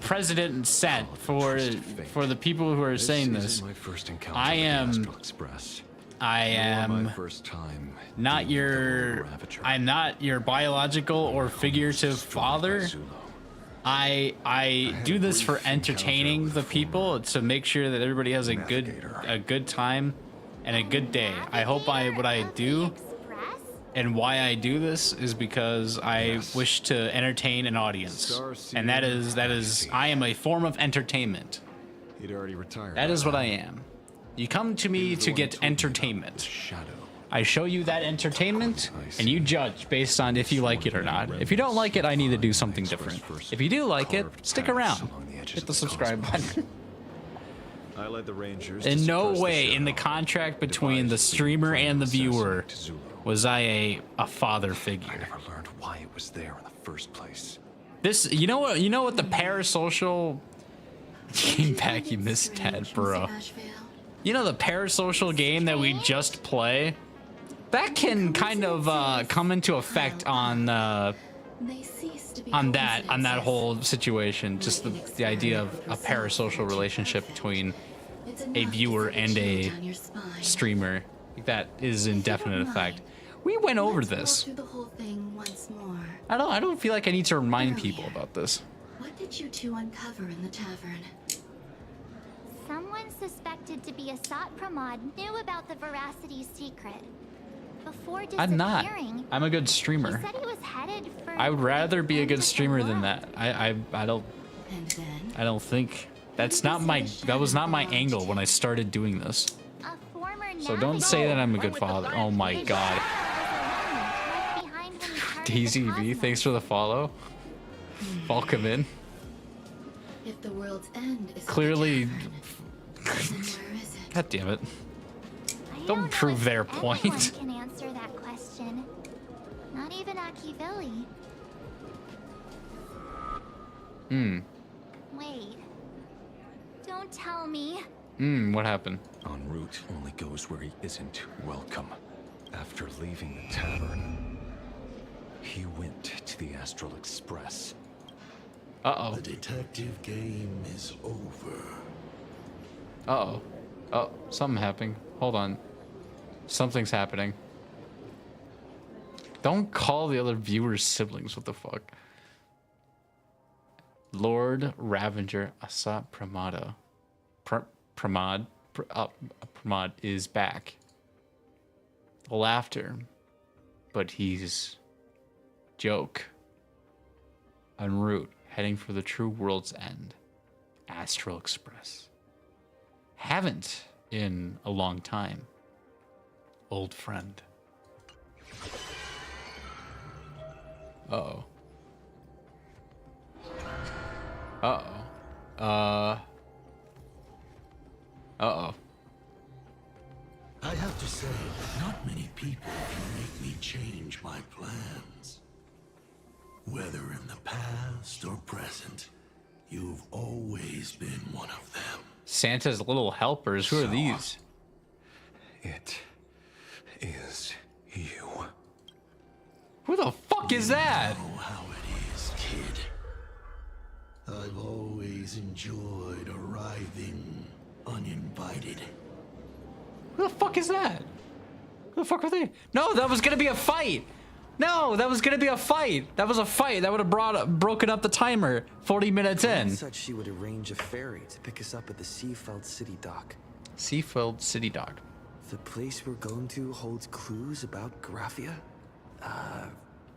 precedent set for the people who are saying this. I am not your biological or figurative father. I do this for entertaining the people, to make sure that everybody has a good time and a good day. I hope what I do and why I do this is because I wish to entertain an audience, and that is I am a form of entertainment. He'd already retired. That is what I am. You come to me to get entertainment. I show you that entertainment, and you judge based on if you like it or not. If you don't like it, I need to do something different. If you do like it, stick around. Hit the subscribe button. I led the Rangers. In no way in the contract between the streamer and the viewer was I a father figure. I never learned why it was there in the first place. This, you know what the parasocial came back, you missed Ted, bro. You know the parasocial game that we just play? That can kind of come into effect on that whole situation. Just the idea of a parasocial relationship between a viewer and a streamer that is in definite effect. We went over this. I don't feel like I need to remind people about this. What did you 2 uncover in the tavern? Someone suspected to be a Sotpramod knew about the Veracity's secret. Before disappearing, I'm not. I'm a good streamer. He said he was headed for I would rather be a good streamer than that. I don't think that was not my angle when I started doing this. So don't say that I'm a good father. Oh my god. Daisy V, thanks for the follow. Welcome in. If the world's end is clearly. God damn it. Don't prove their point. Can answer that question. Not even Akivilli. Wait. Don't tell me. What happened? En route only goes where he isn't welcome. After leaving the tavern, he went to the Astral Express. Uh-oh. The detective game is over. Uh-oh. Oh, something happened. Hold on. Something's happening. Don't call the other viewers siblings. What the fuck? Lord Ravager Asat Pramada. Pramad is back. Laughter. But he's joke. En route, heading for the true world's end. Astral Express. Haven't in a long time. Old friend. Uh-oh. Uh-oh. Uh-oh. I have to say, not many people can make me change my plans. Whether in the past or present, you've always been one of them. Santa's little helpers. Who are these? It is you. Who the fuck is that? You know how it is, kid. I've always enjoyed arriving uninvited. Who the fuck is that? Who the fuck are they? No, that was gonna be a fight. No, that was gonna be a fight. That was a fight. That would have broken up the timer 40 minutes in. Said she would arrange a ferry to pick us up at the Seafeld City Dock. Seafeld City Dock. The place we're going to holds clues about Graphia?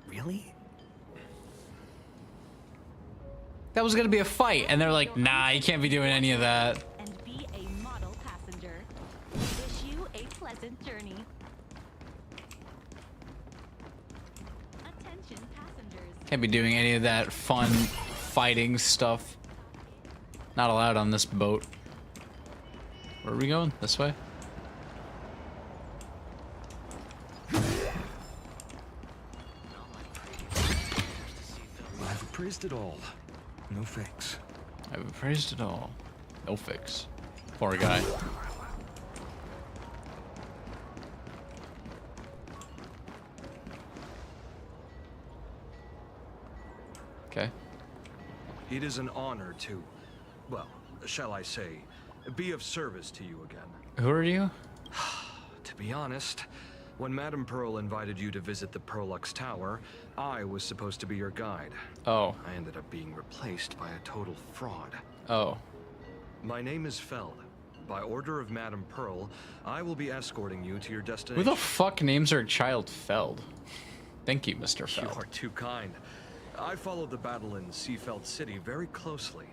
Really? That was gonna be a fight, and they're like, nah, you can't be doing any of that. And be a model passenger. Wish you a pleasant journey. Attention passengers. Can't be doing any of that fun fighting stuff. Not allowed on this boat. Where are we going? This way? I've appraised it all. No fix. I've appraised it all. No fix. Poor guy. Okay. It is an honor to, well, shall I say, be of service to you again. Who are you? To be honest, when Madame Pearl invited you to visit the Perlux Tower, I was supposed to be your guide. Oh. I ended up being replaced by a total fraud. Oh. My name is Feld. By order of Madame Pearl, I will be escorting you to your destination. Who the fuck names her child Feld? Thank you, Mr. Feld. You are too kind. I followed the battle in Seafeld City very closely.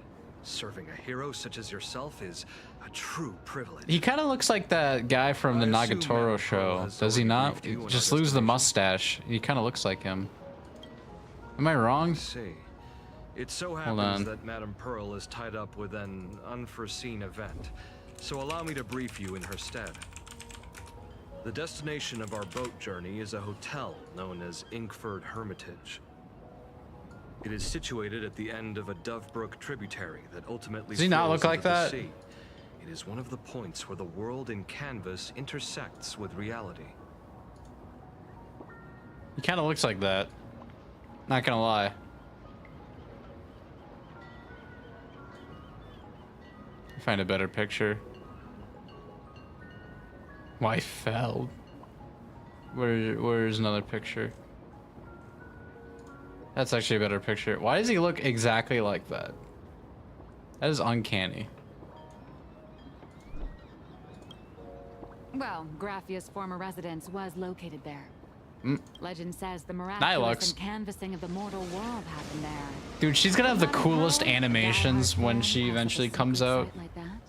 Serving a hero such as yourself is a true privilege. He kind of looks like that guy from the Nagatoro show. Does he not? Just lose the mustache. He kind of looks like him. Am I wrong? See. It so happens that Madame Pearl is tied up with an unforeseen event. So allow me to brief you in her stead. The destination of our boat journey is a hotel known as Inkford Hermitage. It is situated at the end of a Dovebrook tributary that ultimately Does he not look like that? Sea. It is one of the points where the world in canvas intersects with reality. He kind of looks like that. Not gonna lie. Find a better picture. Why Feld? Where's another picture? That's actually a better picture. Why does he look exactly like that? That is uncanny. Well, Graphia's former residence was located there. Legend says the Nilox. miraculous canvassing of the mortal world happened there. Dude, she's gonna have the coolest animations when she eventually comes out. Like that.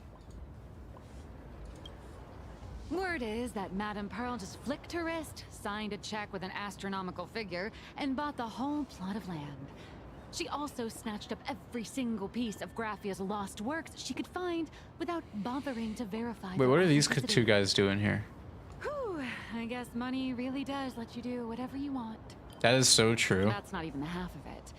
Word is that Madame Pearl just flicked her wrist, signed a check with an astronomical figure, and bought the whole plot of land. She also snatched up every single piece of Graphia's lost works she could find without bothering to verify. Wait, what are these two guys doing here? Whew, I guess money really does let you do whatever you want. That is so true. That's not even the half of it.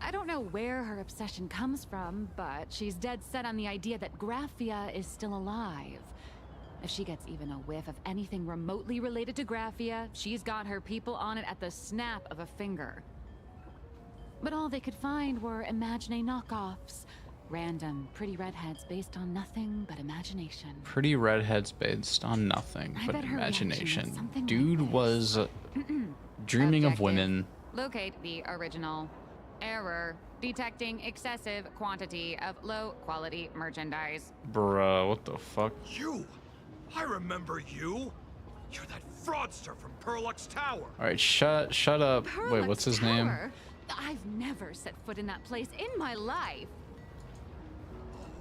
I don't know where her obsession comes from, but she's dead set on the idea that Graphia is still alive. If she gets even a whiff of anything remotely related to Graphia, she's got her people on it at the snap of a finger. But all they could find were Imagine knockoffs. Random, pretty redheads based on nothing but imagination. Pretty redheads based on nothing but imagination. Dude was dreaming of women. Locate the original. Error. Detecting excessive quantity of low-quality merchandise. Bruh, what the fuck? You! I remember you! You're that fraudster from Perlux Tower! Alright, shut up. Wait, what's his name? I've never set foot in that place in my life.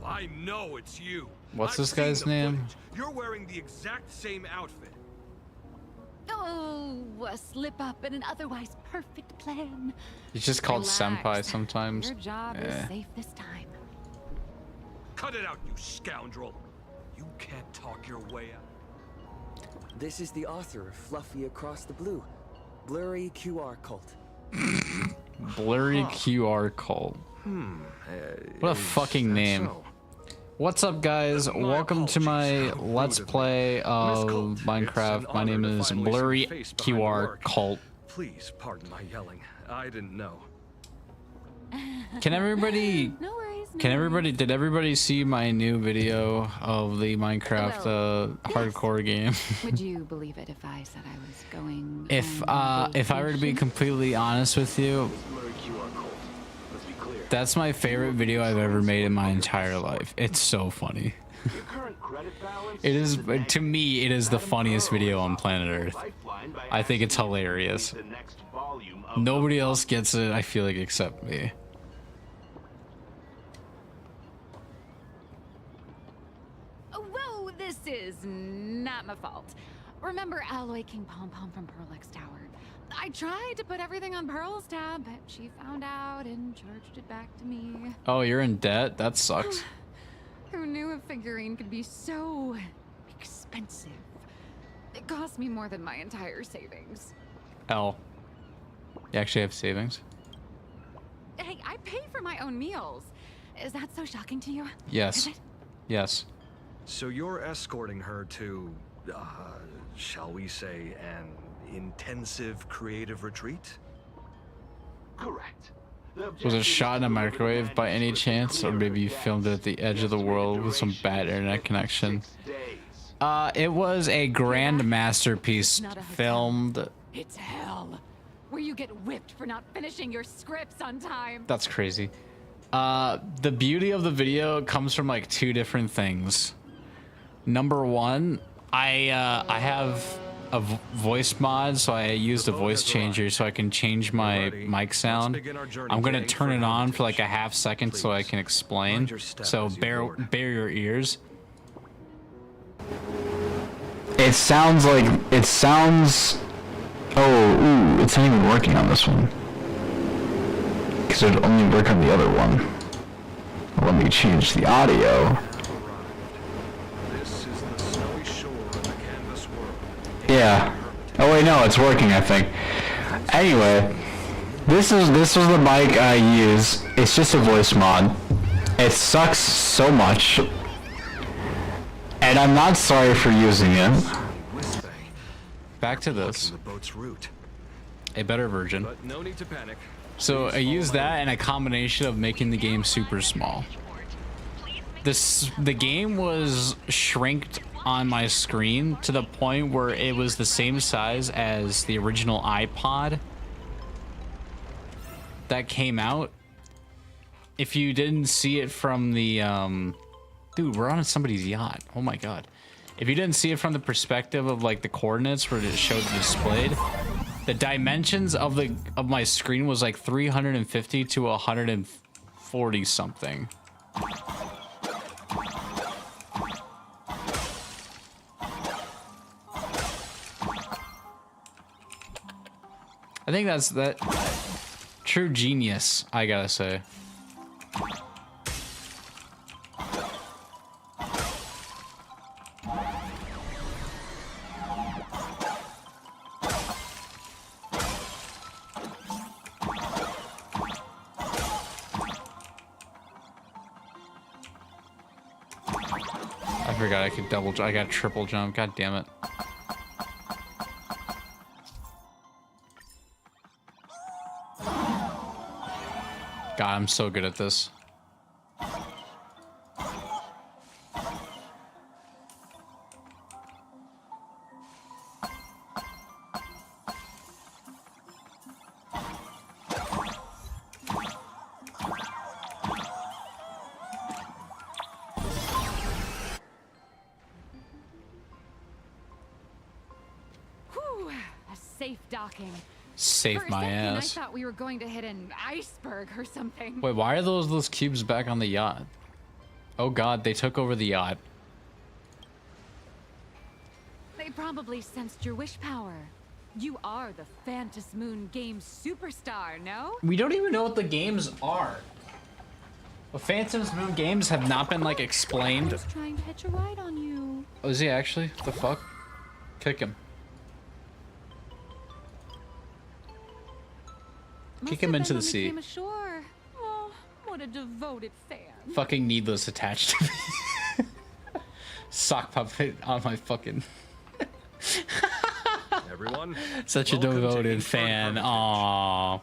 I know it's you. What's this guy's name? You're wearing the exact same outfit. Oh, a slip up in an otherwise perfect plan. He's just called Senpai sometimes. Your job is safe this time. Cut it out, you scoundrel. You can't talk your way out. This is the author of Fluffy Across the Blue, Blurry QR Cult. Blurry QR Cult. What a fucking name. So? What's up, guys? Welcome to my Let's Play of Minecraft. My name is Blurry QR Cult. Please pardon my yelling. I didn't know. Can everybody... No worries. Did everybody see my new video of the Minecraft hardcore game? Would you believe it if I said I was going? If I were to be completely honest with you, that's my favorite video I've ever made in my entire life. It's so funny. It is, to me, it is the funniest video on planet Earth. I think it's hilarious. Nobody else gets it, I feel like, except me. Whoa, this is not my fault. Remember Alloy King Pom Pom from Perlux Tower? I tried to put everything on Pearl's tab, but she found out and charged it back to me. Oh, you're in debt? That sucks. Who knew a figurine could be so expensive? It cost me more than my entire savings. L. You actually have savings? Hey, I pay for my own meals. Is that so shocking to you? Yes. Yes. So you're escorting her to, shall we say, an intensive creative retreat? Correct. Was it shot in a microwave by any chance, or maybe you filmed it at the edge of the world with some bad internet connection? It was a grand masterpiece filmed. It's hell, where you get whipped for not finishing your scripts on time. That's crazy. The beauty of the video comes from like two different things. Number one, I have a voice mod, so I used a voice changer so I can change my mic sound. I'm gonna turn it on for like a half second so I can explain. So bear your ears. It sounds like oh, it's not even working on this one because it would only work on the other one. Let me change the audio. Yeah. Oh wait, no, it's working, I think. Anyway, this was the mic I use. It's just a voice mod. It sucks so much, and I'm not sorry for using it. Back to this. A better version. But no need to panic. So I used that and a combination of making the game super small. The game was shrinked on my screen to the point where it was the same size as the original iPod that came out. If you didn't see it from the dude, we're on somebody's yacht. Oh my god. If you didn't see it from the perspective of like the coordinates where it showed displayed, the dimensions of my screen was like 350 to 140 something. I think that's true genius, I gotta say. forgot I could double jump. I got triple jump. God damn it. God, I'm so good at this. Save my ass. I thought we were going to hit an iceberg or something. Wait, why are those cubes back on the yacht? Oh god, they took over the yacht. They probably sensed your wish power. You are the Phantom Moon Games superstar, no? We don't even know what the games are. The Phantom Moon Games have not been like explained. I'm just trying to hitch a ride on you. Oh, is he actually? What the fuck? Kick him. Kick him into the sea. Ashore. Oh, what a devoted fan. Fucking needless attached to me. Sock puppet on my fucking. Everyone. Such a devoted fan. Aww.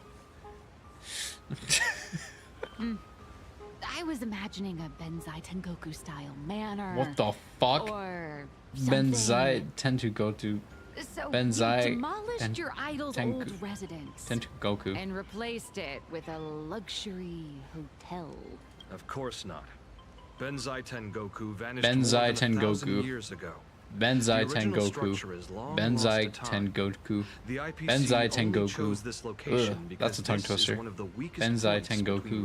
I was imagining a Benzai Tengoku style manor. What the fuck? Or Benzai Tengoku. So Benzai you demolished your idol's old residence Tengoku and replaced it with a luxury hotel. Of course not. Benzai Tengoku vanished Benzai more than 1,000 Tengoku. years ago. Benzai Tengoku. Benzai Tengoku. Benzai Tengoku. Ugh, that's a tongue twister. Benzai Tengoku.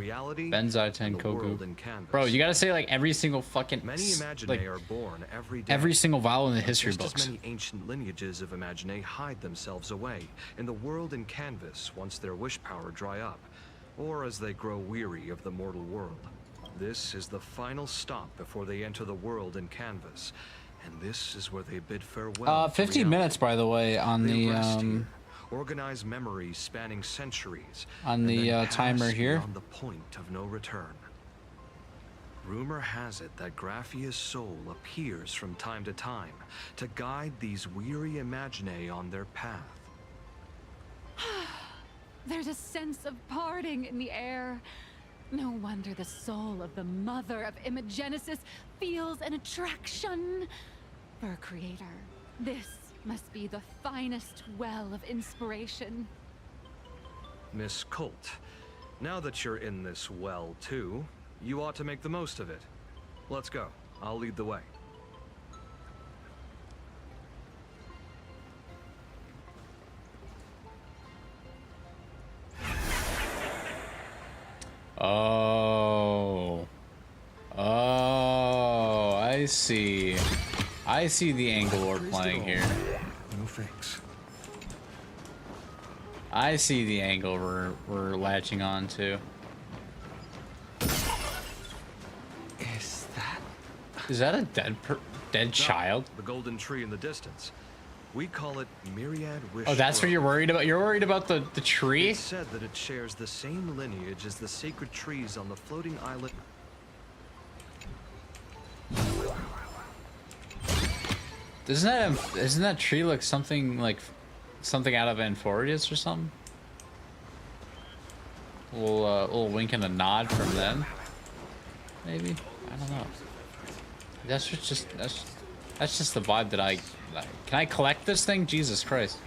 Benzai Tengoku. Bro, you gotta say like every single fucking like are born every day. every single vowel in the history Just books. as many ancient lineages of Imagine hide themselves away in the world in canvas once their wish power dry up, or as they grow weary of the mortal world. This is the final stop before they enter the world in canvas. And this is where they bid farewell. 15 minutes, by the way, on They the rest here, organize memories spanning centuries, on the timer here. On the point of no return. Rumor has it that Graphia's soul appears from time to time to guide these weary Imagine on their path. There's a sense of parting in the air. No wonder the soul of the mother of Imagenesis feels an attraction for a creator. This must be the finest well of inspiration. Miss Colt, now that you're in this well too, you ought to make the most of it. Let's go. I'll lead the way. Oh. Oh, I see. I see the angle we're playing here. No thanks. I see the angle we're latching on to. Is that a dead child? The golden tree in the distance. We call it Myriad Wish. Oh, that's what you're worried about? You're worried about the tree? It's said that it shares the same lineage as the sacred trees on the floating island. Doesn't that tree look something like something out of Anforius or something? A little wink and a nod from them. Maybe? I don't know. That's just the vibe that I like. Can I collect this thing? Jesus Christ.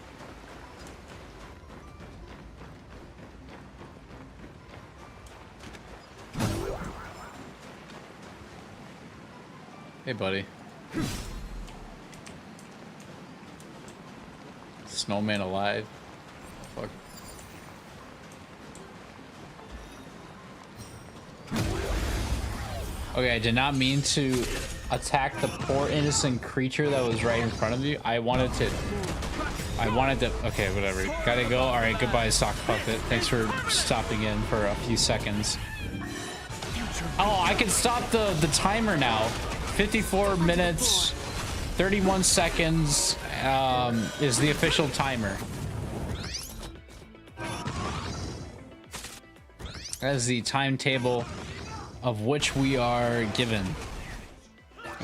Hey, buddy. Snowman alive. Fuck. Okay, I did not mean to attack the poor innocent creature that was right in front of you. I wanted to, okay, whatever. Gotta go. All right, goodbye, sock puppet. Thanks for stopping in for a few seconds. Oh, I can stop the timer now. 54 minutes, 31 seconds is the official timer. That is the timetable of which we are given.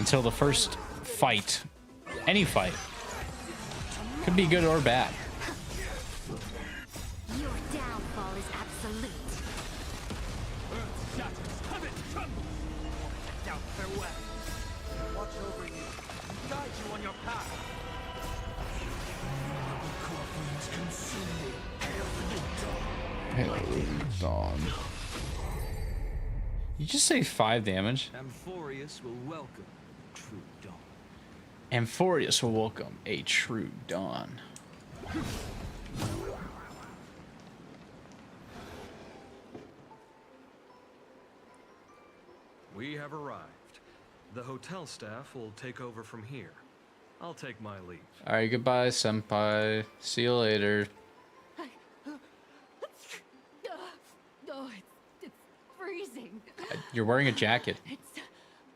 until the first fight. Any fight. Could be good or bad. Your downfall is absolute. Watch over you. Guide you on your path. Hail Dawn. You just say 5 damage. Amphorius will welcome true dawn. Amphorius will welcome a true dawn. We have arrived. The hotel staff will take over from here. I'll take my leave. Alright, goodbye, senpai. See you later. Oh, it's freezing. You're wearing a jacket. It's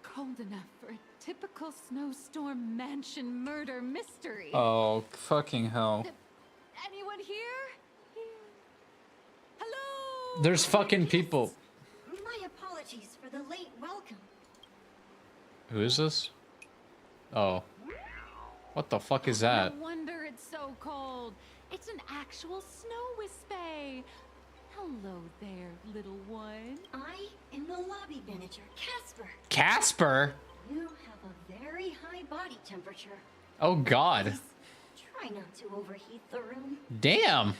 cold enough for a typical snowstorm mansion murder mystery. Oh, fucking hell. Anyone here? Hello? There's fucking people. My apologies for the late welcome. Who is this? Oh. What the fuck is that? No wonder it's so cold. It's an actual snow wispy. Hello there, little one. I am the lobby manager, Casper. Casper? You have a very high body temperature. Oh god. Please try not to overheat the room. Damn.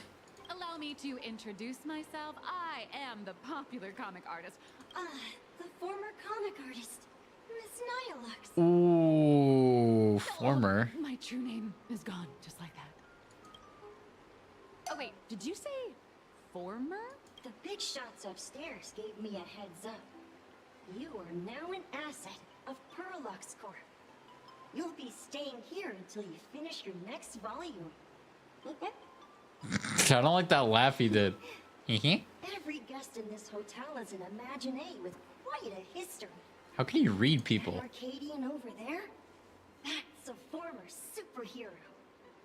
Allow me to introduce myself. I am the popular comic artist. The former comic artist, Miss Nihilux. Ooh, former. Oh, my true name is gone, just like that. Oh wait, did you say former? The big shots upstairs gave me a heads up. You are now an asset of Perlux Corp. You'll be staying here until you finish your next volume. I don't like that laugh he did. Every guest in this hotel is an Imaginee with quite a history. How can you read people? That Arcadian over there? That's a former superhero.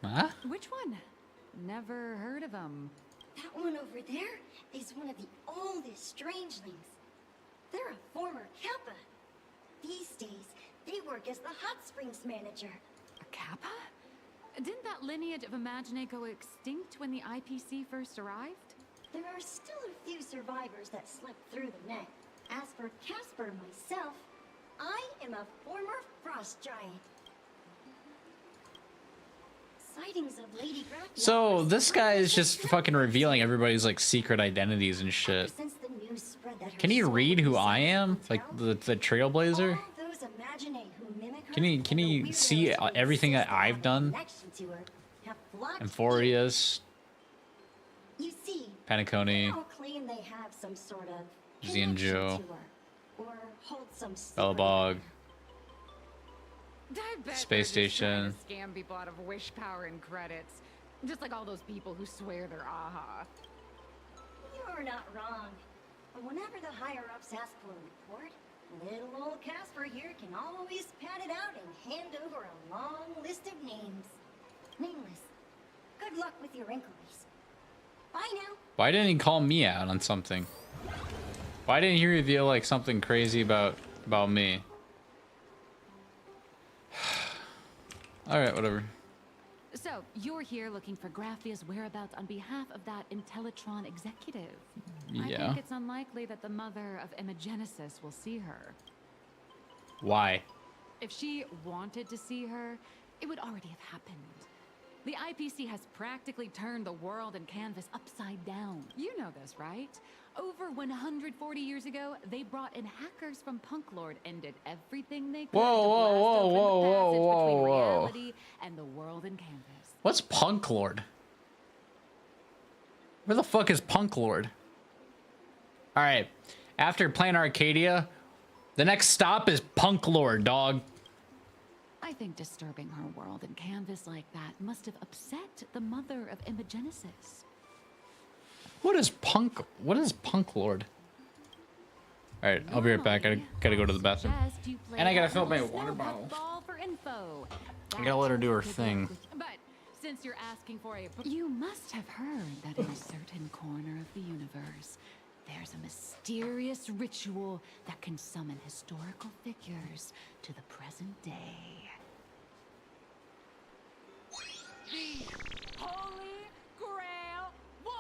Huh? Which one? Never heard of him. That one over there is one of the oldest strangelings. They're a former Kappa. These days, they work as the hot springs manager. A Kappa? Didn't that lineage of Imaginee go extinct when the IPC first arrived? There are still a few survivors that slipped through the net. As for Casper myself, I am a former frost giant. Sightings of Lady Gratia. So this guy is just fucking revealing everybody's like secret identities and shit. Since the news spread that Can he read who I am? Like the Trailblazer? those Imaginee who mimic her Can he see everything that I've done? connection to her have blocked Amphorius, You see, Panicone, they all claim they have some sort of Xianzhou, connection to her, or hold some secret. Bellabog, I bet Space they're just trying Station. to scam people out of wish power and credits. Just like all those people who swear they're AHA. You're not wrong. But whenever the higher-ups ask for a report, little old Casper here can always pad it out and hand over a long list of names. Nameless. Good luck with your inquiries. Bye now. Why didn't he call me out on something? Why didn't he reveal like something crazy about me? Alright, whatever. So, you're here looking for Graffia's whereabouts on behalf of that Intellitron executive. I Yeah. think it's unlikely that the mother of Imagenesis will see her. Why? If she wanted to see her, it would already have happened. The IPC has practically turned the world and canvas upside down. You know this, right? Over 140 years ago, they brought in hackers from Punk Lord and did everything they could to blast open the passage between reality and the world and canvas. What's Punk Lord? Where the fuck is Punk Lord? Alright, after playing Arcadia, the next stop is Punk Lord, dog. I think disturbing her world and canvas like that must have upset the mother of Imagenesis. What is Punk Lord? Alright, I'll be right back. I gotta go to the bathroom. And I gotta fill up my water bottle. I gotta let her do her thing. But since you're asking for a... You must have heard that in a certain corner of the universe, there's a mysterious ritual that can summon historical figures to the present day. The Holy Grail War!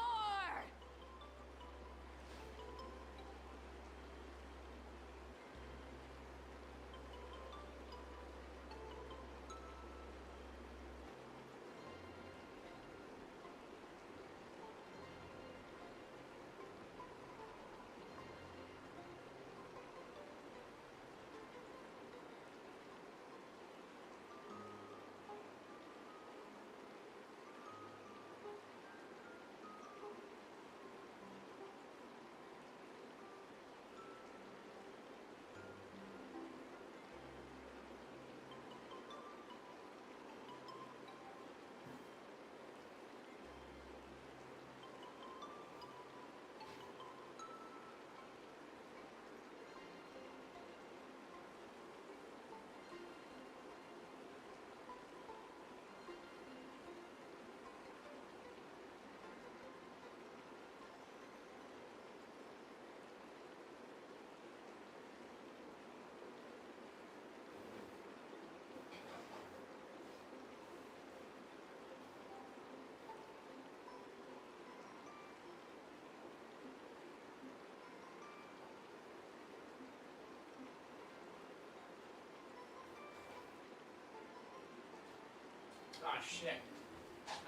Ah, shit.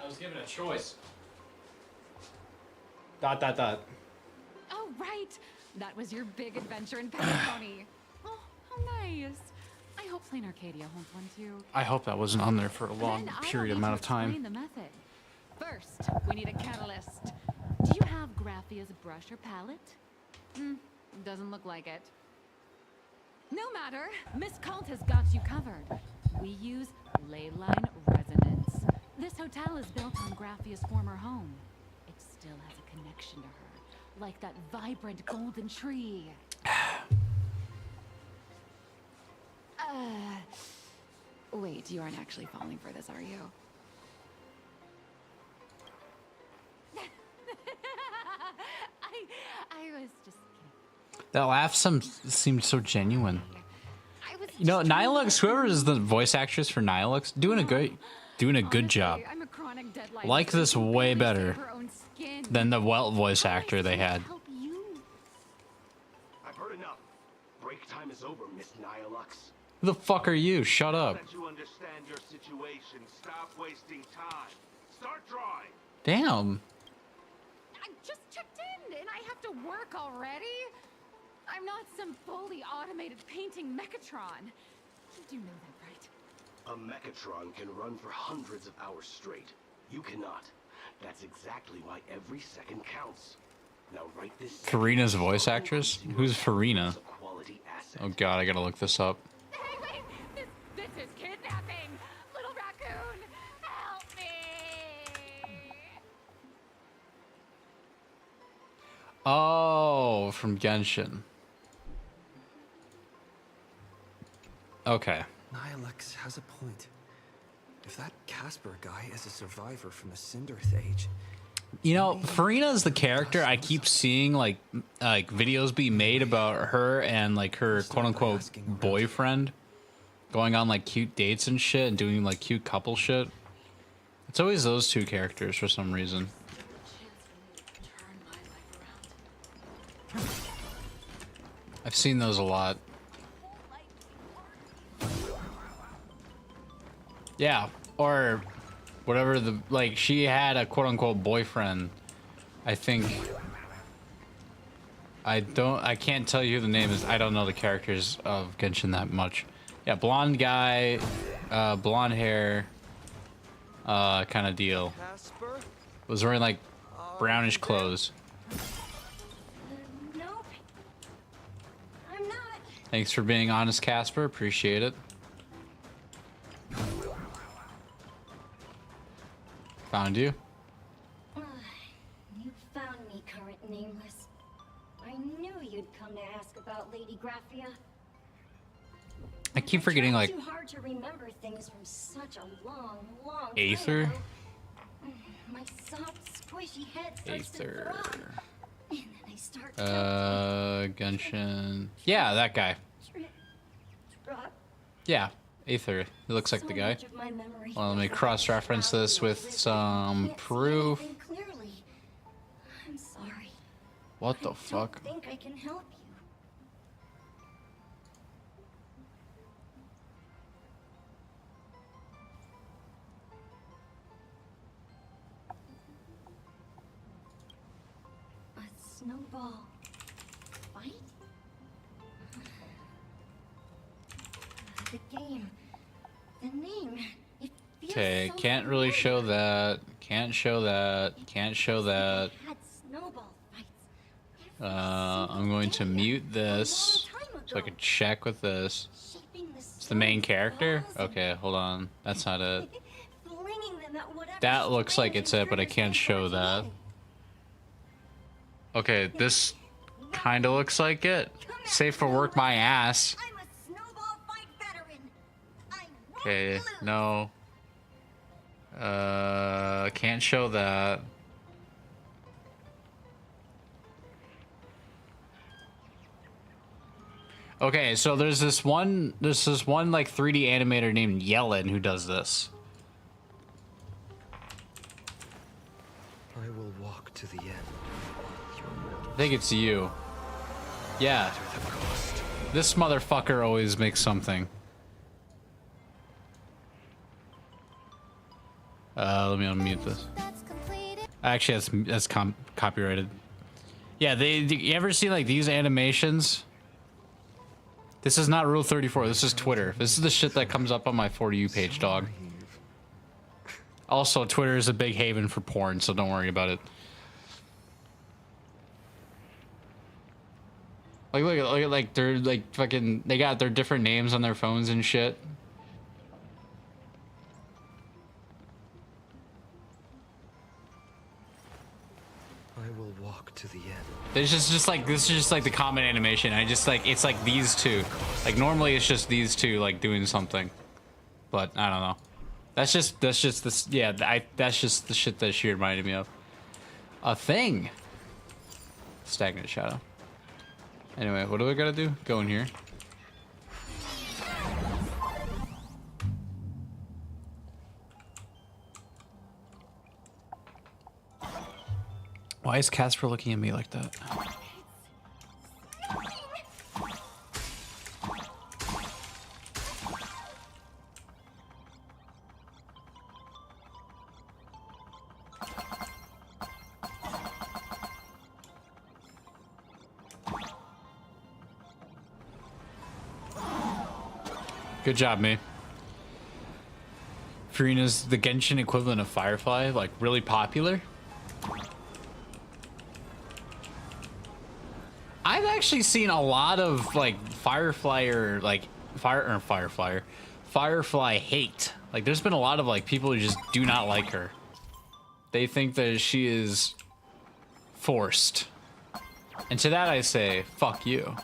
I was given a choice. ... Oh, right. That was your big adventure in Patagonia. Oh, how nice. I hope Plain Arcadia holds one too. I hope that wasn't on there for a long Then period I amount of explain time. the method. First, we need a catalyst. Do you have Graphia's brush or palette? Doesn't look like it. No matter. Miss Cult has got you covered. We use leyline resonance. This hotel is built on Graphia's former home. It still has a connection to her, like that vibrant golden tree. Wait, you aren't actually falling for this, are you? I was just kidding. That laugh seemed so genuine. You know, Nihilux, whoever is the voice actress for Nihilux, doing a good job. Like this way better than the Welt voice actor they had. I've heard enough. Break time is over, Miss Nihilux. Who the fuck are you? Shut up. That you understand your situation. Stop wasting time. Start drawing. Damn. I just checked in and I have to work already. I'm not some fully automated painting Mechatron. You do know that, right? A Mechatron can run for hundreds of hours straight. You cannot. That's exactly why every second counts. Now write this. Farina's voice actress? Who's Farina? Oh god, I gotta look this up. Hey, wait! This is kidnapping! Little raccoon! Help me! Oh, from Genshin. Okay. Nihilux has a point. If that Casper guy is a survivor from the Cinder Age... You know, Farina is the character I keep seeing like videos being made about her and like her quote-unquote boyfriend going on like cute dates and shit and doing like cute couple shit. It's always those two characters for some reason. I've seen those a lot. Yeah, or whatever the, like, she had a quote-unquote boyfriend, I think. I can't tell you who the name is. I don't know the characters of Genshin that much. Yeah, blonde guy, blonde hair, kind of deal. Was wearing like brownish clothes. Nope. I'm not. Thanks for being honest, Casper. Appreciate it. Found you. You found me, current nameless. I knew you'd come to ask about Lady Graphia. I keep forgetting, like, Too hard to remember things from such a long Aether. time ago. My soft, squishy head starts to throb. And then I Genshin. Yeah, that guy. Yeah, Aether. He looks like the guy. Well, let me cross-reference this with some proof. I'm sorry. What the fuck? I think I can help you. A snowball fight? The game. The name. It feels Okay, so can't really show that. Can't show that. Can't show that. had snowball fights. I'm going to mute this so I can check with this. It's the main character? Okay, hold on. That's not it. Flinging them at whatever That looks like it's it, but I can't show that. Okay, this kind of looks like it. Safe for work my ass. Okay, no. Can't show that. Okay, so there's this one like 3D animator named Yellen who does this. I will walk to the end. I think it's you. Yeah. This motherfucker always makes something. Let me unmute this. Actually, that's copyrighted. Yeah, you ever see like these animations? This is not Rule 34. This is Twitter. This is the shit that comes up on my For You page, dog. Also, Twitter is a big haven for porn, so don't worry about it. Look at like they're like fucking. They got their different names on their phones and shit. I will walk to the end. There's just like this is just like the common animation. I just like it's like these two. Like normally it's just these two like doing something, but I don't know. That's just this. Yeah, that's just the shit that she reminded me of. A thing. Stagnant shadow. Anyway, what do I gotta do? Go in here. Why is Casper looking at me like that? Good job, me. Furina's the Genshin equivalent of Firefly, like really popular. I've actually seen a lot of like Firefly hate. Like there's been a lot of like people who just do not like her. They think that she is forced. And to that I say, fuck you.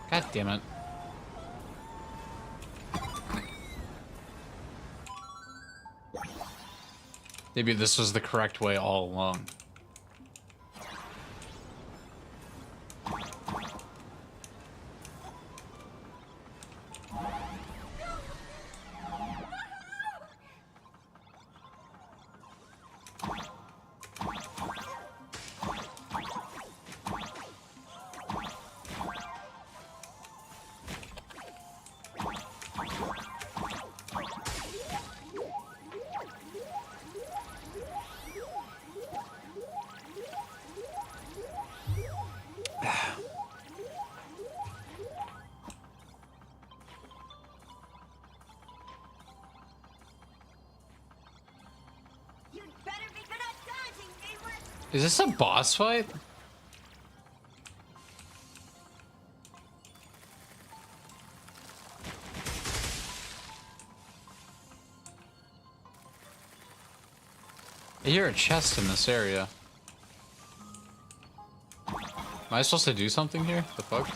God damn it. Maybe this was the correct way all along. Is this a boss fight? I hear a chest in this area. Am I supposed to do something here? The fuck?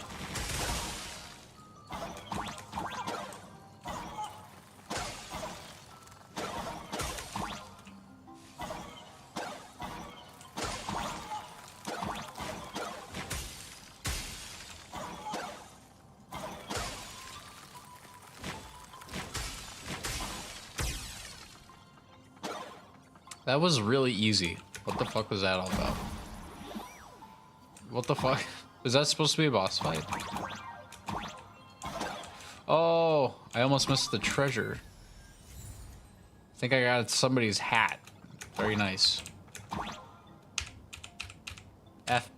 That was really easy. What the fuck was that all about? What the fuck? Was that supposed to be a boss fight? Oh, I almost missed the treasure. I think I got somebody's hat. Very nice. F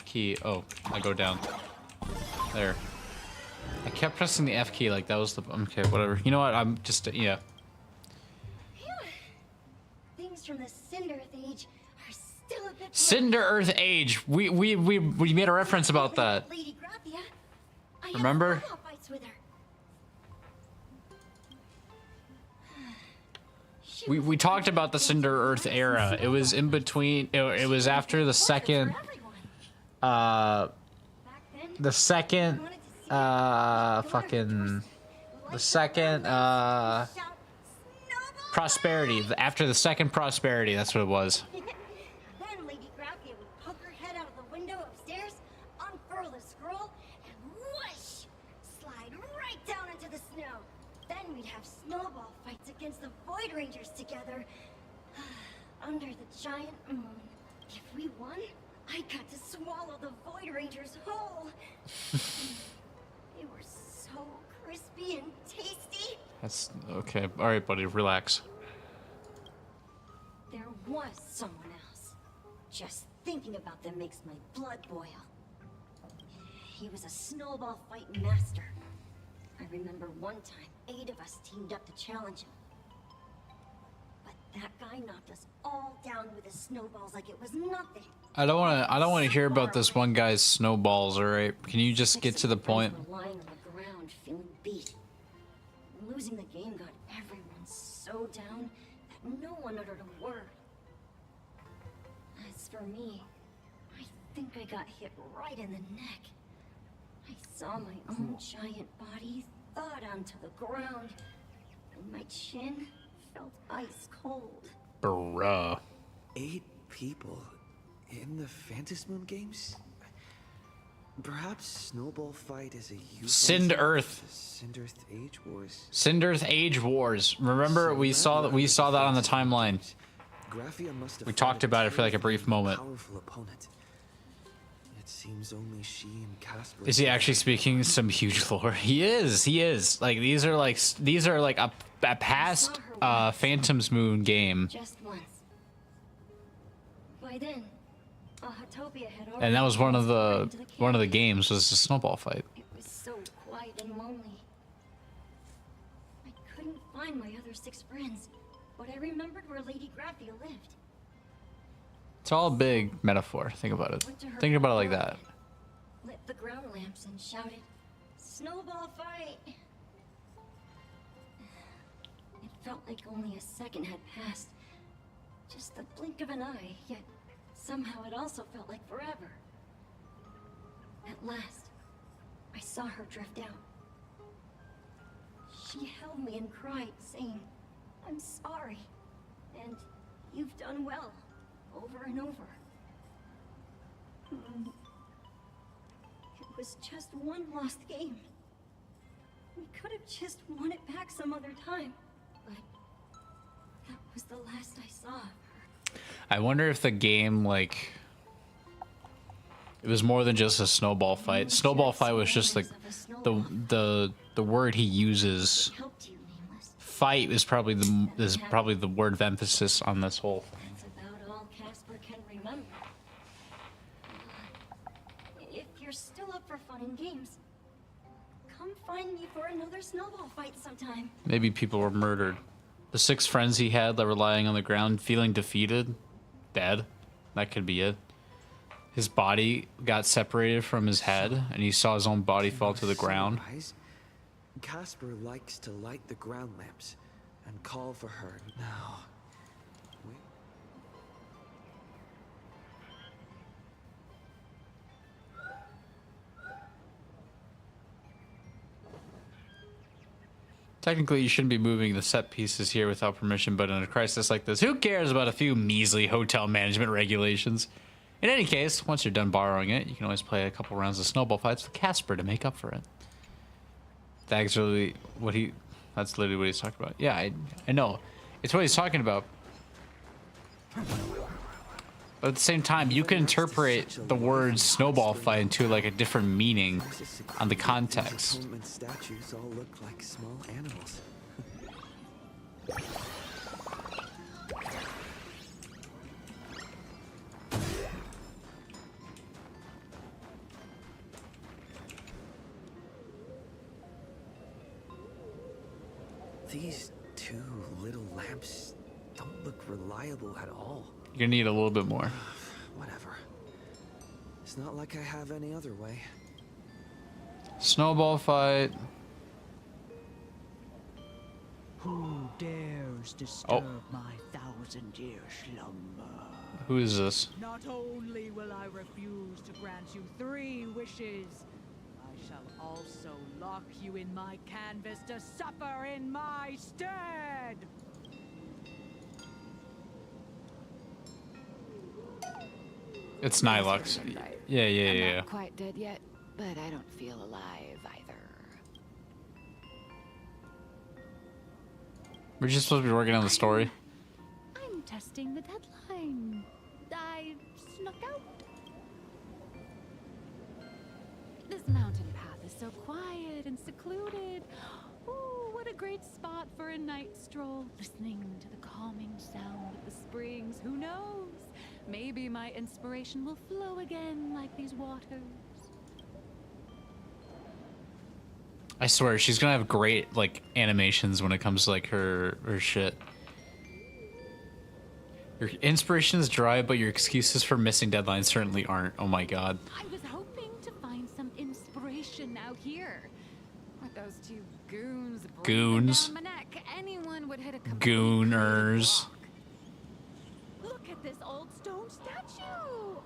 key. Oh, I go down. There. I kept pressing the F key like that was the... Okay, whatever. You know what? I'm just... Yeah. Things from the Cinder Earth Age are still a bit... Cinder Earth Age. We made a reference about that. Lady Graphia, I have Remember? snowball fights with her. We talked about the Cinder Earth era. It was in between. It was after the second. The second. Prosperity. After the second prosperity, that's what it was. Then Lady Graphia would poke her head out of the window upstairs, unfurl the scroll, and whoosh! Slide right down into the snow. Then we'd have snowball fights against the Void Rangers together. Under the giant moon. If we won, I got to swallow the Void Rangers whole. They were so crispy and tasty. That's okay. All right, buddy, relax. There was someone else. Just thinking about them makes my blood boil. He was a snowball fight master. I remember one time, 8 of us teamed up to challenge him. But that guy knocked us all down with his snowballs like it was nothing. I don't want to hear about this one guy's snowballs. All right, can you just get to the point? Lying on the ground, feeling beat. Losing the game got everyone so down that no one uttered a word. As for me, I think I got hit right in the neck. I saw my own giant body thud onto the ground, and my chin felt ice cold. Bruh. 8 people in the Phantasmoon games? Perhaps Snowball Fight is a youth... Cinder Earth. Cinder Earth Age Wars. Cinder Earth Age Wars. Remember, we saw that on the timeline. We talked about it for like a brief moment. Powerful opponent. It seems only she and Casper... Is he actually speaking some huge lore? He is. Like these are like a past Phantom's Moon game. Just once. By then, Ahatopia had already... And that was one of the games was the snowball fight. It was so quiet and lonely. I couldn't find my other 6 friends, but I remembered where Lady Graphia lived. It's all a big metaphor. Think about it. Think about it like that. Lit the ground lamps and shouted, "Snowball fight!" It felt like only a second had passed. Just the blink of an eye, yet somehow it also felt like forever. At last, I saw her drift out. She held me and cried, saying, "I'm sorry, and you've done well, over and over." It was just one lost game. We could have just won it back some other time, but that was the last I saw of her. I wonder if the game, like, it was more than just a snowball fight. Snowball fight was just like the word he uses. Fight is probably the word of emphasis on this whole thing. That's about all Casper can remember. If you're still up for fun and games, come find me for another snowball fight sometime. Maybe people were murdered. The 6 friends he had that were lying on the ground, feeling defeated, dead. That could be it. His body got separated from his head, and he saw his own body fall to the ground. Casper likes to light the ground lamps and call for her now. Technically, you shouldn't be moving the set pieces here without permission, but in a crisis like this, who cares about a few measly hotel management regulations? In any case, once you're done borrowing it, you can always play a couple rounds of snowball fights with Casper to make up for it. That's literally what he's talking about. Yeah, I know. It's what he's talking about. But at the same time, you can interpret the word snowball fight into like a different meaning on the context. Statues all look like small animals. These two little lamps don't look reliable at all. You're gonna need a little bit more. Whatever. It's not like I have any other way. Snowball fight. Who dares disturb my 1,000-year slumber? Who is this? Not only will I refuse to grant you 3 wishes, I shall also lock you in my canvas to suffer in my stead! It's Nilux. Yeah. I'm not quite dead yet, but I don't feel alive either. We're just supposed to be working on the story. I'm testing the deadline. I snuck out. This mountain path is so quiet and secluded. Ooh, what a great spot for a night stroll. Listening to the calming sound of the springs. Who knows? Maybe my inspiration will flow again like these waters. I swear, she's gonna have great like animations when it comes to like her shit. Your inspiration is dry, but your excuses for missing deadlines certainly aren't. Oh my god. I was hoping to find some inspiration out here. With those two goons. Goons. Down my neck, anyone would hit a Gooners. Look at this old stone statue.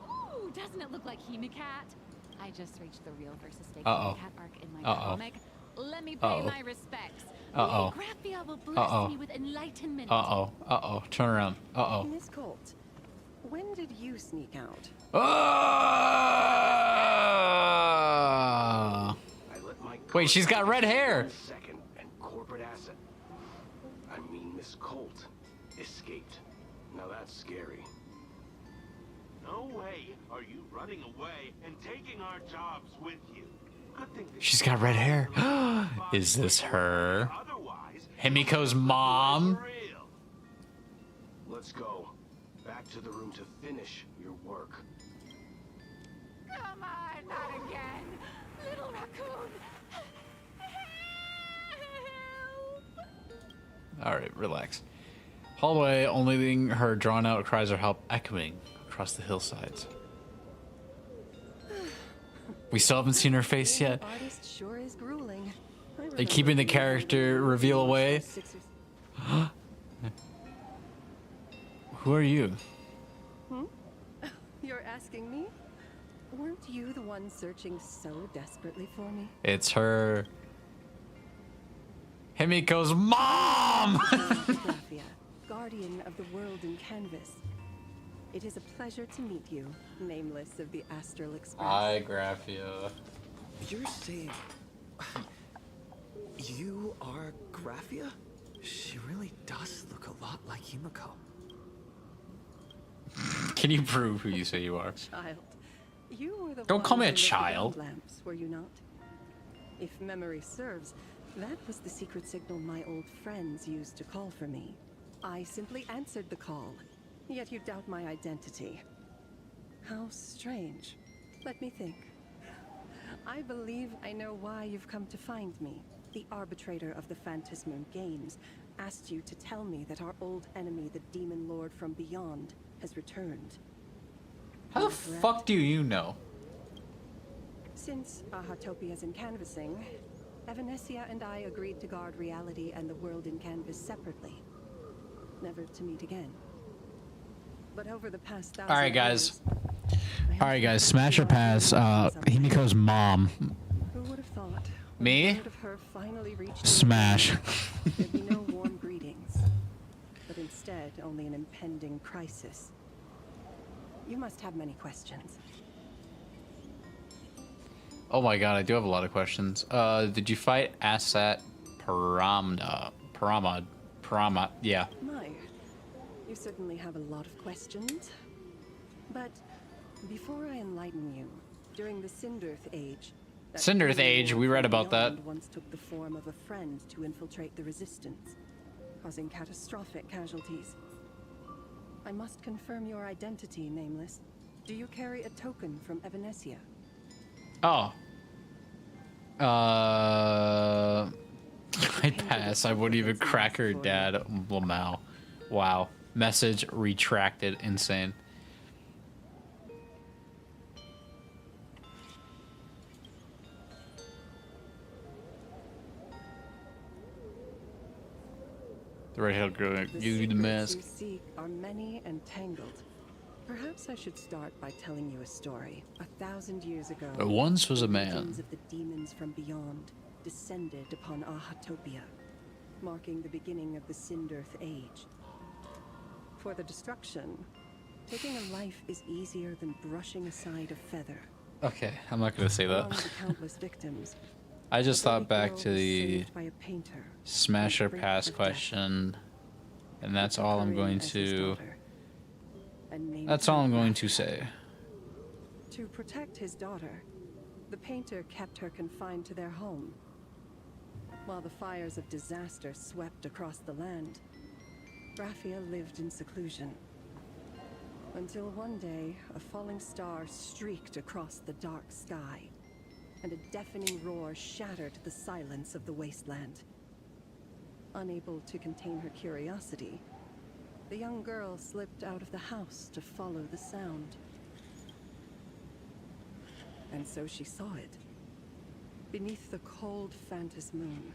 Ooh, doesn't it look like Hemicat? I just reached the real versus fake Hemicat arc in my comic. Let me pay my respects. Graphia will bless me with enlightenment. Turn around. Miss Colt, when did you sneak out? Wait, she's got red hair. Second and corporate asset. I mean, Miss Colt escaped. Now that's scary. No way are you running away and taking our jobs with you. She's got red hair. Is this her? Himiko's mom? Let's go. Back to the room to finish your work. Come on, not again. Little raccoon. Alright, relax. Hallway, only her drawn out cries are help echoing across the hillsides. We still haven't seen her face yet. Artist sure is grueling. Are you keeping the character reveal away? Who are you? You're asking me? Weren't you the one searching so desperately for me? It's her. Himiko's mom! Graphia, guardian of the world in canvas. It is a pleasure to meet you, nameless of the Astral Express. Hi, Graphia. You're saying... You are Graphia? She really does look a lot like Himiko. Can you prove who you say you are? Child, you were the Don't call me a one who lit the child. lamps, were you not? If memory serves, that was the secret signal my old friends used to call for me. I simply answered the call. Yet you doubt my identity. How strange. Let me think. I believe I know why you've come to find me. The arbitrator of the Phantasmoon Games asked you to tell me that our old enemy, the Demon Lord from Beyond, has returned. How the fuck do you know? Since Ahatopia's in canvassing, Evanesia and I agreed to guard reality and the world in canvas separately. Never to meet again. But over the past 1,000 Alright, guys. Alright, guys. Smash or pass. Himiko's mom. Who would have thought Me? Word of her finally reached Smash. There'd be no warm greetings, but instead only an impending crisis. You must have many questions. Oh my god, I do have a lot of questions. Did you fight Asat Paramad, yeah. My, you certainly have a lot of questions. But before I enlighten you, during the Cinderth Age, Cinderth Age, we read about that. Once took the form of a friend to infiltrate the resistance, causing catastrophic casualties. I must confirm your identity, Nameless. Do you carry a token from Evanesia? Oh. I'd pass. I wouldn't even crack her dad. Lamau. Wow. Message retracted. Insane. The red-haired girl gives you the mask. You seek are many and tangled. Perhaps I should start by telling you a story. 1,000 years ago, There once was a the man. legions of the demons from beyond descended upon Ahatopia, marking the beginning of the Cinderth Age. For the destruction, taking a life is easier than brushing aside a feather. Okay, I'm not gonna say that. Among the countless victims, I just a thought baby back girl to was the saved by a painter Smash or on the brink Pass of death. question, and that's Took all her I'm in going as his to. daughter and named That's her all I'm going to Raphael. say. To protect his daughter, the painter kept her confined to their home. While the fires of disaster swept across the land, Raphael lived in seclusion. Until one day, a falling star streaked across the dark sky, and a deafening roar shattered the silence of the wasteland. Unable to contain her curiosity, the young girl slipped out of the house to follow the sound. And so she saw it. Beneath the cold Phantas moon,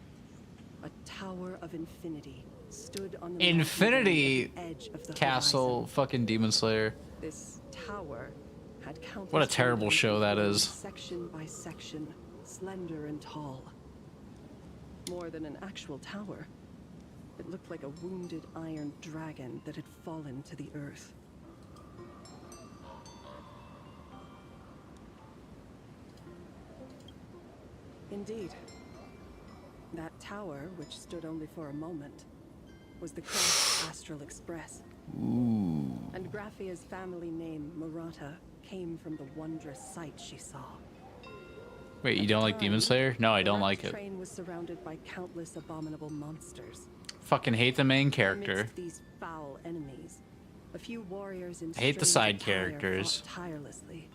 a tower of infinity stood on the Infinity edge of the Castle, horizon. fucking Demon Slayer. This tower had countless What a terrible windows show that enclosed is. Section by section, slender and tall. More than an actual tower, it looked like a wounded iron dragon that had fallen to the earth. Indeed. That tower, which stood only for a moment, was the Christ Astral Express. Ooh. And Graphia's family name, Murata, came from the wondrous sight she saw. Wait, you don't like Demon Slayer? No, I don't like The it. train was surrounded by countless abominable monsters. Fucking hate the main character. Amidst these foul enemies, a few warriors in I hate the strange side attire characters. fought tirelessly.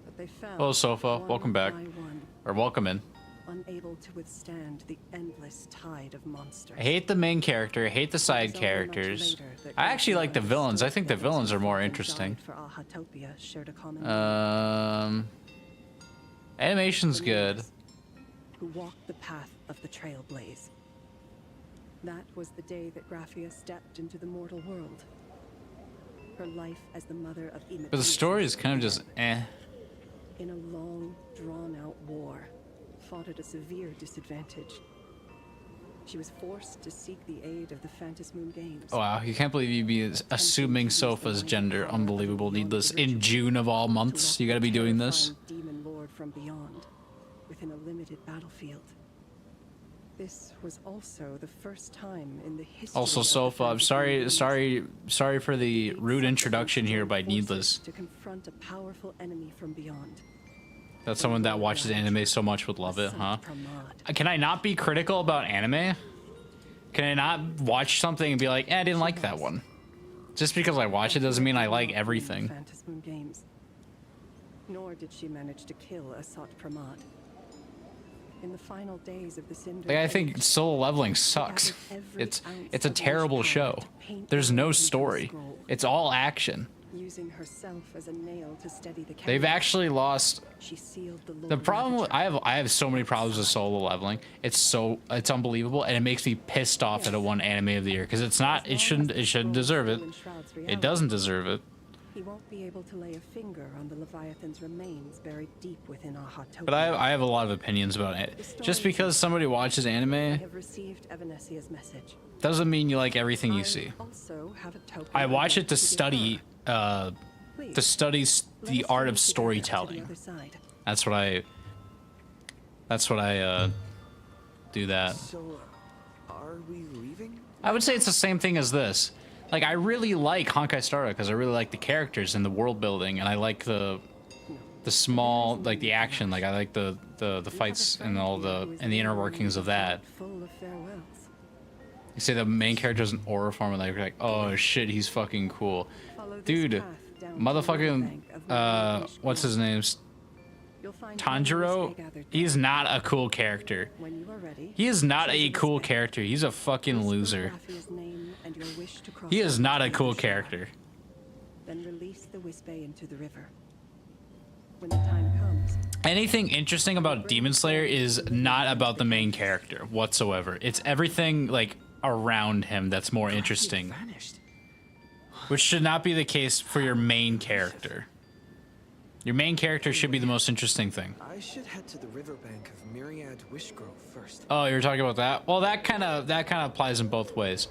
But they fell. Hello, Sofa. one Welcome back. by one, Or welcome in. unable to withstand the endless tide of monsters. I hate the main character. I hate the side characters. I actually like the villains. I think the villains are more interesting. For Ahatopia shared a common Animation's good. who walked the path of the Trailblaze. That was the day that Graphia stepped into the mortal world. Her life as the mother of But the story is kind of just eh. in a long, drawn-out war, fought at a severe disadvantage. She was forced to seek the aid of the Phantas Moon Games. Oh, wow, you can't believe you'd be assuming Sofa's gender. Unbelievable. Needless. In June of all months, you gotta be doing this. Demon Lord from beyond, within a limited battlefield. This was also the first time in the history Also, of the Sofa, I'm Phantas Moon sorry for the rude introduction here by Needless. to confront a powerful enemy from beyond. That someone that watches anime so much would love it, huh? Can I not be critical about anime? Can I not watch something and be like, I didn't like that one? Just because I watch it doesn't mean I like everything. Phantas Moon Games. Nor did she manage to kill Asat Pramad. In the final days of the Cinder Like, I think solo leveling sucks. It's a terrible show. There's no story. It's all action. using herself as a nail to steady the They've canvas. actually lost. She sealed the The problem with, I have so many problems with solo leveling. It's unbelievable, and it makes me pissed off at a one anime of the year because it's not. It shouldn't deserve it. It doesn't deserve it. He won't be able to lay a finger on the Leviathan's remains buried deep within Ahatopia. But I have a lot of opinions about it. Just because somebody watches anime have received Evanesia's message. doesn't mean you like everything you see. Also have a token I watch it to give study her. the art of storytelling. That's what I do that. So, are we leaving? I would say it's the same thing as this. Like, I really like Honkai Star Rail because I really like the characters and the world building, and I like the small, like the action. Like, I like the fights and all the inner workings of that. Full of farewells. You say the main character is an aura form, and like, oh shit, he's fucking cool, dude. Motherfucking, what's his name? Tanjiro. He's not a cool character. He is not a cool character. He's a fucking loser. He is not a cool character. Then release the Wispe into the river. When the time comes. Anything interesting about Demon Slayer is not about the main character whatsoever. It's everything like around him that's more interesting. Which should not be the case for your main character. Your main character should be the most interesting thing. I should head to the riverbank of Myriad Wishgrove first. Oh, you're talking about that? Well, that kind of applies in both ways.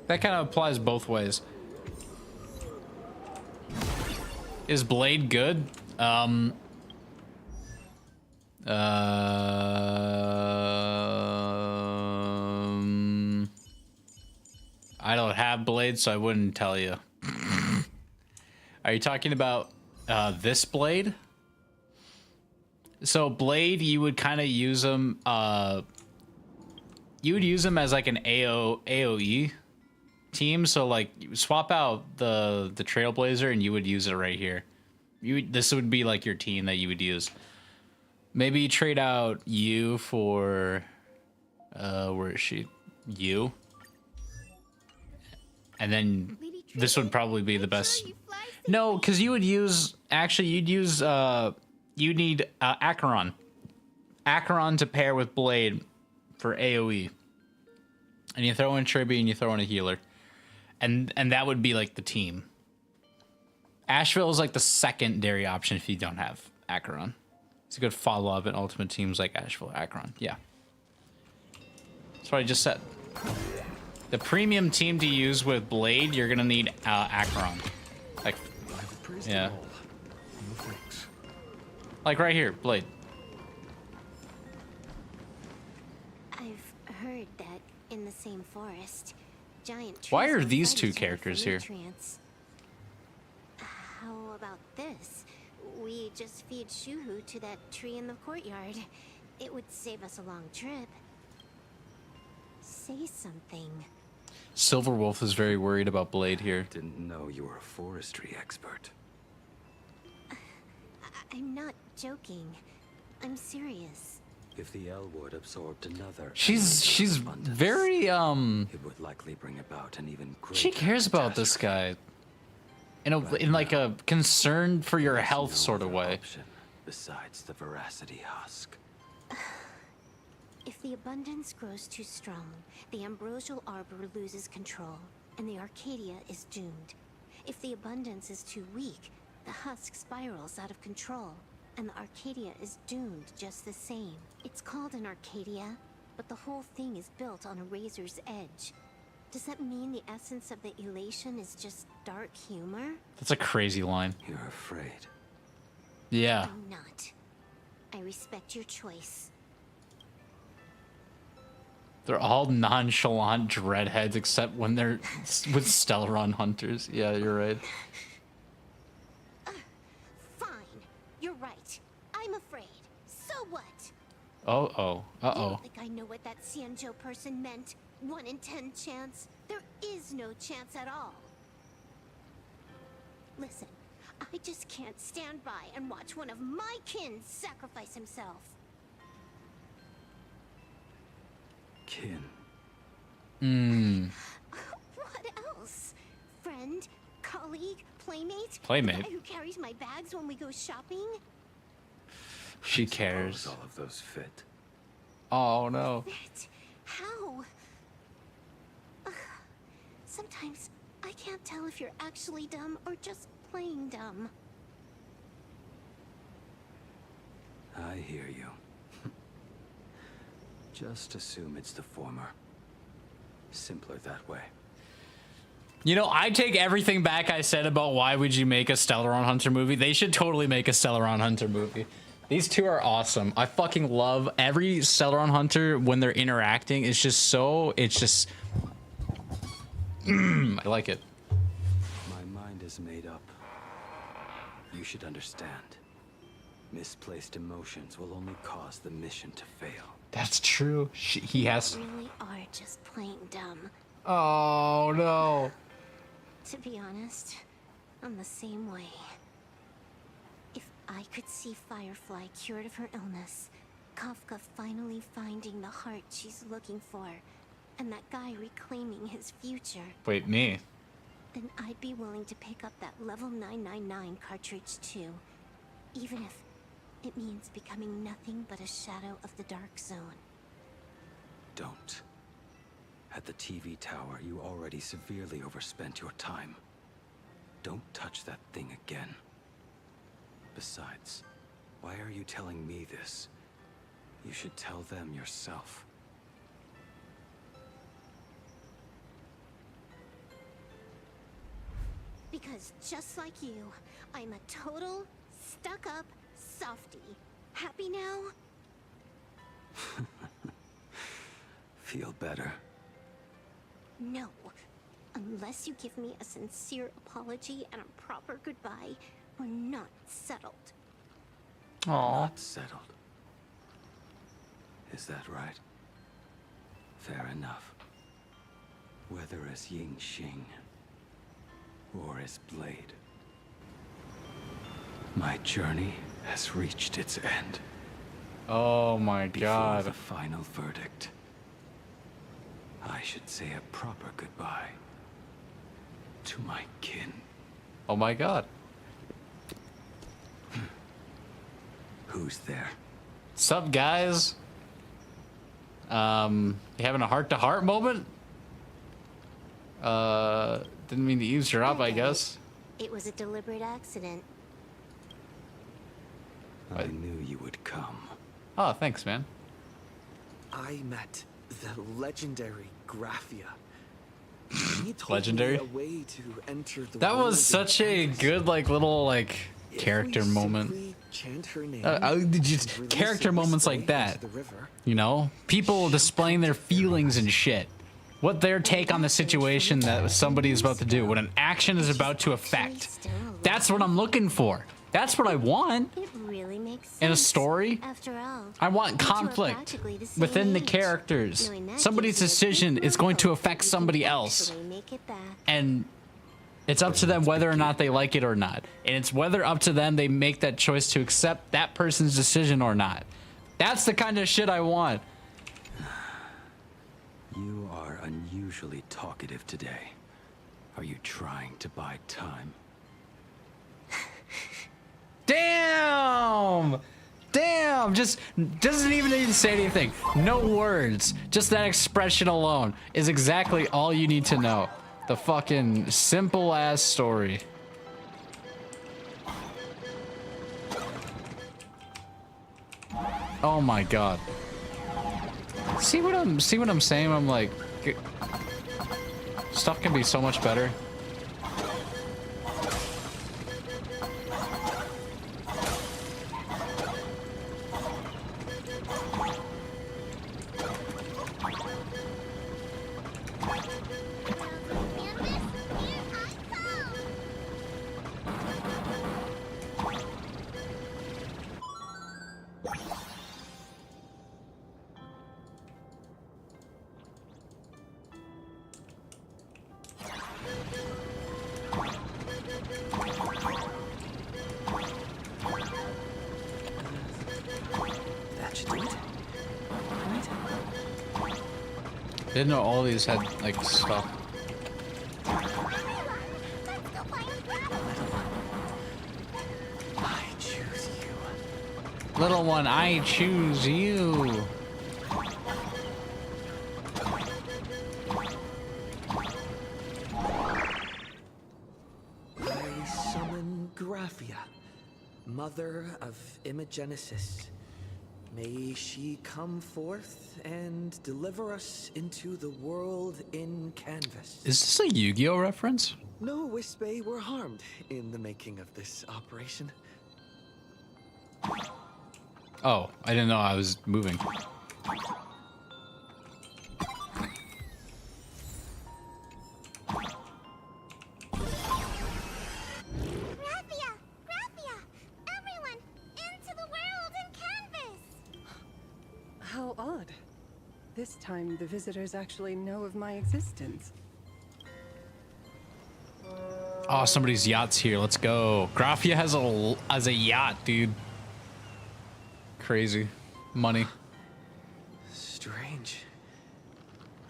That kind of applies both ways. Is Blade good? I don't have Blade, so I wouldn't tell you. Are you talking about this Blade? So Blade, you would kind of use him. You would use him as like an AOE team. So like you swap out the Trailblazer, and you would use it right here. This would be like your team that you would use. Maybe trade out you for where is she? You. And then this would probably be the best. No, because you would use, actually, you'd need Acheron. Acheron to pair with Blade for AoE. And you throw in Tribby and you throw in a healer. And that would be like the team. Asheville is like the secondary option if you don't have Acheron. It's a good follow-up in Ultimate Teams like Asheville, Acheron. Yeah. That's what I just said. The premium team to use with Blade, you're gonna need Acheron. Like, yeah. Like right here, Blade. I've heard that in the same forest, giant trees Why are will these fight two each other for characters here? nutrients. How about this? We just feed Shuhu to that tree in the courtyard. It would save us a long trip. Say something. Silverwolf is very worried about Blade here. Didn't know you were a forestry expert. I'm not joking. I'm serious. If the Elwood absorbed another, She's very it would likely bring about an even greater. She cares about this guy in like a concern for your health sort of way. Besides the veracity husk. If the abundance grows too strong, the ambrosial arbor loses control, and the Arcadia is doomed. If the abundance is too weak, the husk spirals out of control, and the Arcadia is doomed just the same. It's called an Arcadia, but the whole thing is built on a razor's edge. Does that mean the essence of the elation is just dark humor? That's a crazy line. You're afraid. Yeah. I'm not. I respect your choice. They're all nonchalant dreadheads except when they're with Stellaron hunters. Yeah, you're right. Fine. You're right. I'm afraid. So what? Uh-oh. You Uh-oh. don't think I know what that Xianzhou person meant? 1 in 10 chance? There is no chance at all. Listen, I just can't stand by and watch one of my kin sacrifice himself. Kin. What else? Friend? Colleague? Playmate? Playmate? The guy who carries my bags when we go shopping? She cares. All of those fit. Oh no. Fit? How? Sometimes I can't tell if you're actually dumb or just plain dumb. I hear you. Just assume it's the former. Simpler that way. You know, I take everything back I said about why would you make a Stellaron Hunter movie. They should totally make a Stellaron Hunter movie. These two are awesome. I fucking love every Stellaron Hunter when they're interacting. It's just so, it's just, I like it. My mind is made up. You should understand. Misplaced emotions will only cause the mission to fail. That's true. He has. You really are just plain dumb. Oh no. To be honest, I'm the same way. If I could see Firefly cured of her illness, Kafka finally finding the heart she's looking for, and that guy reclaiming his future. Wait, me? Then I'd be willing to pick up that level 999 cartridge too, even if it means becoming nothing but a shadow of the Dark Zone. Don't. At the TV tower, you already severely overspent your time. Don't touch that thing again. Besides, why are you telling me this? You should tell them yourself. Because just like you, I'm a total, stuck-up softie. Happy now? Feel better? No. Unless you give me a sincere apology and a proper goodbye, we're not settled. Not settled. Is that right? Fair enough. Whether as Ying Xing or as Blade, my journey has reached its end. Oh my God. Before the final verdict, I should say a proper goodbye to my kin. Oh my God. Who's there? Sup, guys? You having a heart-to-heart moment? Didn't mean to eavesdrop, I guess. It was a deliberate accident. I knew you would come. Oh, thanks, man. I met the legendary Graphia. He told Legendary? me a way to enter the That world was of such a good, like, little, like, character moment. chant her name, Just character moments like that. You know? People displaying their feelings and shit. What their take on the situation that somebody is about to do. What an action is about to affect. That's what I'm looking for. That's what I want. It really makes sense. In a story, After all, I want you two are conflict practically the same within the age. characters. No, in that Somebody's case, decision is going to affect somebody else. make it back. And it's up to them whether or not they like it or not. And it's whether up to them they make that choice to accept that person's decision or not. That's the kind of shit I want. You are unusually talkative today. Are you trying to buy time? Damn! Damn! Just doesn't even need to say anything. No words. Just that expression alone is exactly all you need to know. The fucking simple ass story. Oh my God. See what I'm saying? I'm like, stuff can be so much better. I didn't know all these had, like, stuff. I choose you. Little one, I choose you. Graphia, mother of Imogenesis. May she come forth and deliver us into the world in canvas. Is this a Yu-Gi-Oh reference? No Wispe were harmed in the making of this operation. Oh, I didn't know I was moving. How odd. This time, the visitors actually know of my existence. Oh, somebody's yacht's here. Let's go. Graphia has a yacht, dude. Crazy. Money. Strange.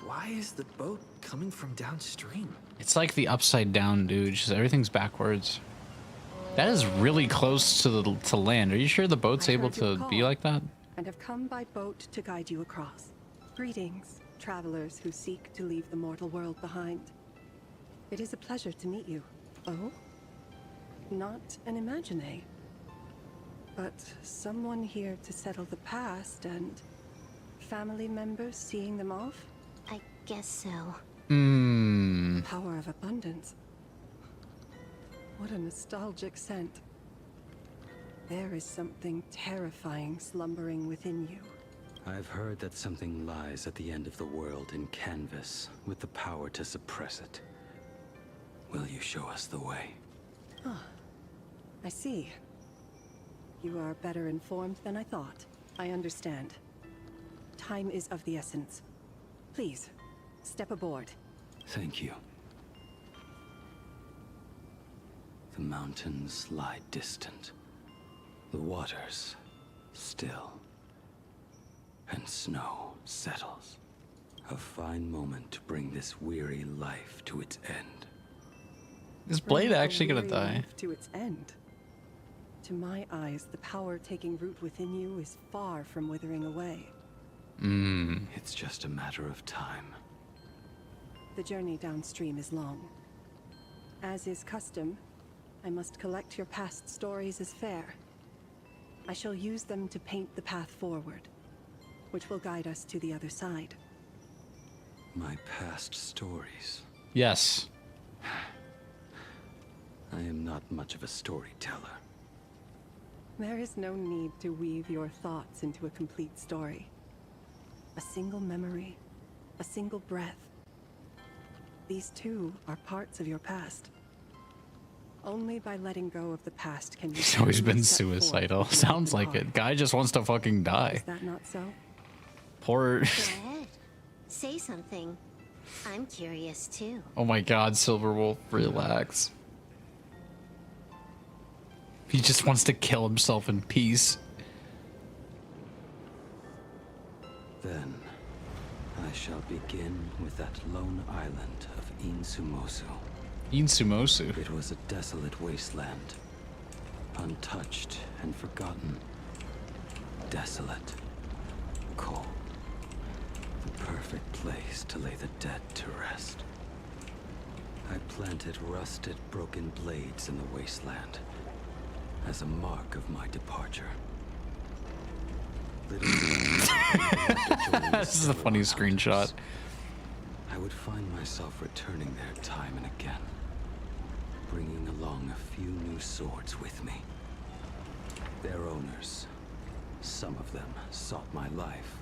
Why is the boat coming from downstream? It's like the upside down, dude. Just everything's backwards. That is really close to land. Are you sure the boat's able to be like that? And have come by boat to guide you across. Greetings, travelers who seek to leave the mortal world behind. It is a pleasure to meet you. Oh? Not an imagine, but someone here to settle the past and family members seeing them off? I guess so. Power of abundance. What a nostalgic scent. There is something terrifying slumbering within you. I've heard that something lies at the end of the world in canvas, with the power to suppress it. Will you show us the way? Ah, I see. You are better informed than I thought. I understand. Time is of the essence. Please, step aboard. Thank you. The mountains lie distant. The waters still. And snow settles. A fine moment to bring this weary life to its end. Is Blade actually gonna die? Life to its end. To my eyes, the power taking root within you is far from withering away. It's just a matter of time. The journey downstream is long. As is custom, I must collect your past stories as fair. I shall use them to paint the path forward, which will guide us to the other side. My past stories. Yes. I am not much of a storyteller. There is no need to weave your thoughts into a complete story. A single memory, a single breath. These too are parts of your past. Only by letting go of the past can you. He's always been suicidal. Sounds like it. Guy just wants to fucking die. Is that not so? Poor. Go ahead. Say something. I'm curious too. Oh my god, Silverwolf, relax. He just wants to kill himself in peace. Then, I shall begin with that lone island of Insumosu. Insumosu? It was a desolate wasteland. Untouched and forgotten. Desolate. Cold. The perfect place to lay the dead to rest. I planted rusted, broken blades in the wasteland as a mark of my departure. This is a funny screenshot. I would find myself returning there time and again, bringing along a few new swords with me. Their owners, some of them sought my life,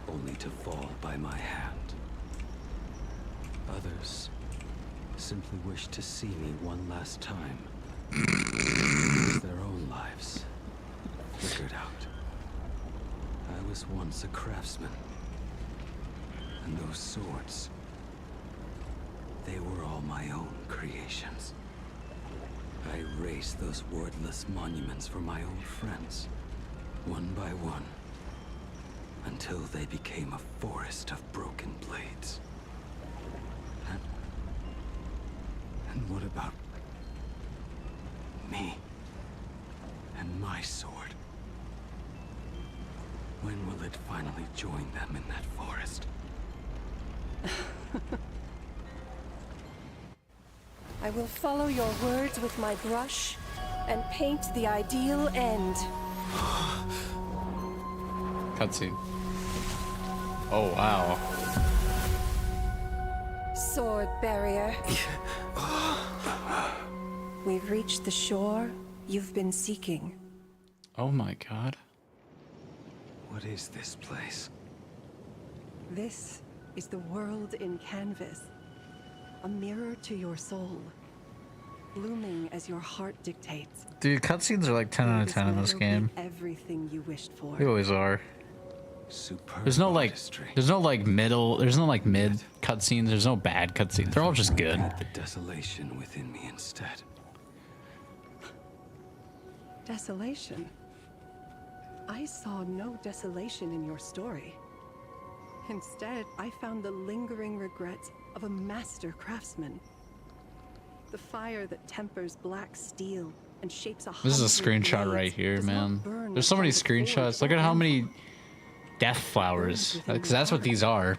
only to fall by my hand. Others simply wished to see me one last time, as their own lives flickered out. I was once a craftsman, and those swords, they were all my own creations. I raised those wordless monuments for my old friends, one by one, until they became a forest of broken blades. And what about me and my sword? When will it finally join them in that forest? I will follow your words with my brush and paint the ideal end. Cutscene. Oh wow. Sword barrier. We've reached the shore you've been seeking. Oh my god. What is this place? This is the world in canvas. A mirror to your soul. Blooming as your heart dictates. Dude, cutscenes are like 10 out of 10 in this game. Everything you wished for. They always are. Superb There's no like artistry. there's no like mid cutscenes, there's no bad cutscenes. They're all just good. The desolation within me instead. Desolation? I saw no desolation in your story. Instead, I found the lingering regrets of a master craftsman. The fire that tempers black steel and shapes a This is a hundred screenshot blades right here, does not man. burn There's so many upon the forge screenshots. Look or at how many anvil. death flowers. Because that's what these are.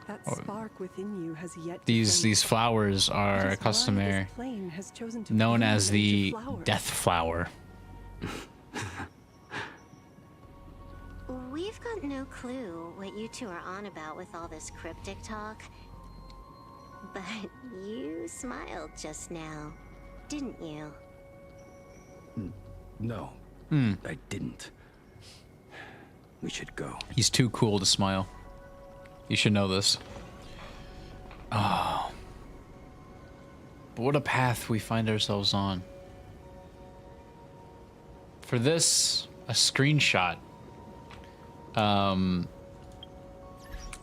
That spark within you has yet to These fade. flowers It are is why customary, this plane has chosen to known bloom as into the flowers. death flower. We've got no clue what you two are on about with all this cryptic talk. But you smiled just now, didn't you? No, I didn't. We should go. He's too cool to smile. You should know this. Oh. But what a path we find ourselves on. For this, a screenshot. I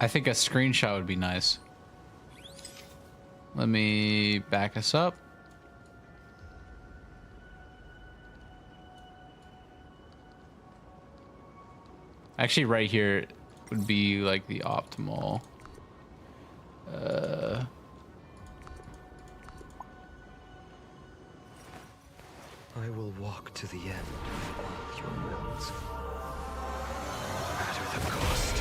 think a screenshot would be nice. Let me back us up. Actually, right here would be like the optimal. I will walk to the end of your wills. No matter the cost.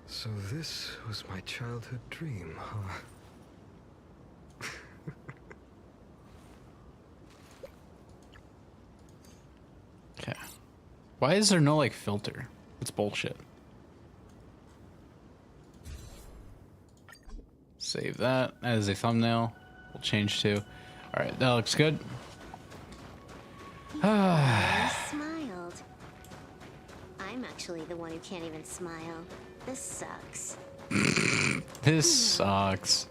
So this was my childhood dream, huh? Okay. Why is there no like filter? It's bullshit. Save that as a thumbnail. We'll change to. All right, that looks good. You smiled. I'm actually the one who can't even smile. This sucks. This sucks.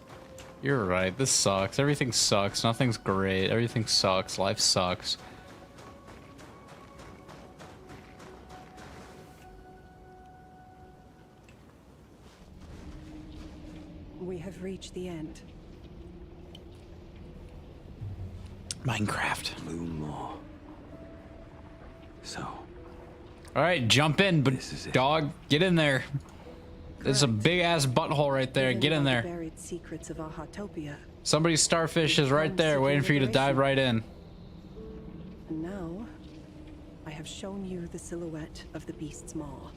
You're right. This sucks. Everything sucks. Nothing's great. Everything sucks. Life sucks. We have reached the end. Minecraft. Blue Maw. So. All right, jump in, but dog, get in there. There's a big ass butthole right there. Get in there. Buried secrets of Ahatopia. Somebody's starfish is right there, waiting for you to dive right in. And now, I have shown you the silhouette of the beast's maw.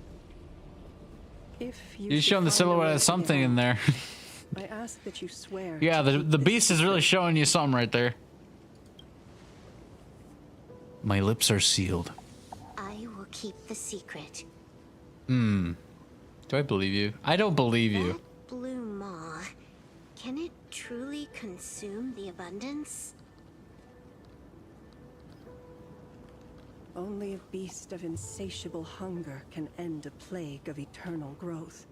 If You've shown the silhouette of something in there. I ask that you swear. Yeah, the beast is really showing you something right there. My lips are sealed. I will keep the secret. Do I believe you? I don't believe you. That blue maw, can it truly consume the abundance? Only a beast of insatiable hunger can end a plague of eternal growth.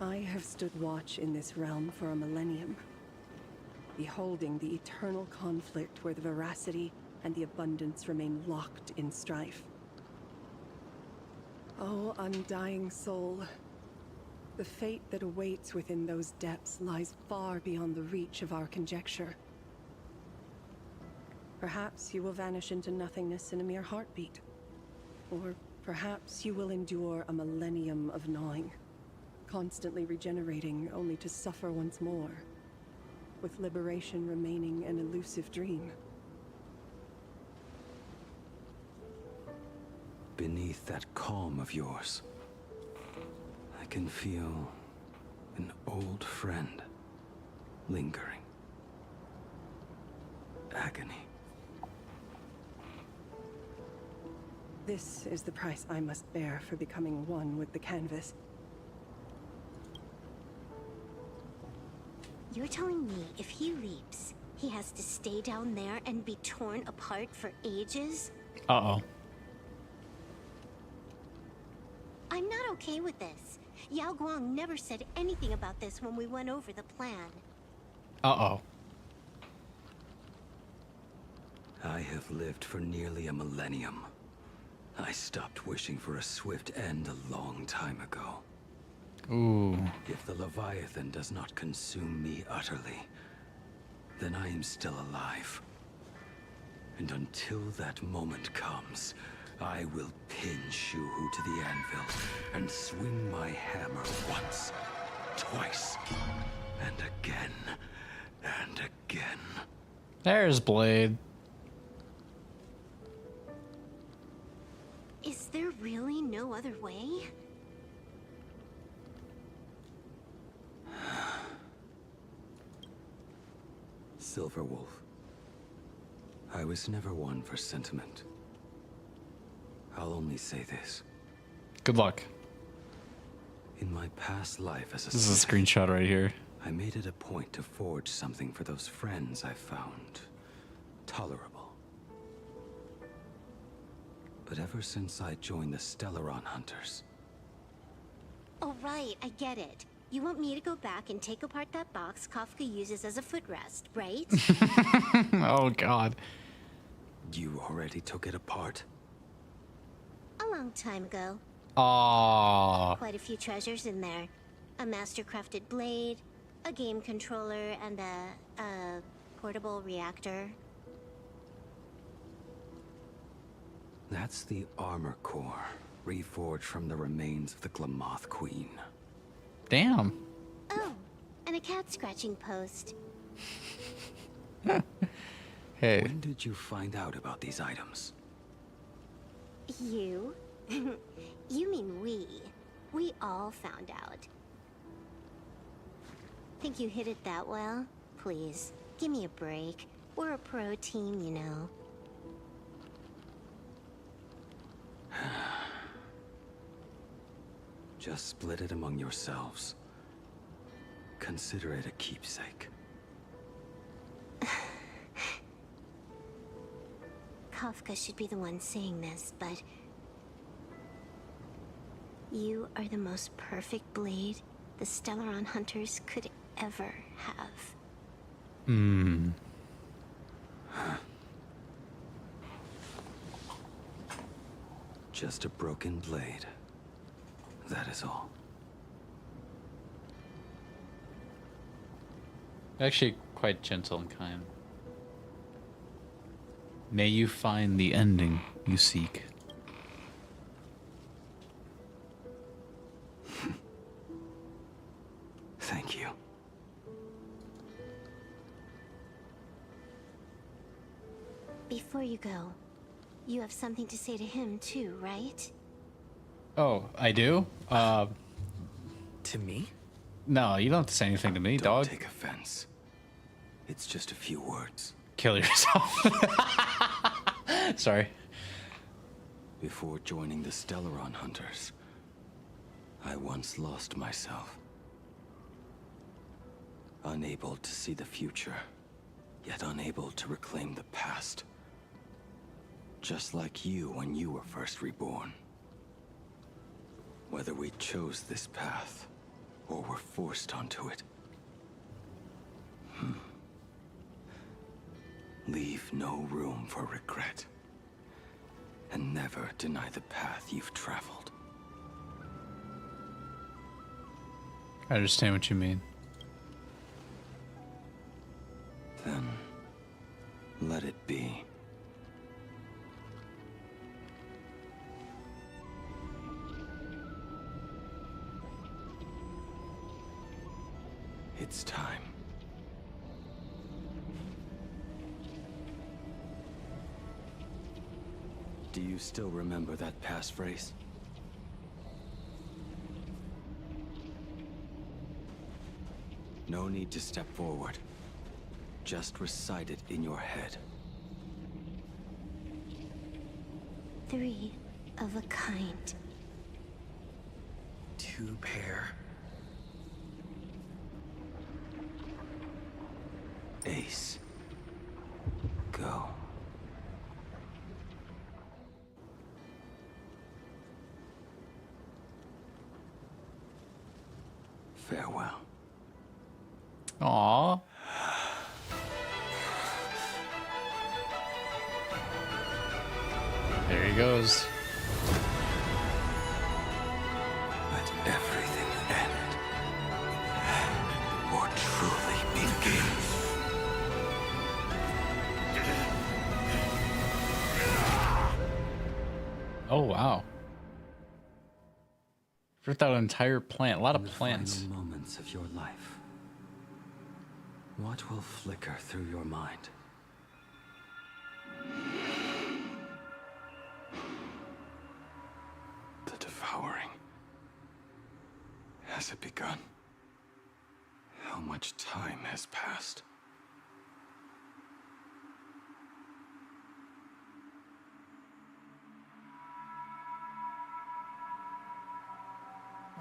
I have stood watch in this realm for a millennium, beholding the eternal conflict where the veracity and the abundance remain locked in strife. Oh, undying soul, the fate that awaits within those depths lies far beyond the reach of our conjecture. Perhaps you will vanish into nothingness in a mere heartbeat. Or perhaps you will endure a millennium of gnawing, constantly regenerating only to suffer once more, with liberation remaining an elusive dream. Beneath that calm of yours, can feel an old friend lingering. Agony. This is the price I must bear for becoming one with the canvas. You're telling me if he leaps, he has to stay down there and be torn apart for ages? Uh-oh. I'm not okay with this. Yao Guang never said anything about this when we went over the plan. Uh-oh. I have lived for nearly a millennium. I stopped wishing for a swift end a long time ago. Ooh. If the Leviathan does not consume me utterly, then I am still alive. And until that moment comes, I will pin Shu-Hu to the anvil and swing my hammer once, twice, and again, and again. There's Blade. Is there really no other way? Silver Wolf. I was never one for sentiment. I'll only say this. Good luck. In my past life as a This is a screenshot right here. I made it a point to forge something for those friends I found tolerable. But ever since I joined the Stellaron Hunters... Oh right, I get it. You want me to go back and take apart that box Kafka uses as a footrest, right? Oh god. You already took it apart? A long time ago. Aww. Quite a few treasures in there. A master-crafted blade, a game controller, and a portable reactor. That's the armor core, reforged from the remains of the Glamoth Queen. Damn. Oh, and a cat scratching post. Hey. When did you find out about these items? You? You mean we. We all found out. Think you hit it that well? Please, give me a break. We're a pro team, you know. Just split it among yourselves. Consider it a keepsake. Kafka should be the one saying this, but... You are the most perfect blade the Stellaron Hunters could ever have. Hmm. Just a broken blade. That is all. Actually, quite gentle and kind. May you find the ending you seek. Thank you. Before you go, you have something to say to him too, right? Oh, I do? To me? No, you don't have to say anything to me, dog. Don't take offense. It's just a few words. Kill yourself. Sorry. Before joining the Stellaron Hunters, I once lost myself. Unable to see the future, yet unable to reclaim the past. Just like you when you were first reborn. Whether we chose this path, or were forced onto it. Leave no room for regret. And never deny the path you've traveled. I understand what you mean. Then, let it be. It's time. Do you still remember that passphrase? No need to step forward. Just recite it in your head. 3 of a kind. 2 pair. Ace. Go. Farewell. Aww. There he goes. Let everything end. Or truly begin. Oh wow. Ripped out an entire plant. A lot of plants. Final moments of your life. What will flicker through your mind? The devouring. Has it begun? How much time has passed?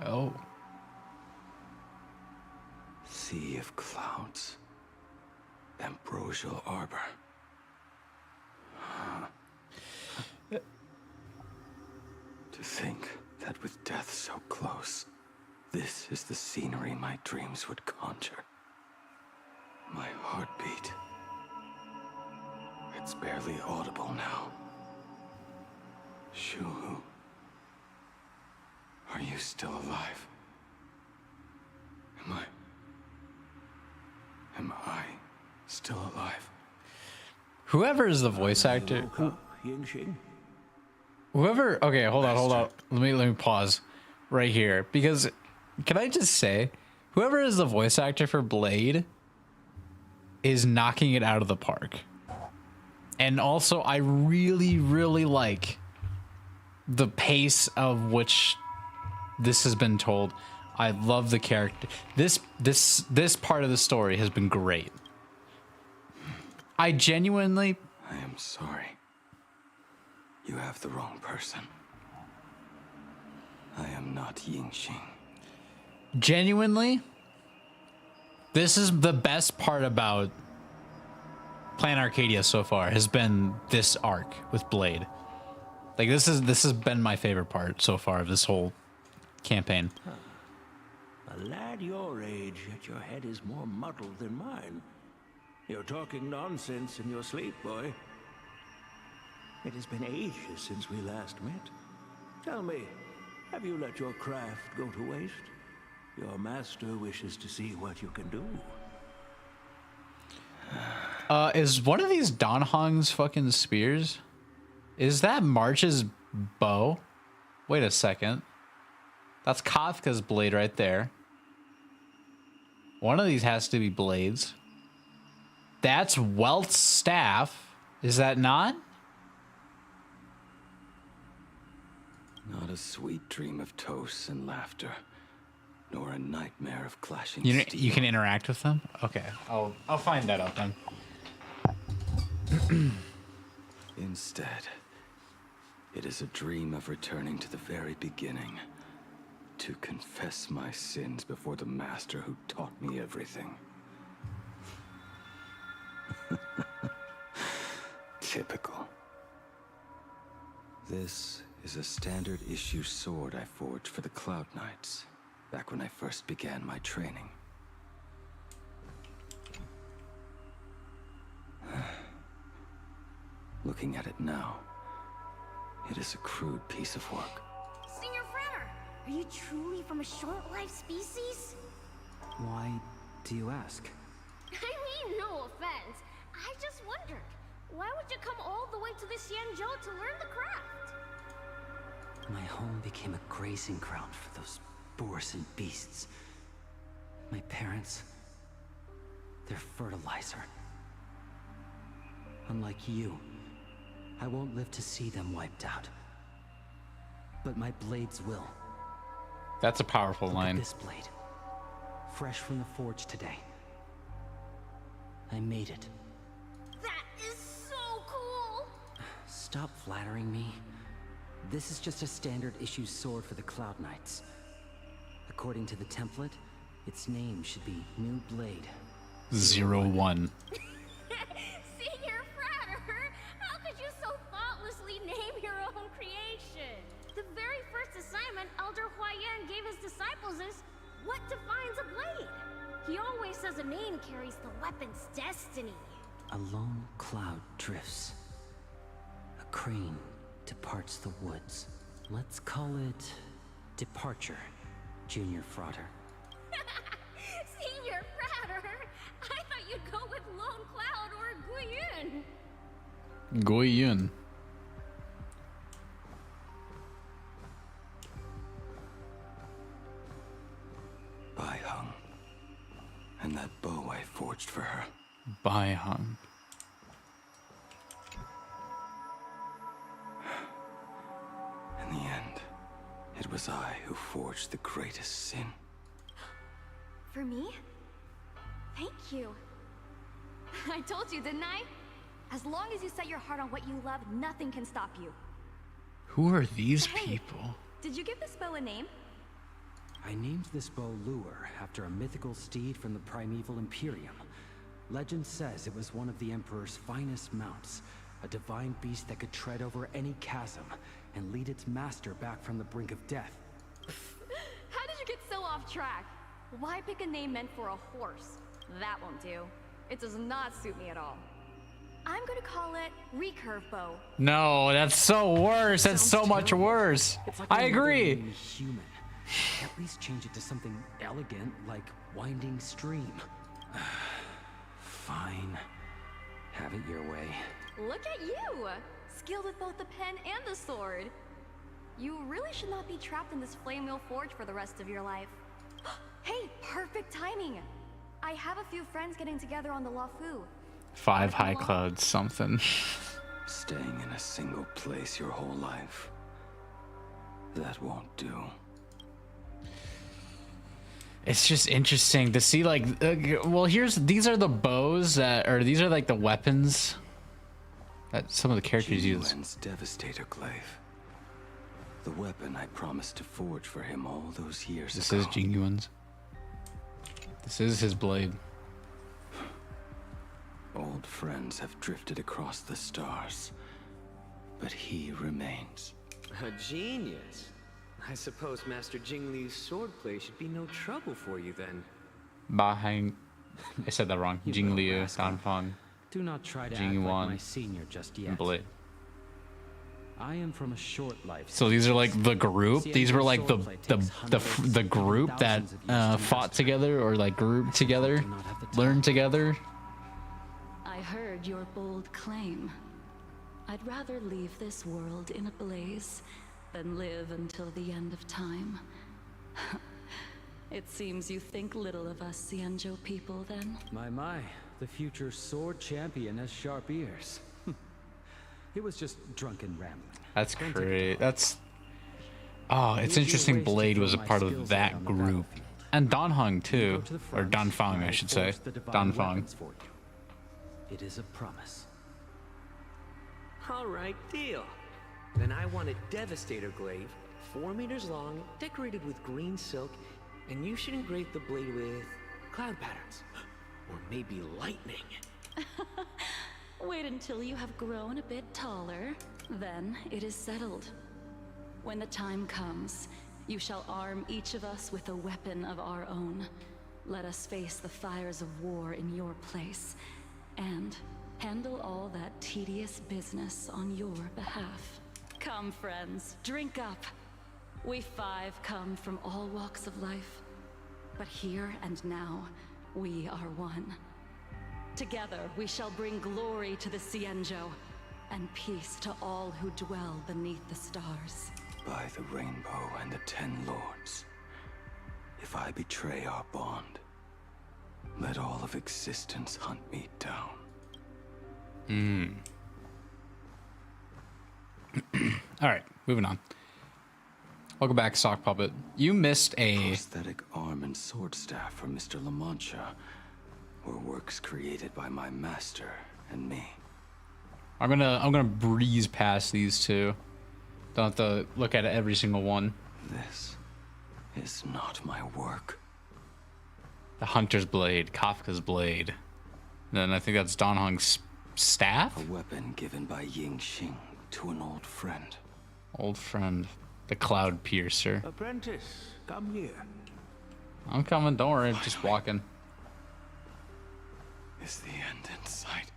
Oh. Sea of clouds. Ambrosial arbor. To think that with death so close, this is the scenery my dreams would conjure. My heartbeat. It's barely audible now. Shuhu. Are you still alive? Am I still alive? Whoever is the voice actor. Whoever. Okay, hold on. Let me pause right here, because can I just say, whoever is the voice actor for Blade is knocking it out of the park. And also, I really, really like the pace of which this has been told. I love the character. This part of the story has been great. I genuinely... I am sorry. You have the wrong person. I am not Yingxing. Genuinely, this is the best part about Planet Arcadia so far, has been this arc with Blade. Like, this has been my favorite part so far of this whole campaign. Huh. A lad your age, yet your head is more muddled than mine. You're talking nonsense in your sleep, boy. It has been ages since we last met. Tell me, have you let your craft go to waste? Your master wishes to see what you can do. Is one of these Dan Hong's fucking spears? Is that March's bow? Wait a second. That's Kafka's blade right there. One of these has to be blades. That's Welt's staff. Is that not? Not a sweet dream of toasts and laughter, nor a nightmare of clashing You steel. can interact with them? Okay. I'll find that out then. Instead, it is a dream of returning to the very beginning, to confess my sins before the master who taught me everything. Typical. This is a standard issue sword I forged for the Cloud Knights, back when I first began my training. Looking at it now, it is a crude piece of work. Senior Frenner, are you truly from a short-lived species? Why do you ask? I mean, no offense. I just wondered, why would you come all the way to the Xianzhou to learn the craft? My home became a grazing ground for those boars and beasts. My parents, they're fertilizer. Unlike you, I won't live to see them wiped out. But my blades will. That's a powerful Look line. at this blade. fresh from the forge today. I made it. That is so cool! Stop flattering me. This is just a standard issue sword for the Cloud Knights. According to the template, its name should be New Blade 01. Senior Frater, how could you so thoughtlessly name your own creation? The very first assignment Elder Huayan gave his disciples is what defines a blade. He always says a name carries the weapon's destiny. A lone cloud drifts. A crane departs the woods. Let's call it Departure, Junior Frater. Senior Frater, I thought you'd go with Lone Cloud or Guiyun. Guiyun. Bai Hung. And that bow I forged for her. Bai Hung. In the end, it was I who forged the greatest sin. For me? Thank you. I told you, didn't I? As long as you set your heart on what you love, nothing can stop you. Who are these Hey, people? Did you give this bow a name? I named this bow Lure after a mythical steed from the primeval Imperium. Legend says it was one of the Emperor's finest mounts, a divine beast that could tread over any chasm and lead its master back from the brink of death. How did you get so off track? Why pick a name meant for a horse? That won't do. It does not suit me at all. I'm gonna call it Recurve Bow. No, that's so worse. That's so much worse. It's like I another agree. name human. At least change it to something elegant like Winding Stream. Fine. Have it your way. Look at you! Skilled with both the pen and the sword. You really should not be trapped in this flame wheel forge for the rest of your life. Hey, perfect timing! I have a few friends getting together on the Lafu. 5 high clouds something. Staying in a single place your whole life. That won't do. It's just interesting to see, like, well, these are the bows that, or these are like the weapons that some of the characters use. Jingyuan's Devastator Glaive. The weapon I promised to forge for him all those years This ago. is Jingyuan's. This is his blade. Old friends have drifted across the stars, but he remains. A genius. I suppose Master Jingliu's swordplay should be no trouble for you then. Bahang. I said that wrong. Jingliu, Danfang, Do not try to act like my senior just yet. and Blade. I am from a short life. So these are like the group. These were like the group that fought together, or like grouped together, learned together. I heard your bold claim. I'd rather leave this world in a blaze than live until the end of time. It seems you think little of us Xianzhou people then. My, the future sword champion has sharp ears. It was just drunken rambling. That's great. That's. Oh, it's interesting. Blade was a part of that group, and Danhong too, or Danfang, I should say. Danfang. It is a promise. All right, deal. Then I want a Devastator Glaive, 4 meters long, decorated with green silk, and you should engrave the blade with cloud patterns. Or maybe lightning. Wait until you have grown a bit taller, then it is settled. When the time comes, you shall arm each of us with a weapon of our own. Let us face the fires of war in your place, and handle all that tedious business on your behalf. Come, friends, drink up. We 5 come from all walks of life, but here and now, we are one. Together, we shall bring glory to the Xianzhou, and peace to all who dwell beneath the stars. By the rainbow and the 10 lords, if I betray our bond, let all of existence hunt me down. All right, moving on. Welcome back, Sock Puppet. You missed a prosthetic arm and sword staff from Mr. La Mancha were works created by my master and me. I'm gonna breeze past these two. Don't have to look at every single one. This is not my work. The Hunter's Blade, Kafka's Blade. Then I think that's Dan Hong's staff? A weapon given by Ying Xing to an old friend. Old friend. The Cloud Piercer. Apprentice, come here. I'm coming, don't worry, just walking. Is the end in sight?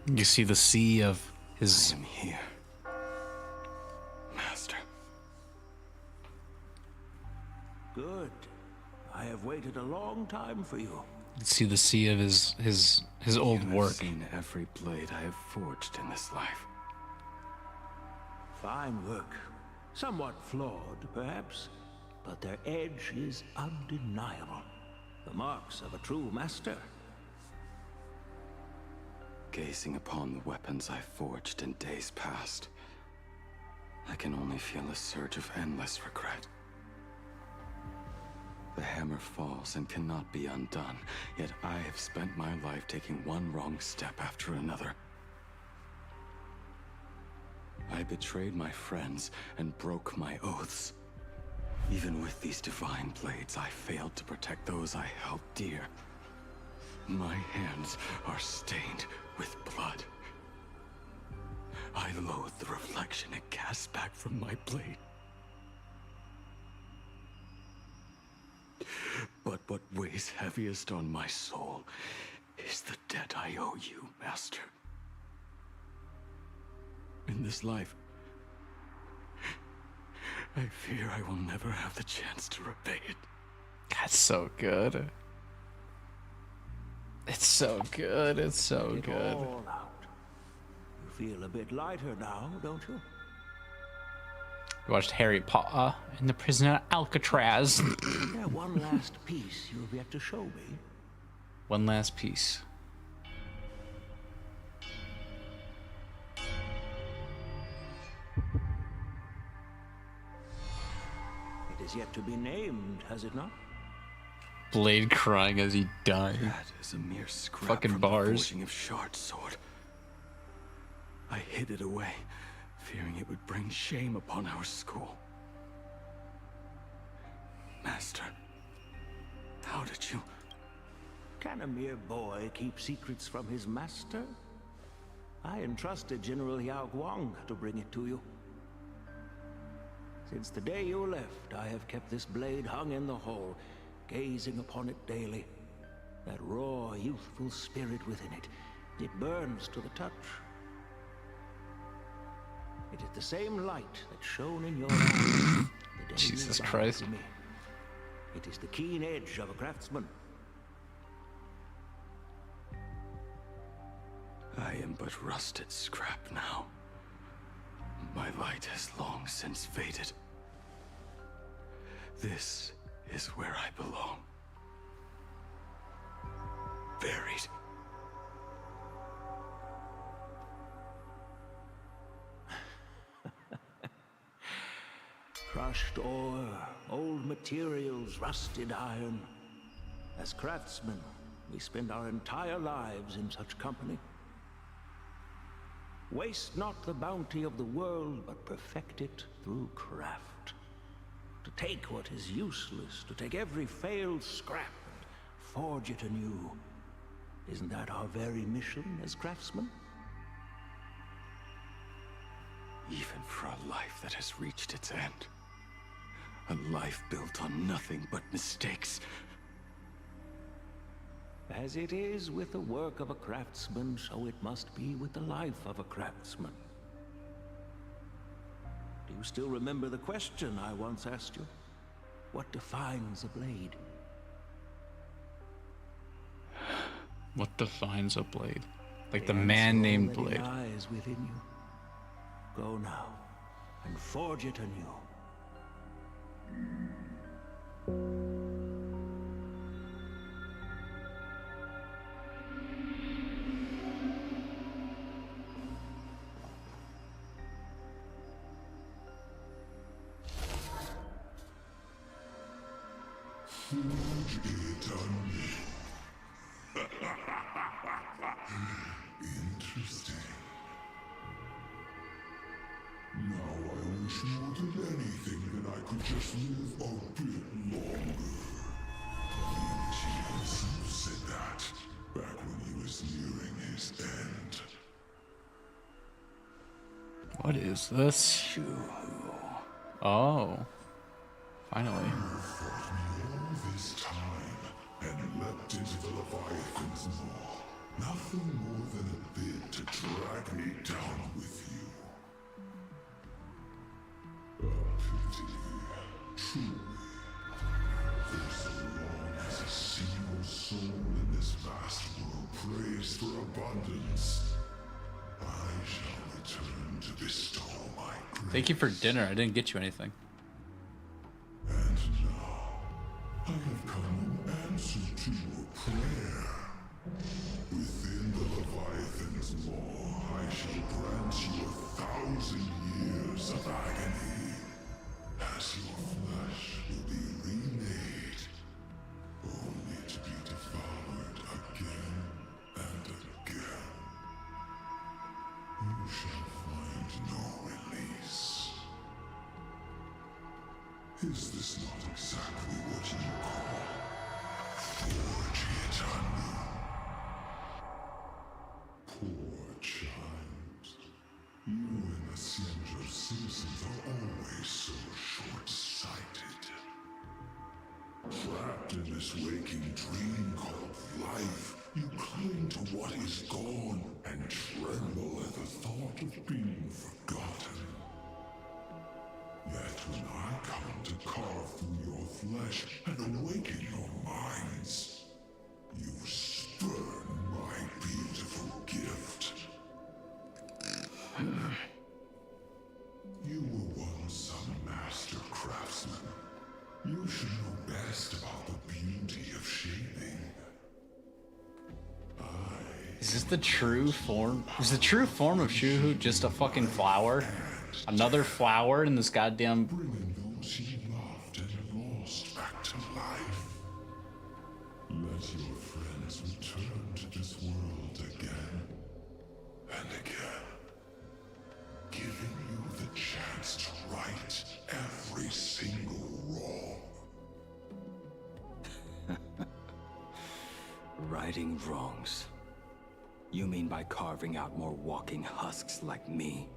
You see the sea of his... I am here, Master. Good. I have waited a long time for you. You see the sea of his old work. I've seen every blade I have forged in this life. Fine work. Somewhat flawed, perhaps, but their edge is undeniable. The marks of a true master. Gazing upon the weapons I forged in days past, I can only feel a surge of endless regret. The hammer falls and cannot be undone, yet I have spent my life taking one wrong step after another. I betrayed my friends and broke my oaths. Even with these divine blades, I failed to protect those I held dear. My hands are stained with blood. I loathe the reflection it casts back from my blade. But what weighs heaviest on my soul is the debt I owe you, Master. In this life, I fear I will never have the chance to repay it. That's so good. It's so good. It's so Get good. all out. You feel a bit lighter now, don't you? You watched Harry Potter and the Prisoner of Alcatraz. Yeah, one last piece you have yet to show me. One last piece. It is yet to be named, has it not? Blade crying as he died. That is a mere scrap Fucking from bars. the forging of Shard's sword. I hid it away, fearing it would bring shame upon our school. Master, how did you... Can a mere boy keep secrets from his master? I entrusted General Yao Guang to bring it to you. Since the day you left, I have kept this blade hung in the hall, gazing upon it daily. That raw, youthful spirit within it, it burns to the touch. It is the same light that shone in your eyes the day Jesus you bowed Christ. to me. It is the keen edge of a craftsman. I am but rusted scrap now. My light has long since faded. This is where I belong. Buried. Crushed ore, old materials, rusted iron. As craftsmen, we spend our entire lives in such company. Waste not the bounty of the world, but perfect it through craft. To take what is useless, to take every failed scrap and forge it anew. Isn't that our very mission as craftsmen? Even for a life that has reached its end. A life built on nothing but mistakes. As it is with the work of a craftsman, so it must be with the life of a craftsman. Do you still remember the question I once asked you? What defines a blade? What defines a blade? Like the answer man named already Blade. lies within you. Go now and forge it anew. Forge it anew. Interesting. Now I wish more than anything that I could just live a bit longer. He himself said that back when he was nearing his end. What is this? Oh. Finally. You fought me all this time and leapt into the Leviathan's maw. Nothing more than a bit to drag me down with you. A pity, truly. For so long as a single soul in this vast world prays for abundance, I shall return to bestow my grace. Thank you for dinner. I didn't get you anything. And now, I have come in answer to your prayer. Within the Leviathan's maw, I shall grant you 1,000 years of agony, as your flesh will be remade, only to be devoured again and again. You shall find no release. Is this not exactly what you call forge it anew? Poor child. You and the Sienjo citizens are always so short-sighted. Trapped in this waking dream called life, you cling to what is gone and tremble at the thought of being forgotten. Yet when I come to carve through your flesh and awaken your minds, you spurn my beautiful gift. You were once a master craftsman. You should know best about the beauty of shaping. Is this the true form? Is the true form of Shuhu just a fucking flower? Another flower in this goddamn... Bringing those you loved and lost back to life. Let your friends return to this world again and again, giving you the chance to right every single wrong. Righting wrongs. You mean by carving out more walking husks like me?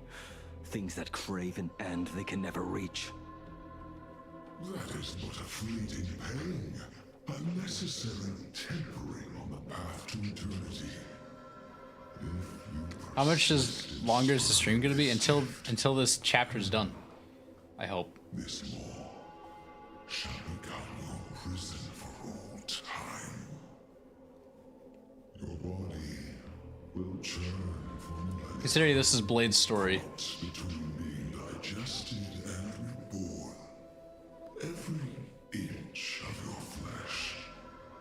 Things that crave an end they can never reach. That is but a fleeting pang, a necessary tempering on the path to eternity. How much longer is the stream gonna be until this chapter's done? I hope. This law shall become your prison for all time. Your body will churn from life. Considering this is Blade's story. Between being digested and reborn, every inch of your flesh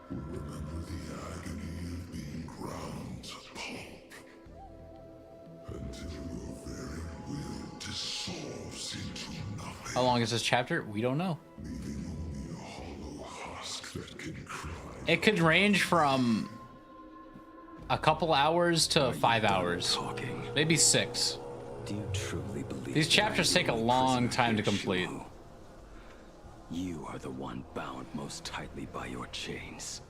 will remember the agony of being ground to pulp, until your very will dissolves into nothing. How long is this chapter? We don't know. Leaving only a hollow husk that can cry. It could range from a couple hours to 5 hours. Maybe 6. Do you truly believe these chapters take a long time to complete? You are the one bound most tightly by your chains.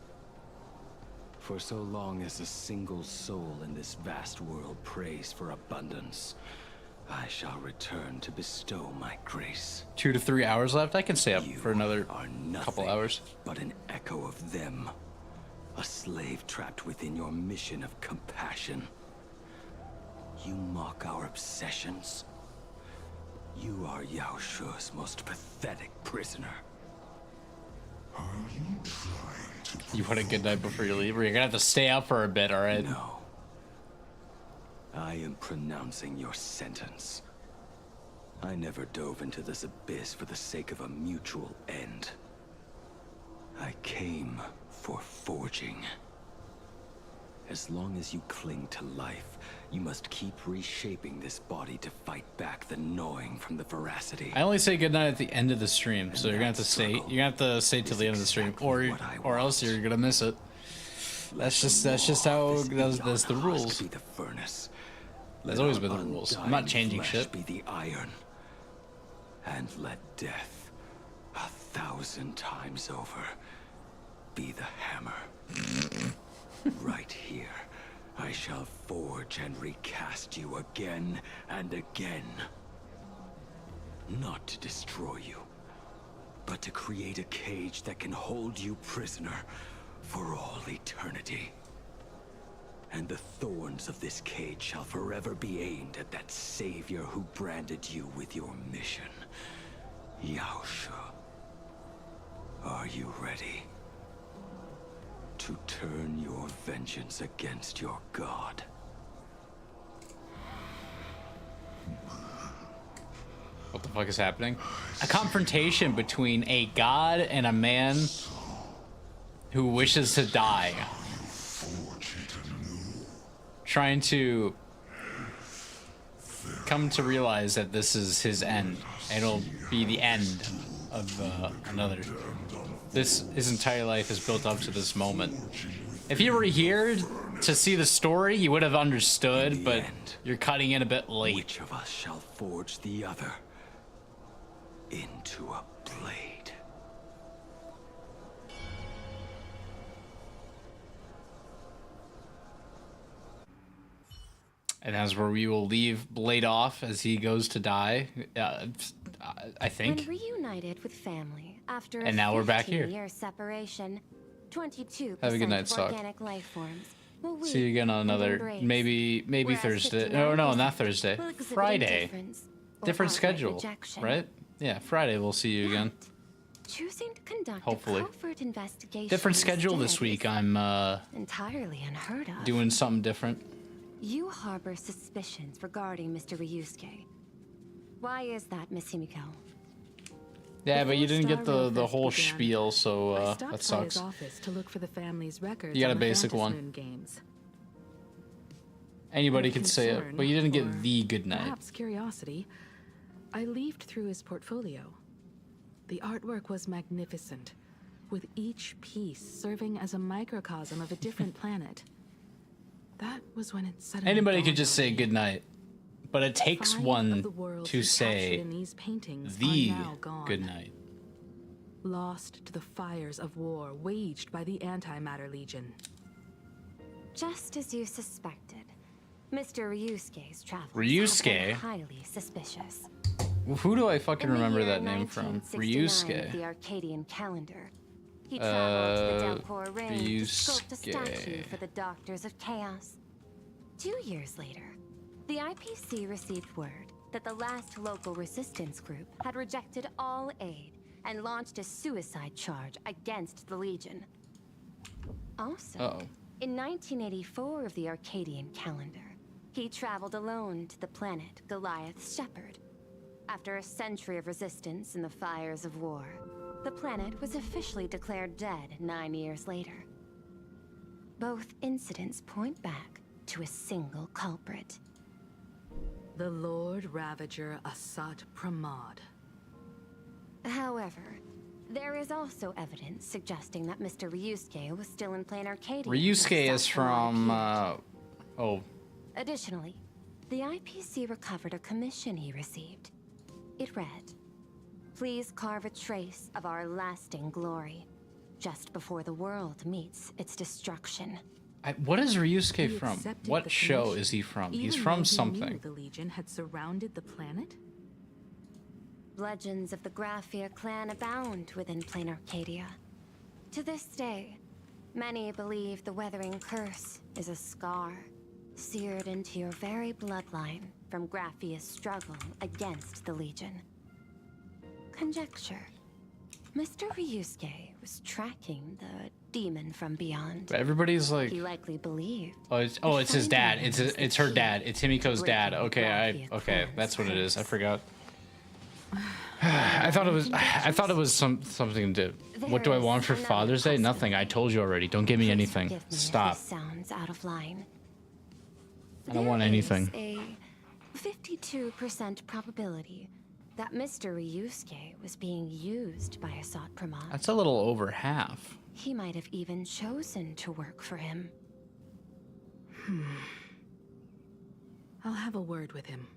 For so long as a single soul in this vast world prays for abundance, I shall return to bestow my grace. 2 to 3 hours left. I can stay up for another couple hours. But an echo of them. A slave trapped within your mission of compassion. You mock our obsessions. You are Yao Shu's most pathetic prisoner. Are you trying to... You want a good night before you leave, or you're gonna have to stay up for a bit, alright? No. I am pronouncing your sentence. I never dove into this abyss for the sake of a mutual end. I came for forging. As long as you cling to life, you must keep reshaping this body to fight back the gnawing from the veracity. I only say goodnight at the end of the stream, so you're gonna have to stay till the end of the stream, or else you're gonna miss it. That's just how that's the rules. Be the furnace. There's always been the rules. I'm not changing shit. Be the iron, and let death 1,000 times over be the hammer. Right here, I shall forge and recast you again and again. Not to destroy you, but to create a cage that can hold you prisoner for all eternity. And the thorns of this cage shall forever be aimed at that savior who branded you with your mission. Yaosha. Are you ready to turn your vengeance against your god? What the fuck is happening? A confrontation between a god and a man who wishes to die. Trying to come to realize that this is his end. It'll be the end of another. His entire life is built up to this moment. If you were here to see the story, you would have understood, but you're cutting in a bit late. Which of us shall forge the other into a blade? And that's where we will leave Blade off as he goes to die, I think. When reunited with family after and now we're back here. 15-year separation, 22% Have a good night, of Sock. organic life forms will See you again on another, maybe Thursday. No, not Thursday. Friday. Different schedule, right? Yeah, Friday we'll see you again. Choosing to conduct Hopefully. a covert investigation Different schedule this instead week. I'm entirely unheard of. doing something different. You harbor suspicions regarding Mr. Ryusuke. Why is that, Miss Himiko? Yeah, but you didn't get the whole spiel, so that by sucks. his office to look for the family's records You got a on the basic one. Phantasmoon Games. Anybody With could say it, concern, but you didn't get or the good night. Perhaps curiosity, I leafed through his portfolio. The artwork was magnificent, with each piece serving as a microcosm of a different planet. That was when it suddenly Anybody dawned could just on say me. good night, but it takes 5 one of the worlds to recaptured say in these paintings the are now gone. good night. Lost to the fires of war waged by the Antimatter Legion. Just as you suspected, Mr. Ryusuke's travels Ryusuke? have been highly suspicious. Who do I fucking In the remember year that name from? 1969 of Ryusuke. the Arcadian calendar, he traveled to the Delport Range to sculpt a statue Ryusuke. for the Doctors of Chaos. 2 years later, the IPC received word that the last local resistance group had rejected all aid and launched a suicide charge against the Legion. Also, in 1984 of the Arcadian calendar, he traveled alone to the planet Goliath's Shepherd. After a century of resistance in the fires of war, the planet was officially declared dead 9 years later. Both incidents point back to a single culprit. The Lord Ravager Asat Pramod. However, there is also evidence suggesting that Mr. Ryusuke was still in Plain Arcadia. Ryusuke is from, Additionally, the IPC recovered a commission he received. It read, "Please carve a trace of our lasting glory, just before the world meets its destruction." What is Ryusuke He from? accepted What the show commission, is he from? even He's though from he knew something. the Legion had surrounded the planet. Legends of the Graphia clan abound within Plain Arcadia. To this day, many believe the Weathering Curse is a scar seared into your very bloodline from Graphia's struggle against the Legion. Conjecture. Mr. Ryusuke was tracking the demon from beyond. But everybody's like, He likely believed. it's his dad. It's her dad. It's Himiko's dad. Okay, that's what it is. I forgot. I thought it was something to. What do I want for Father's Day? Nothing. I told you already. Don't give me anything. Stop. Sounds out of line. I don't want anything. There's a 52% probability that Mr. Ryusuke was being used by Asat Pramod. That's a little over half. He might have even chosen to work for him. I'll have a word with him.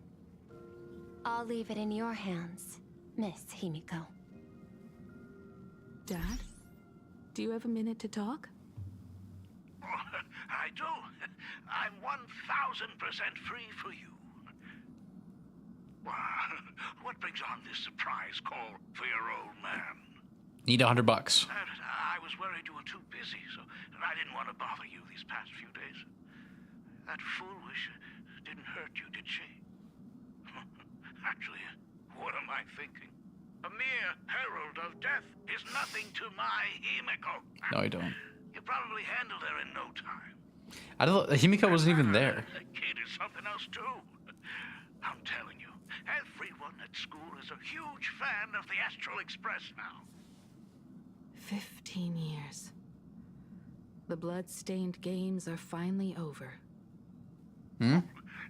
I'll leave it in your hands, Miss Himiko. Dad, do you have a minute to talk? I do. I'm 1000% free for you. What brings on this surprise call for your old man? Need $100. I was worried you were too busy, so I didn't want to bother you these past few days. That foolish didn't hurt you, did she? Actually, what am I thinking? A mere herald of death is nothing to my Himiko. No, I don't. You probably handled her in no time. I don't. Himiko wasn't even there. The kid is something else too. I'm telling you, everyone at school is a huge fan of the Astral Express now. 15 years. The blood-stained games are finally over. Hmm?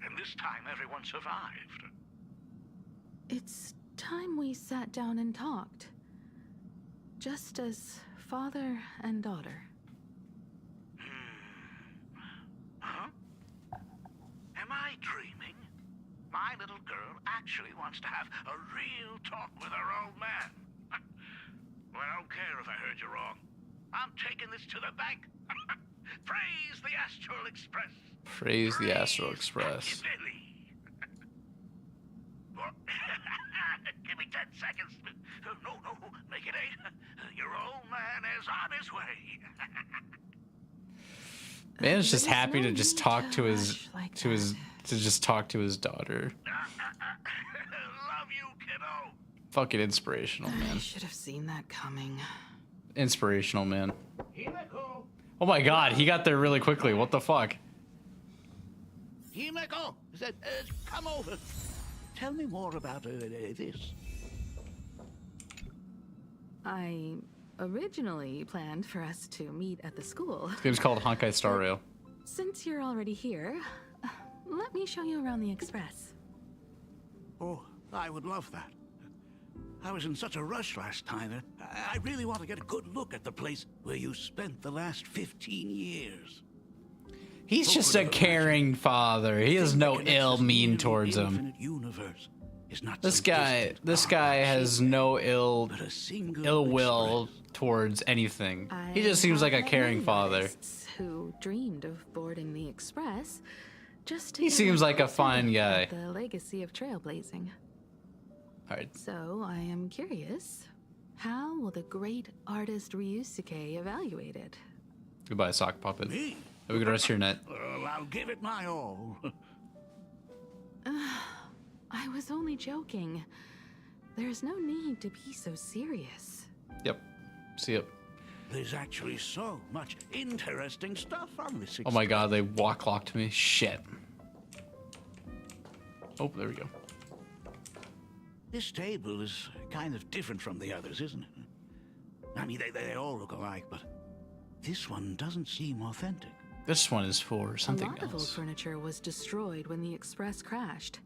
And this time everyone survived. It's time we sat down and talked. Just as father and daughter. Huh? Am I dreaming? My little girl actually wants to have a real talk with her old man. Well, I don't care if I heard you wrong. I'm taking this to the bank. Praise the Astral Express. Praise the Astral Express. Give me 10 seconds. No, make it 8. Your old man is on his way. Man's just happy to just talk to his talk to his daughter. Love you, kiddo. Fucking inspirational, man. I should have seen that coming. Inspirational, man. Oh my God, he got there really quickly. What the fuck? Himiko, come over. Tell me more about this. I originally planned for us to meet at the school. This game's called Honkai Star Rail. Since you're already here, let me show you around the Express. Oh, I would love that. I was in such a rush last time that I really want to get a good look at the place where you spent the last 15 years. He's just a caring father. He has no ill mean towards him. This guy has no ill will towards anything. He just seems like a caring father. Who dreamed of boarding the Express just to he seems like a fine guy. The legacy of trailblazing. All right. So I am curious, how will the great artist Ryusuke evaluate it? Goodbye, sock puppet. Me? Have a good rest of your night. I'll give it my all. I was only joking. There's no need to be so serious. Yep. See ya. There's actually so much interesting stuff on this. Oh my God, they walk locked me. Shit. Oh, there we go. This table is kind of different from the others, isn't it? I mean, they all look alike, but this one doesn't seem authentic. This one is for something else. A lot of old furniture was destroyed when the Express crashed.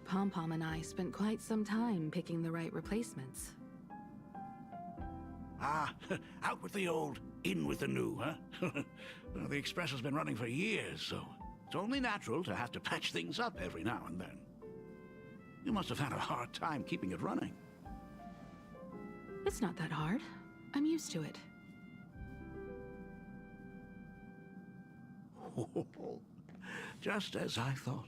Pom Pom and I spent quite some time picking the right replacements. Ah, out with the old, in with the new, huh? Well, the Express has been running for years, so it's only natural to have to patch things up every now and then. You must have had a hard time keeping it running. It's not that hard. I'm used to it. Just as I thought.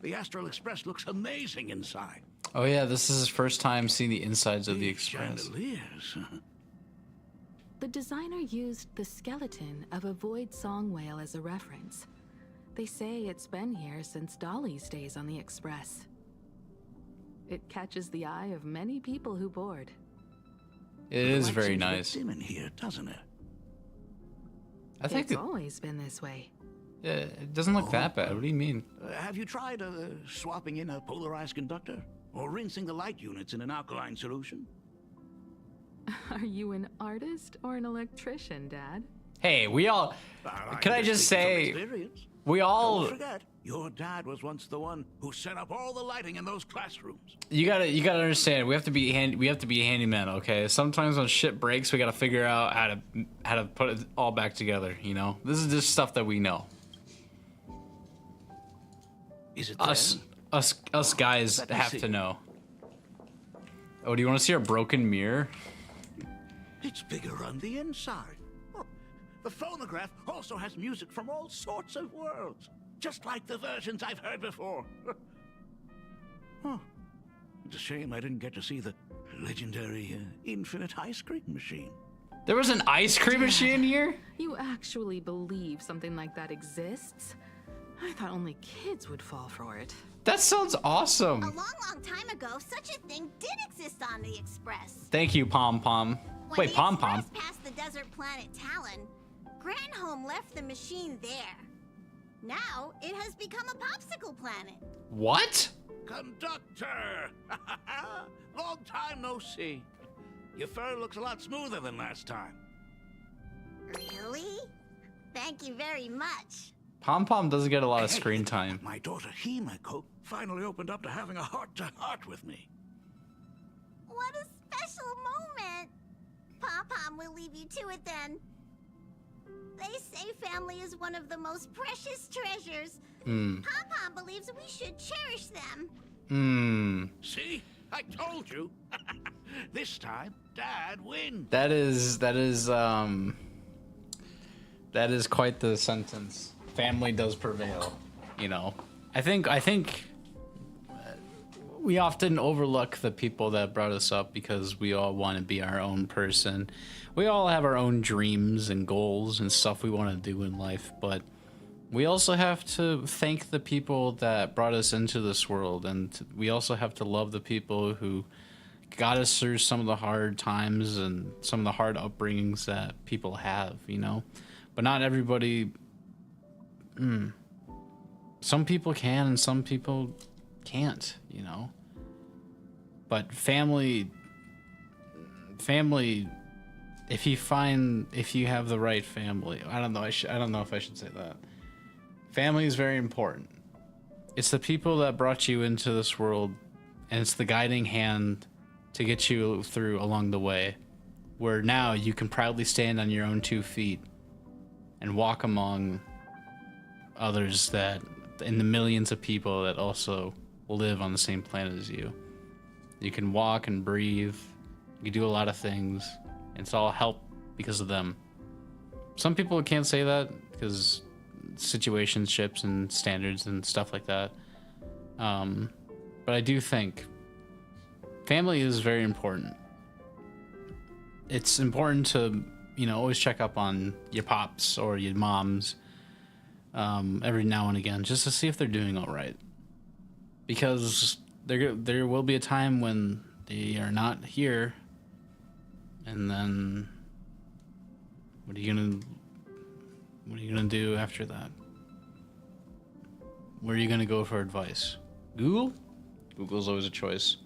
The Astral Express looks amazing inside. Oh yeah, this is his first time seeing the insides of the Express. Chandeliers. The designer used the skeleton of a void song whale as a reference. They say it's been here since Dolly's days on the Express. It catches the eye of many people who board. It is very nice. In here, doesn't it? I think it's always been this way. Yeah, it doesn't look that bad. What do you mean? Have you tried swapping in a polarized conductor? Or rinsing the light units in an alkaline solution? Are you an artist or an electrician, Dad? Hey, we all... Can I just say... We all... Don't forget, your dad was once the one who set up all the lighting in those classrooms. You gotta understand. We have to be handyman, okay? Sometimes when shit breaks, we gotta figure out how to put it all back together. You know, this is just stuff that we know. Is it us guys have to know. Oh, do you want to see our broken mirror? It's bigger on the inside. Oh, the phonograph also has music from all sorts of worlds, just like the versions I've heard before. Oh, it's a shame I didn't get to see the legendary infinite ice cream machine. There was an ice cream machine here? You actually believe something like that exists? I thought only kids would fall for it. That sounds awesome. A long time ago, such a thing did exist on the Express. Thank you, Pom Pom. Wait, Pom Pom. When the Express passed the desert planet Talon, Granholm left the machine there. Now, it has become a popsicle planet. What? Conductor! Long time no see. Your fur looks a lot smoother than last time. Really? Thank you very much. Pom Pom doesn't get a lot of screen time. My daughter Himeko finally opened up to having a heart-to-heart with me. What a special moment. Pom-Pom will leave you to it then. They say family is one of the most precious treasures. Pom-Pom believes we should cherish them. See? I told you. This time, Dad wins. That is quite the sentence. Family does prevail, you know. I think we often overlook the people that brought us up because we all want to be our own person. We all have our own dreams and goals and stuff we want to do in life, but we also have to thank the people that brought us into this world, and we also have to love the people who got us through some of the hard times and some of the hard upbringings that people have, you know. But not everybody... Some people can and some people can't, you know. But family, if you have the right family, I don't know if I should say that. Family is very important. It's the people that brought you into this world, and it's the guiding hand to get you through along the way, where now you can proudly stand on your own 2 feet and walk among others that in the millions of people that also live on the same planet as you. You can walk and breathe. You can do a lot of things. It's all help because of them. Some people can't say that because situationships and standards and stuff like that. But I do think family is very important. It's important to, you know, always check up on your pops or your moms every now and again, just to see if they're doing all right. Because there will be a time when they are not here, and then what are you gonna do after that? Where are you gonna go for advice? Google? Google's always a choice,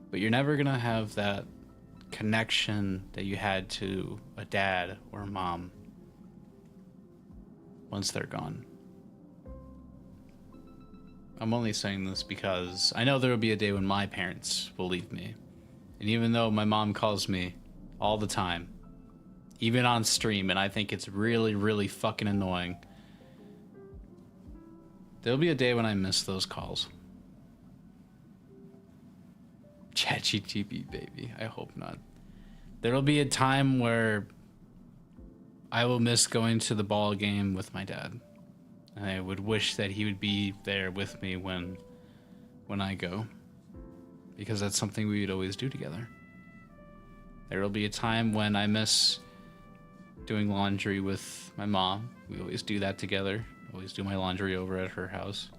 but you're never gonna have that connection that you had to a dad or a mom once they're gone. I'm only saying this because I know there will be a day when my parents will leave me. And even though my mom calls me all the time, even on stream, and I think it's really, really fucking annoying, there'll be a day when I miss those calls. ChatGPT, baby. I hope not. There'll be a time where I will miss going to the ball game with my dad. I would wish that he would be there with me when I go, because that's something we would always do together. There will be a time when I miss doing laundry with my mom. We always do that together. Always do my laundry over at her house.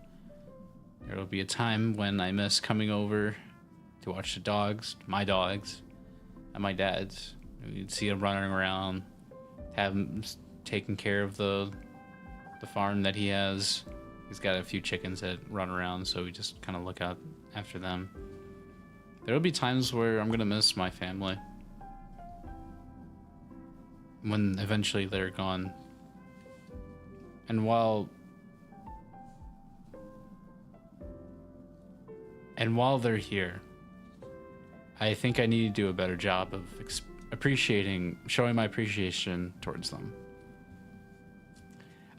There will be a time when I miss coming over to watch the dogs, my dogs, and my dad's. You'd see him running around, have him taking care of the farm that he has. He's got a few chickens that run around, so we just kind of look out after them. There'll be times where I'm gonna miss my family. When eventually they're gone. And while they're here, I think I need to do a better job of showing my appreciation towards them.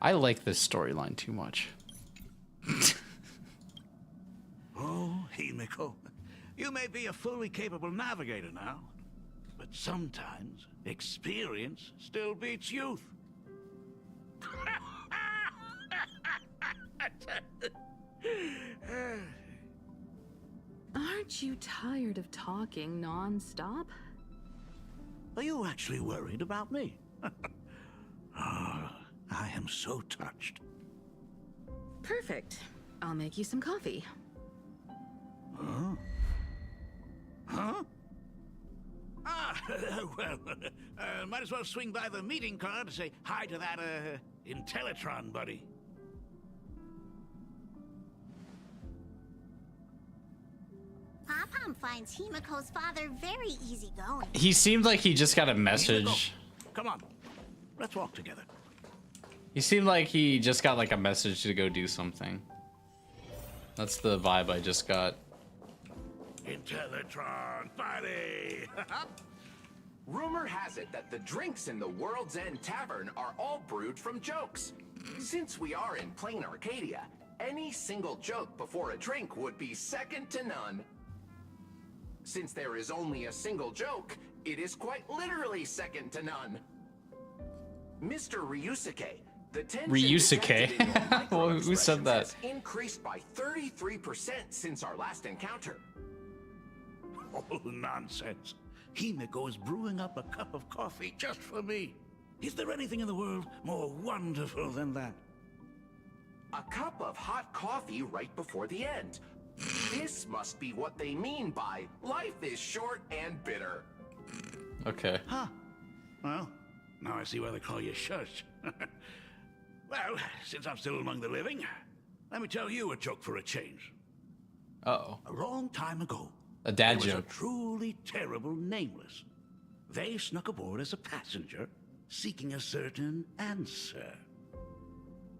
I like this storyline too much. Oh, Himiko, you may be a fully capable navigator now, but sometimes experience still beats youth. Aren't you tired of talking non-stop? Are you actually worried about me? I am so touched. Perfect. I'll make you some coffee. Huh? Huh? Ah, well, might as well swing by the meeting car to say hi to that, Intellitron buddy. Pom-Pom finds Himiko's father very easygoing. He seemed like he just got a message. Himiko, come on, let's walk together. He seemed like he just got like a message to go do something. That's the vibe I just got. Intellitron buddy! Rumor has it that the drinks in the World's End Tavern are all brewed from jokes. Since we are in plain Arcadia, any single joke before a drink would be second to none. Since there is only a single joke, it is quite literally second to none. Mr. Ryusuke, the tension detected in your well, who said that? has increased by 33% since our last encounter. Oh, nonsense. Himiko is brewing up a cup of coffee just for me. Is there anything in the world more wonderful than that? A cup of hot coffee right before the end. This must be what they mean by life is short and bitter. Okay. Huh. Well, now I see why they call you Shush. Well, since I'm still among the living, let me tell you a joke for a change. Uh-oh. A long time ago, a dad there was joke. a truly terrible nameless. They snuck aboard as a passenger, seeking a certain answer.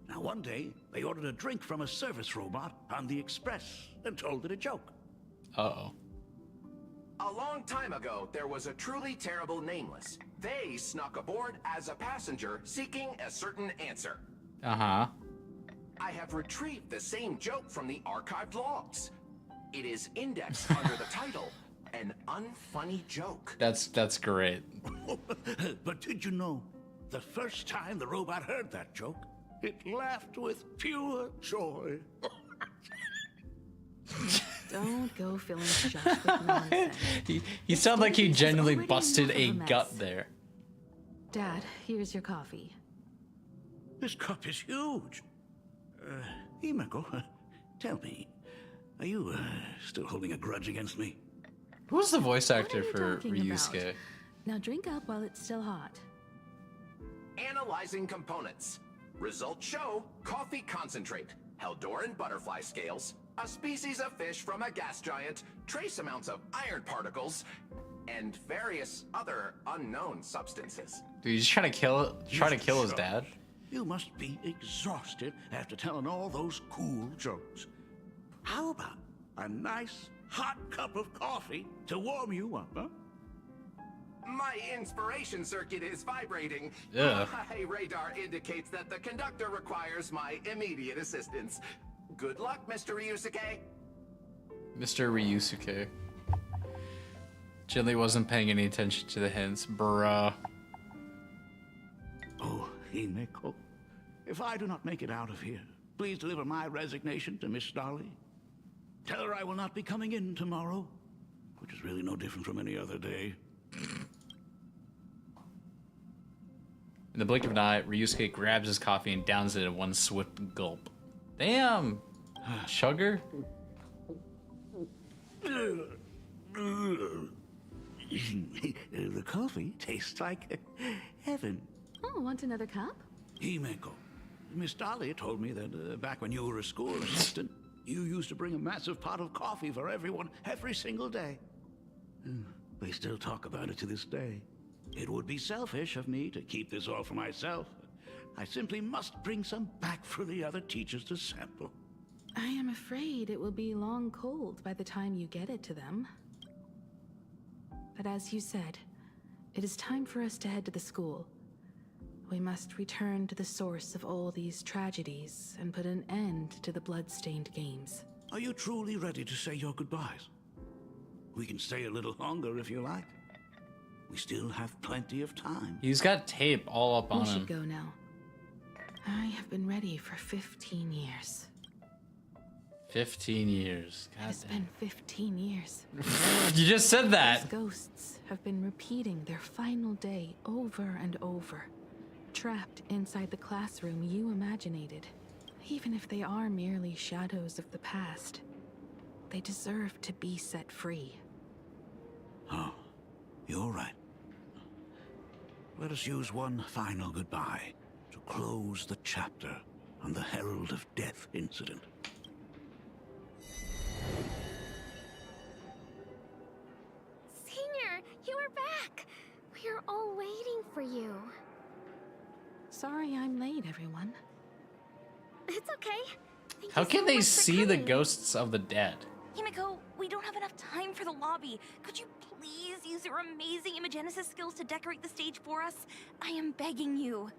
Now, one day, they ordered a drink from a service robot on the express and told it a joke. Uh-oh. A long time ago, there was a truly terrible nameless. They snuck aboard as a passenger, seeking a certain answer. Uh-huh. I have retrieved the same joke from the archived logs. It is indexed under the title, An Unfunny Joke. That's great. But did you know, the first time the robot heard that joke, it laughed with pure joy. Don't go filling Shush with nonsense. He sounded like he genuinely busted a gut there. Dad, here's your coffee. This cup is huge. Himiko, tell me, are you still holding a grudge against me? Who's the voice actor for Ryusuke? About? Now drink up while it's still hot. Analyzing components. Results show coffee concentrate, Heldoran butterfly scales, a species of fish from a gas giant, trace amounts of iron particles, and various other unknown substances. Dude, he's trying to kill his dad? You must be exhausted after telling all those cool jokes. How about a nice hot cup of coffee to warm you up, huh? My inspiration circuit is vibrating. Yeah. My radar indicates that the conductor requires my immediate assistance. Good luck, Mr. Ryusuke. Mr. Ryusuke. Gently wasn't paying any attention to the hints, bruh. Oh, Himiko, if I do not make it out of here, please deliver my resignation to Miss Dolly. Tell her I will not be coming in tomorrow, which is really no different from any other day. In the blink of an eye, Ryusuke grabs his coffee and downs it in one swift gulp. Damn! Sugar? The coffee tastes like heaven. Oh, want another cup? Himiko, Miss Dolly told me that back when you were a school assistant, you used to bring a massive pot of coffee for everyone every single day. They still talk about it to this day. It would be selfish of me to keep this all for myself. I simply must bring some back for the other teachers to sample. I am afraid it will be long cold by the time you get it to them. But as you said, it is time for us to head to the school. We must return to the source of all these tragedies and put an end to the blood-stained games. Are you truly ready to say your goodbyes? We can stay a little longer if you like. We still have plenty of time. He's got tape all up on We him. should go now. I have been ready for 15 years. 15 years. God It's been 15 years. You just said that. These ghosts have been repeating their final day over and over, trapped inside the classroom you imaginated. Even if they are merely shadows of the past, they deserve to be set free. Oh, you're right. Let us use one final goodbye to close the chapter on the Herald of Death incident. Senior, you are back! We are all waiting for you. Sorry I'm late, everyone. It's okay. Thank How you can so they much for see the coming. ghosts of the dead? Himiko, we don't have enough time for the lobby. Could you please use your amazing Imagenesis skills to decorate the stage for us? I am begging you.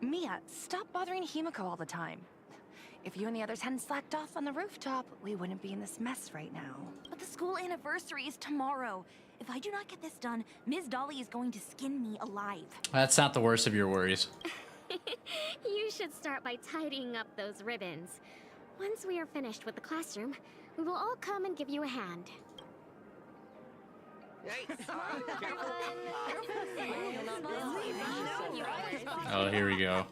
Mia, stop bothering Himiko all the time. If you and the others hadn't slacked off on the rooftop, we wouldn't be in this mess right now. But the school anniversary is tomorrow. If I do not get this done, Ms. Dolly is going to skin me alive. That's not the worst of your worries. You should start by tidying up those ribbons. Once we are finished with the classroom, we will all come and give you a hand. Oh, here we go.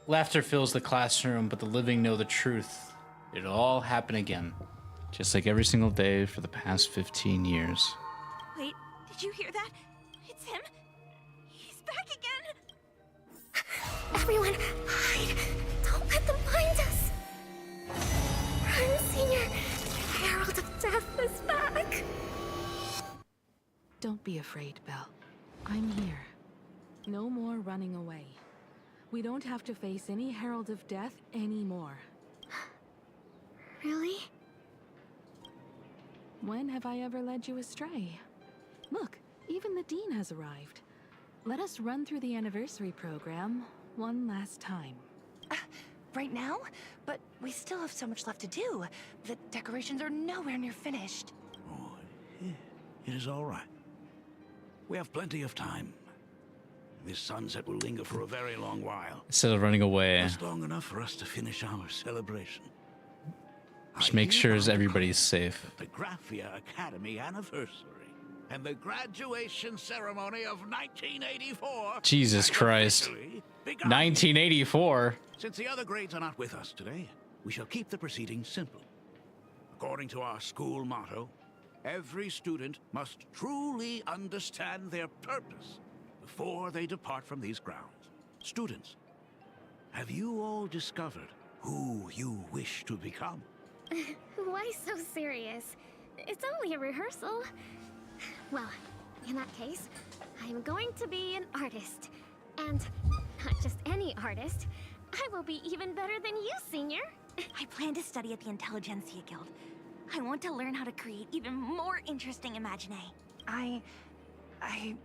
Laughter fills the classroom, but the living know the truth. It'll all happen again, just like every single day for the past 15 years. Wait, did you hear that? It's him. He's back again. Everyone, hide! Don't let them find us! Run, Senior! The Herald of Death is back! Don't be afraid, Belle. I'm here. No more running away. We don't have to face any Herald of Death anymore. Really? When have I ever led you astray? Look, even the Dean has arrived. Let us run through the anniversary program one last time. Right now? But we still have so much left to do. The decorations are nowhere near finished. Oh, it is all right. We have plenty of time. This sunset will linger for a very long while. Instead of running away, Just long enough for us to finish our celebration. just make sure everybody's safe. The Graphia Academy anniversary and the graduation ceremony of 1984. Jesus Christ. 1984. Since the other grades are not with us today, we shall keep the proceedings simple. According to our school motto, every student must truly understand their purpose before they depart from these grounds. Students, have you all discovered who you wish to become? Why so serious? It's only a rehearsal. Well, in that case, I'm going to be an artist. And not just any artist. I will be even better than you, Senior. I plan to study at the Intelligentsia Guild. I want to learn how to create even more interesting imaginae. I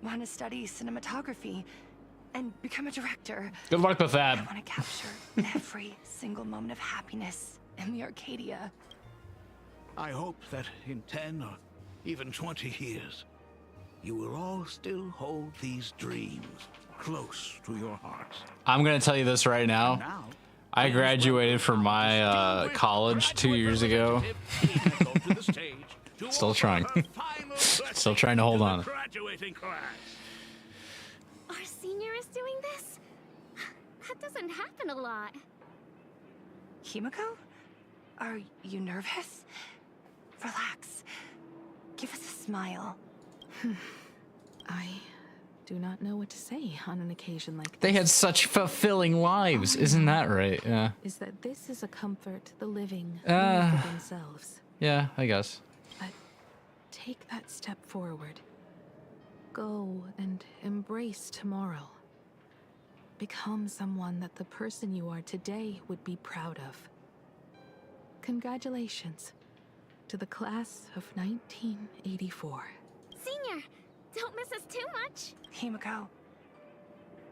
want to study cinematography and become a director. Good luck with that. I want to capture every single moment of happiness in the Arcadia. I hope that in 10 or even 20 years, you will all still hold these dreams close to your hearts. I'm going to tell you this right now. I graduated from my college 2 years ago. Still trying. Still trying to hold on. Our senior is doing this? That doesn't happen a lot. Himiko? Are you nervous? Relax. Give us a smile. do not know what to say on an occasion like this. They had such fulfilling lives, isn't that right? Yeah. Is that this is a comfort the living need for themselves. Yeah, I guess. But take that step forward. Go and embrace tomorrow. Become someone that the person you are today would be proud of. Congratulations to the class of 1984. Senior, don't miss us too much. Himiko,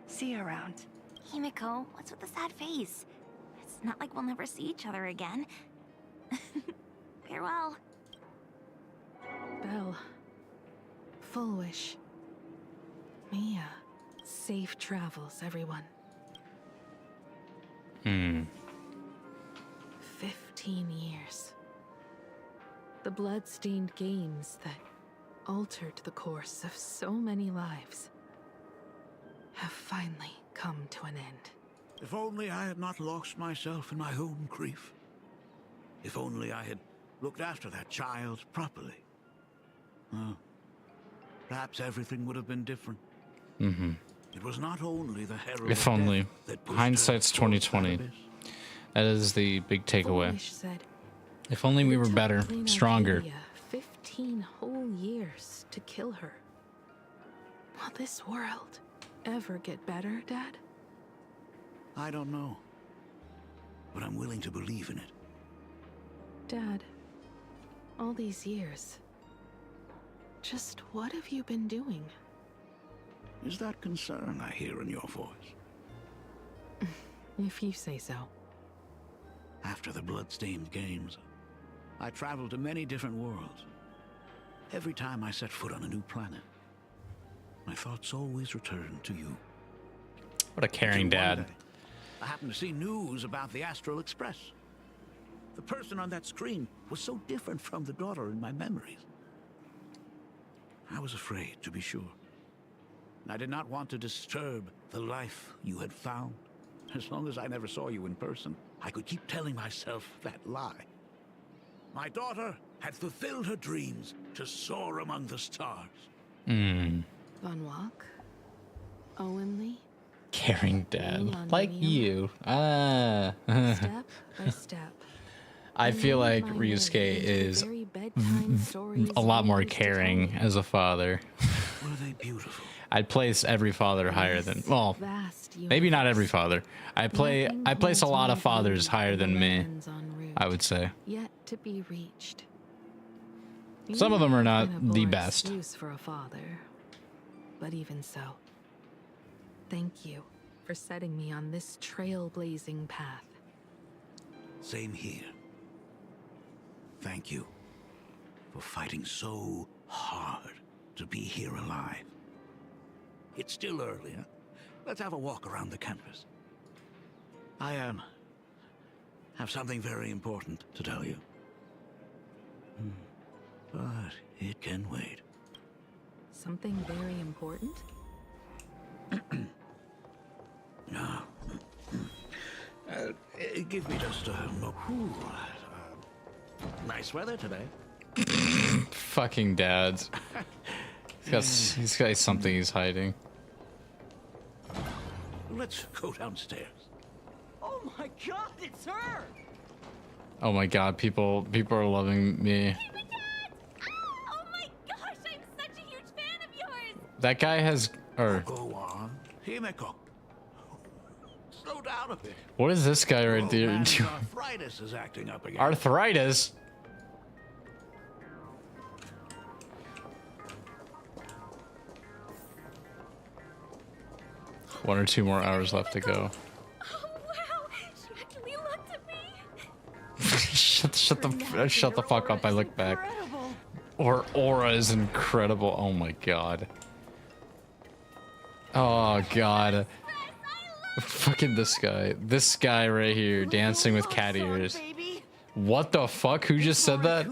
see you around. Himiko, what's with the sad face? It's not like we'll never see each other again. Farewell. Belle. Full wish. Mia. Safe travels, everyone. 15 years. The blood-stained games that altered the course of so many lives have finally come to an end. If only I had not lost myself in my own grief. If only I had looked after that child properly. Well, perhaps everything would have been different. It was not only the herald If only. that pushed Hindsight's her towards 2020. Barnabas. That is the big takeaway. Foolish said, If only we were better, Queen stronger. Arcadia 15 whole years to kill her. Will this world ever get better, Dad? I don't know. But I'm willing to believe in it. Dad, all these years, just what have you been doing? Is that concern I hear in your voice? If you say so. After the blood-stained games, I traveled to many different worlds. Every time I set foot on a new planet, my thoughts always returned to you. What a caring dad. I happened to see news about the Astral Express. The person on that screen was so different from the daughter in my memories. I was afraid, to be sure. I did not want to disturb the life you had found. As long as I never saw you in person, I could keep telling myself that lie. My daughter had fulfilled her dreams to soar among the stars. Von Walk? Owen Lee? Caring dad. Like you. Step by step. I feel like Ryusuke is a lot more caring as a father. Were they beautiful? I'd place every father higher than, well, maybe not every father. I place a lot of fathers higher than me, I would say. Yet to be reached. Some of them are not the best. Excuse for a father, but even so, thank you for setting me on this trailblazing path. Same here. Thank you for fighting so hard to be here alive. It's still early, huh? Let's have a walk around the campus. I have something very important to tell you. But it can wait. Something very important? Give me just a moment. Nice weather today. Fucking dads. He's got something he's hiding. Let's go downstairs. Oh my god, it's her! Oh my god, people are loving me. Oh my gosh, I'm such a huge fan of yours! That guy has, or Go on. Himiko. Slow down a bit. what is this guy right there? Arthritis is acting up again. Arthritis? One or two more hours left to go. Oh wow, she actually looked at me! shut the fuck up, I look back. Her aura is incredible. Oh my god. Oh god. Fucking this guy. This guy right here dancing with cat ears. What the fuck? Who just said that?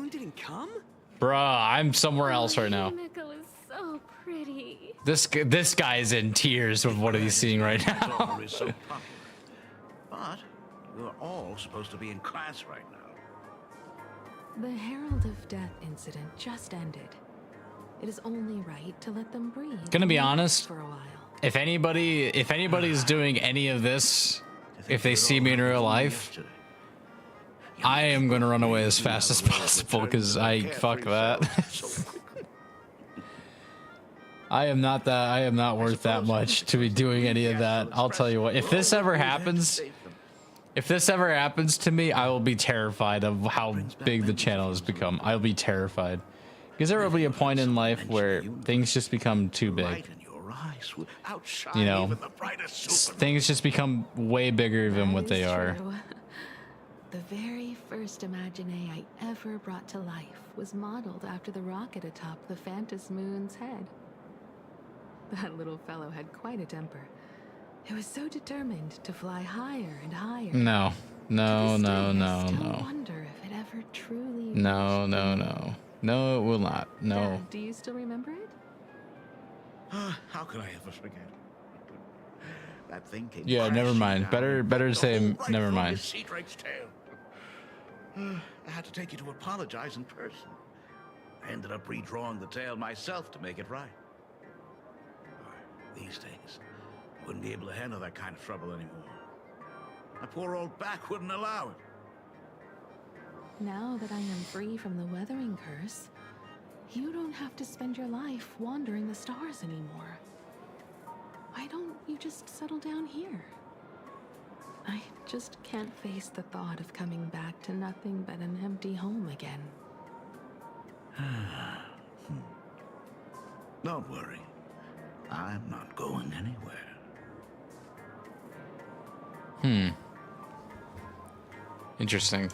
Bruh, I'm somewhere else right now. Himiko is so pretty. This guy is in tears of what he's seeing right now. But you're all supposed to be in class right now. The Herald of Death incident just ended. It is only right to let them breathe. Gonna be honest, for a while. if anybody's doing any of this, if they see me in real life, I am gonna run away as fast as possible because fuck that. I am not worth that much to be doing any of that. I'll tell you what, if this ever happens to me, I will be terrified of how big the channel has become. I'll be terrified. Because there will be a point in life where things just become too big. You know, things just become way bigger than what they are. The very first Imagine I ever brought to life was modeled after the rocket atop the Phantom Moon's head. That little fellow had quite a temper. It was so determined to fly higher and higher. No. I wonder if it ever truly No, it will not. No. Dad, do you still remember it? How could I ever forget? That thing came. Yeah, never mind. Better say never mind. Sea Drake's tail. I had to take you to apologize in person. I ended up redrawing the tail myself to make it right. These days, I wouldn't be able to handle that kind of trouble anymore. My poor old back wouldn't allow it. Now that I am free from the weathering curse, you don't have to spend your life wandering the stars anymore. Why don't you just settle down here? I just can't face the thought of coming back to nothing but an empty home again. Don't worry. I'm not going anywhere. Interesting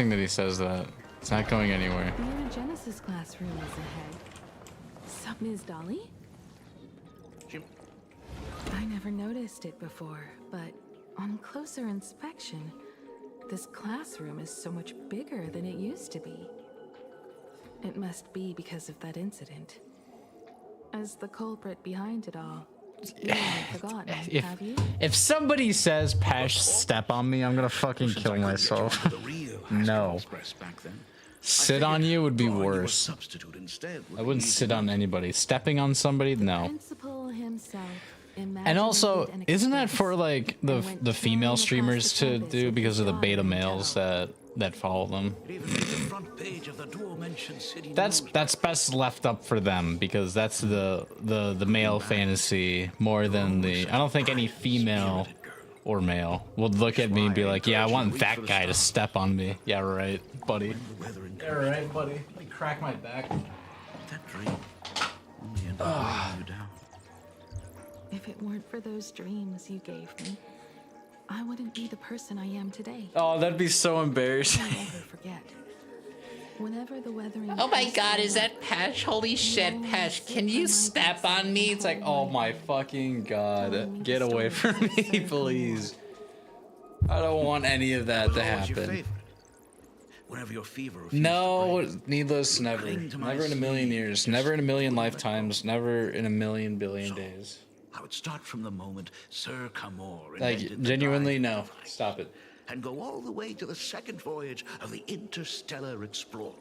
that he says that. It's not going anywhere. The Genesis classroom is ahead. Sup, Ms. Dolly? I never noticed it before, but on closer inspection, this classroom is so much bigger than it used to be. It must be because of that incident. As the culprit behind it all, you haven't forgotten, have you? If somebody says Pesh step on me, I'm gonna fucking kill myself. No. Sit on you would be worse. I wouldn't sit on anybody. Stepping on somebody, no. Principal himself. And also, isn't that for like the female streamers to do because of the beta males that follow them? That's best left up for them because that's the male fantasy more than the. I don't think any female or male would look at me and be like, yeah, I want that guy to step on me. Yeah, right, buddy. Yeah, right, buddy. Let me crack my back. That dream only ended up weighing you down. If it weren't for those dreams you gave me, I wouldn't be the person I am today. Oh, that'd be so embarrassing. I'll never forget. Whenever the weathering. Oh my god, is that Pesh? Holy shit, Pesh. Can you step on me? It's like, oh my fucking god. Get away from me, please. I don't want any of that to happen. No, needless, never. Never in a million years. Never in a million lifetimes. Never in a million billion days. I would start from the moment Sir Camor like, genuinely, no. Stop it. And go all the way to the second voyage of the interstellar explorers.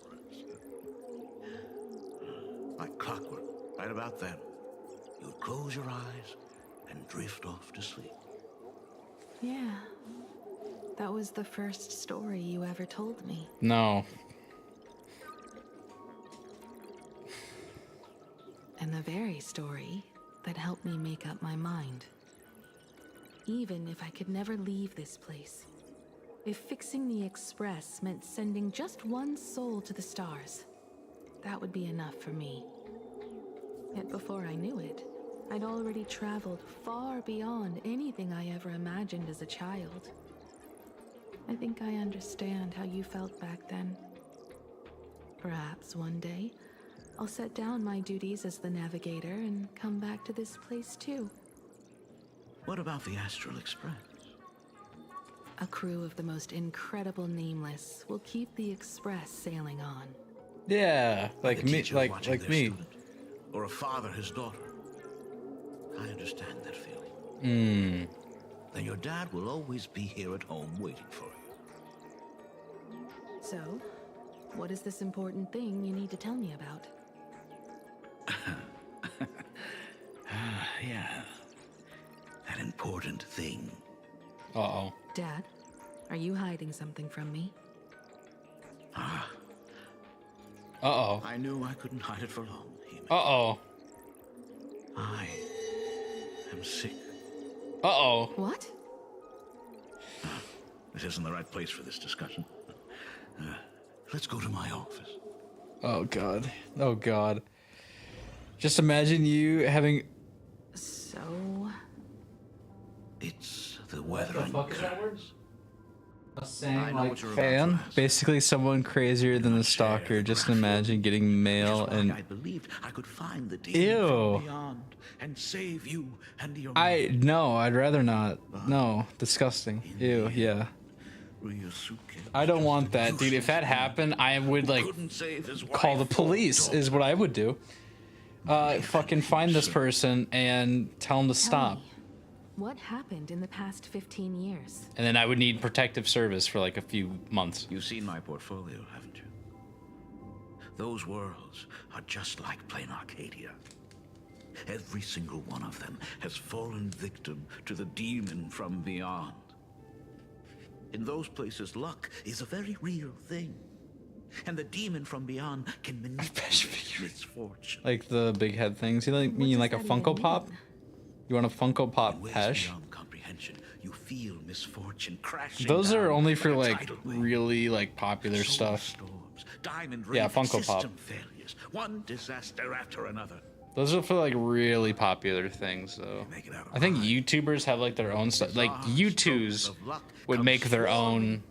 Like clockwork, right about then, you'd close your eyes and drift off to sleep. Yeah. That was the first story you ever told me. No. And the very story that helped me make up my mind. Even if I could never leave this place, if fixing the Express meant sending just one soul to the stars, that would be enough for me. Yet before I knew it, I'd already traveled far beyond anything I ever imagined as a child. I think I understand how you felt back then. Perhaps one day, I'll set down my duties as the navigator and come back to this place too. What about the Astral Express? A crew of the most incredible nameless will keep the Express sailing on. Yeah, like me, like me. Student, or a father his daughter. I understand that feeling. Then your dad will always be here at home waiting for you. So, what is this important thing you need to tell me about? Yeah. That important thing. Uh-oh. Dad, are you hiding something from me? Uh-oh. I knew I couldn't hide it for long. Uh-oh. I am sick. Uh-oh. What? This isn't the right place for this discussion. Let's go to my office. Oh, God. Oh, God. Just imagine you having... So... It's the weathering curse. A saying like fan? Basically someone crazier than the stalker. Just imagine getting mail and... I believed I could find the demon from beyond and save you and your No, I'd rather not. No, disgusting. Ew, yeah. I don't want that, dude. If that happened, I would like call the police is what I would do. Fucking find this person and tell him to stop. What happened in the past 15 years? And then I would need protective service for like a few months. You've seen my portfolio, haven't you? Those worlds are just like plain Arcadia. Every single one of them has fallen victim to the demon from beyond. In those places, luck is a very real thing. And the demon from beyond can manipulate misfortune. Like the big head things. You mean like a Funko Pop? You want a Funko Pop Pesh? Comprehension, you feel misfortune crashing. Those are down only for like like really like popular stuff. Yeah, Funko Pop. Failures, one disaster after another. Those are for like really popular things, though. I think YouTubers have like their own stuff. Like YouTubers would make their own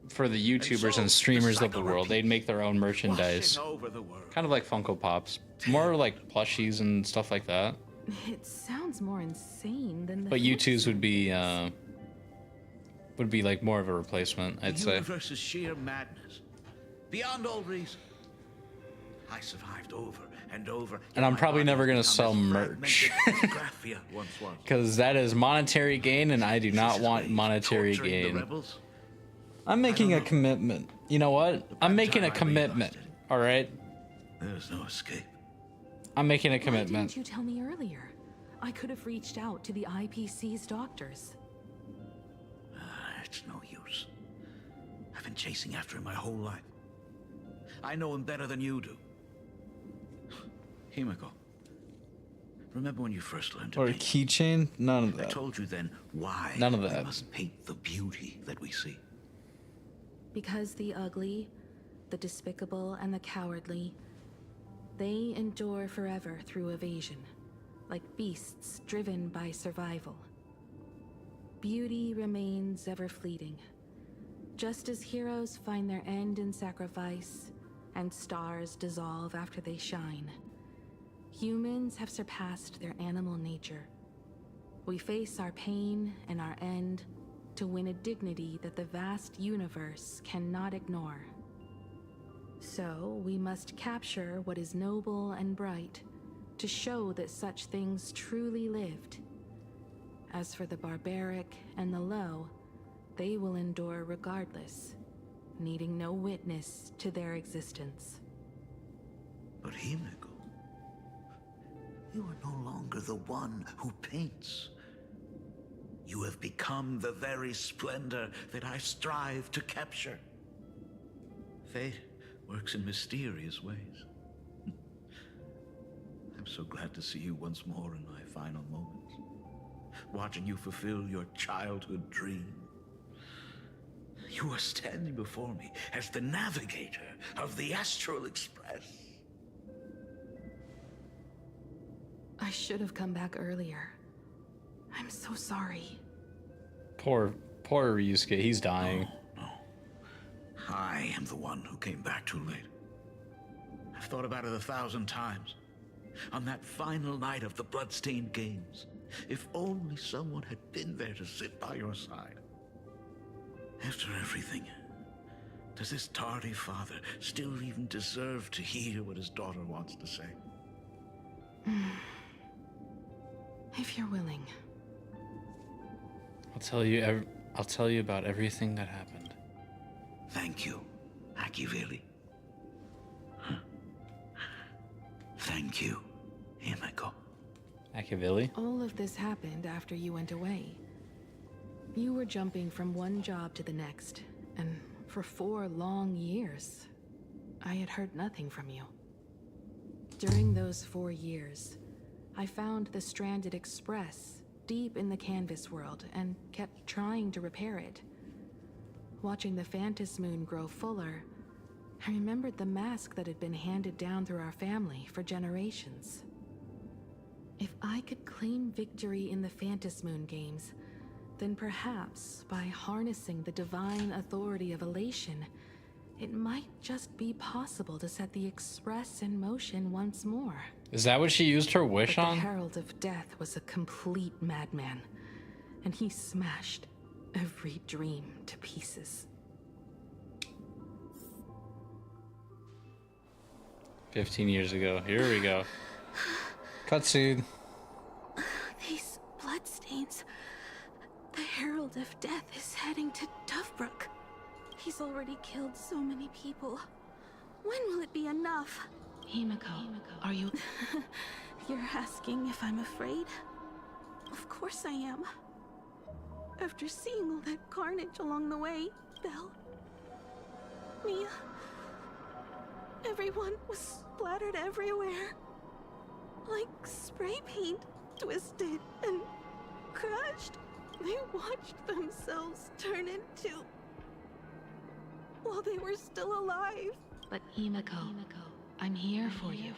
for the YouTubers and streamers of the world. They'd make their own merchandise, kind of like Funko Pops, more like plushies and stuff like that. It sounds more insane than the... But YouTubes would be like more of a replacement, I'd say. The universe is sheer madness, beyond all reason. I survived over and over. And I'm probably never gonna sell merch, because that is monetary gain, and I do not want monetary gain. I'm making a commitment. You know what? I'm making a commitment. All right. There's no escape. I'm making a commitment. Why didn't you tell me earlier? I could have reached out to the IPC's doctors. It's no use. I've been chasing after him my whole life. I know him better than you do. Himiko, remember when you first learned to Or a paint? keychain? None of that. I told you then why None of we that. must paint the beauty that we see. Because the ugly, the despicable, and the cowardly, they endure forever through evasion, like beasts driven by survival. Beauty remains ever fleeting, just as heroes find their end in sacrifice, and stars dissolve after they shine. Humans have surpassed their animal nature. We face our pain and our end to win a dignity that the vast universe cannot ignore. So, we must capture what is noble and bright, to show that such things truly lived. As for the barbaric and the low, they will endure regardless, needing no witness to their existence. But Himiko, you are no longer the one who paints. You have become the very splendor that I strive to capture. Fate works in mysterious ways. I'm so glad to see you once more in my final moments, watching you fulfill your childhood dream. You are standing before me as the navigator of the Astral Express. I should have come back earlier. I'm so sorry. Poor Ryusuke, he's dying. No. I am the one who came back too late. I've thought about it 1,000 times. On that final night of the Bloodstained Games, if only someone had been there to sit by your side. After everything, does this tardy father still even deserve to hear what his daughter wants to say? If you're willing. I'll tell you about everything that happened. Thank you, Akiveli. Machiavelli? All of this happened after you went away. You were jumping from one job to the next, and for 4 long years, I had heard nothing from you. During those 4 years, I found the stranded Express deep in the canvas world and kept trying to repair it. Watching the Phantom Moon grow fuller, I remembered the mask that had been handed down through our family for generations. If I could claim victory in the Phantom Moon games, then perhaps by harnessing the divine authority of elation, it might just be possible to set the Express in motion once more. Is that what she used her wish But on? The Herald of Death was a complete madman, and he smashed every dream to pieces. 15 years ago. Here we go. Cutscene. These bloodstains. The Herald of Death is heading to Dovebrook. He's already killed so many people. When will it be enough? Himiko, are you... You're asking if I'm afraid? Of course I am. After seeing all that carnage along the way, Belle, Mia, everyone was splattered everywhere. Like spray paint, twisted and crushed. They watched themselves turn into... while they were still alive. But Himiko, I'm here for you.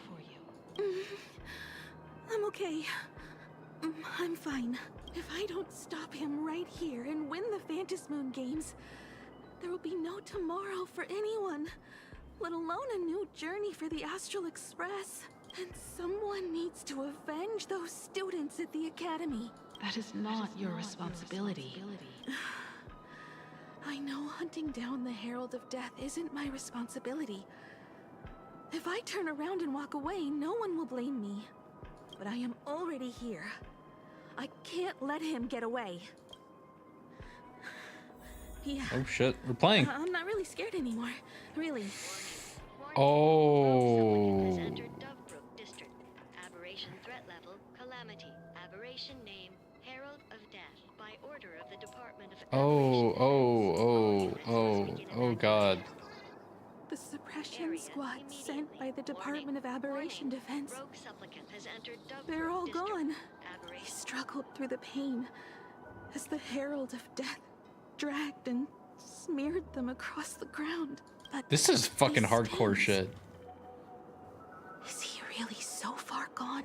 I'm okay. I'm fine. If I don't stop him right here and win the Phantom Moon games, there will be no tomorrow for anyone, let alone a new journey for the Astral Express. And someone needs to avenge those students at the Academy. That is not your responsibility. I know hunting down the Herald of Death isn't my responsibility. If I turn around and walk away, no one will blame me. But I am already here. I can't let him get away. Yeah. Oh shit, we're playing. I'm not really scared anymore. Really. Oh. District. Aberration threat level, calamity. Aberration name, Herald of Death. By order of the Department of Oh god. The suppression squad sent by the Department of Aberration Defense. They're all gone. They struggled through the pain as the Herald of Death dragged and smeared them across the ground. But this is fucking hardcore shit. Is he really so far gone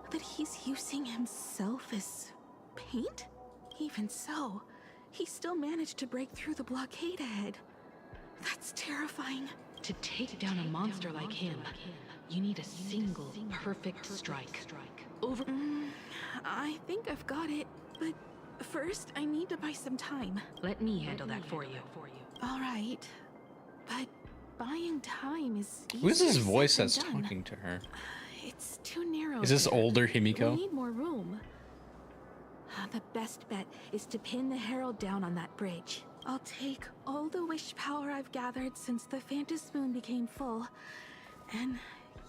that he's using himself as paint? Even so, he still managed to break through the blockade ahead. That's terrifying. To take down a monster like him, you need a single perfect strike. Over. I think I've got it, but first I need to buy some time. Let me handle that for you. All right, but buying time is easier Who's this voice said that's than done. talking to her? It's too narrow. Is this here. older Himiko? We need more room. The best bet is to pin the Herald down on that bridge. I'll take all the wish power I've gathered since the Phantom Moon became full, and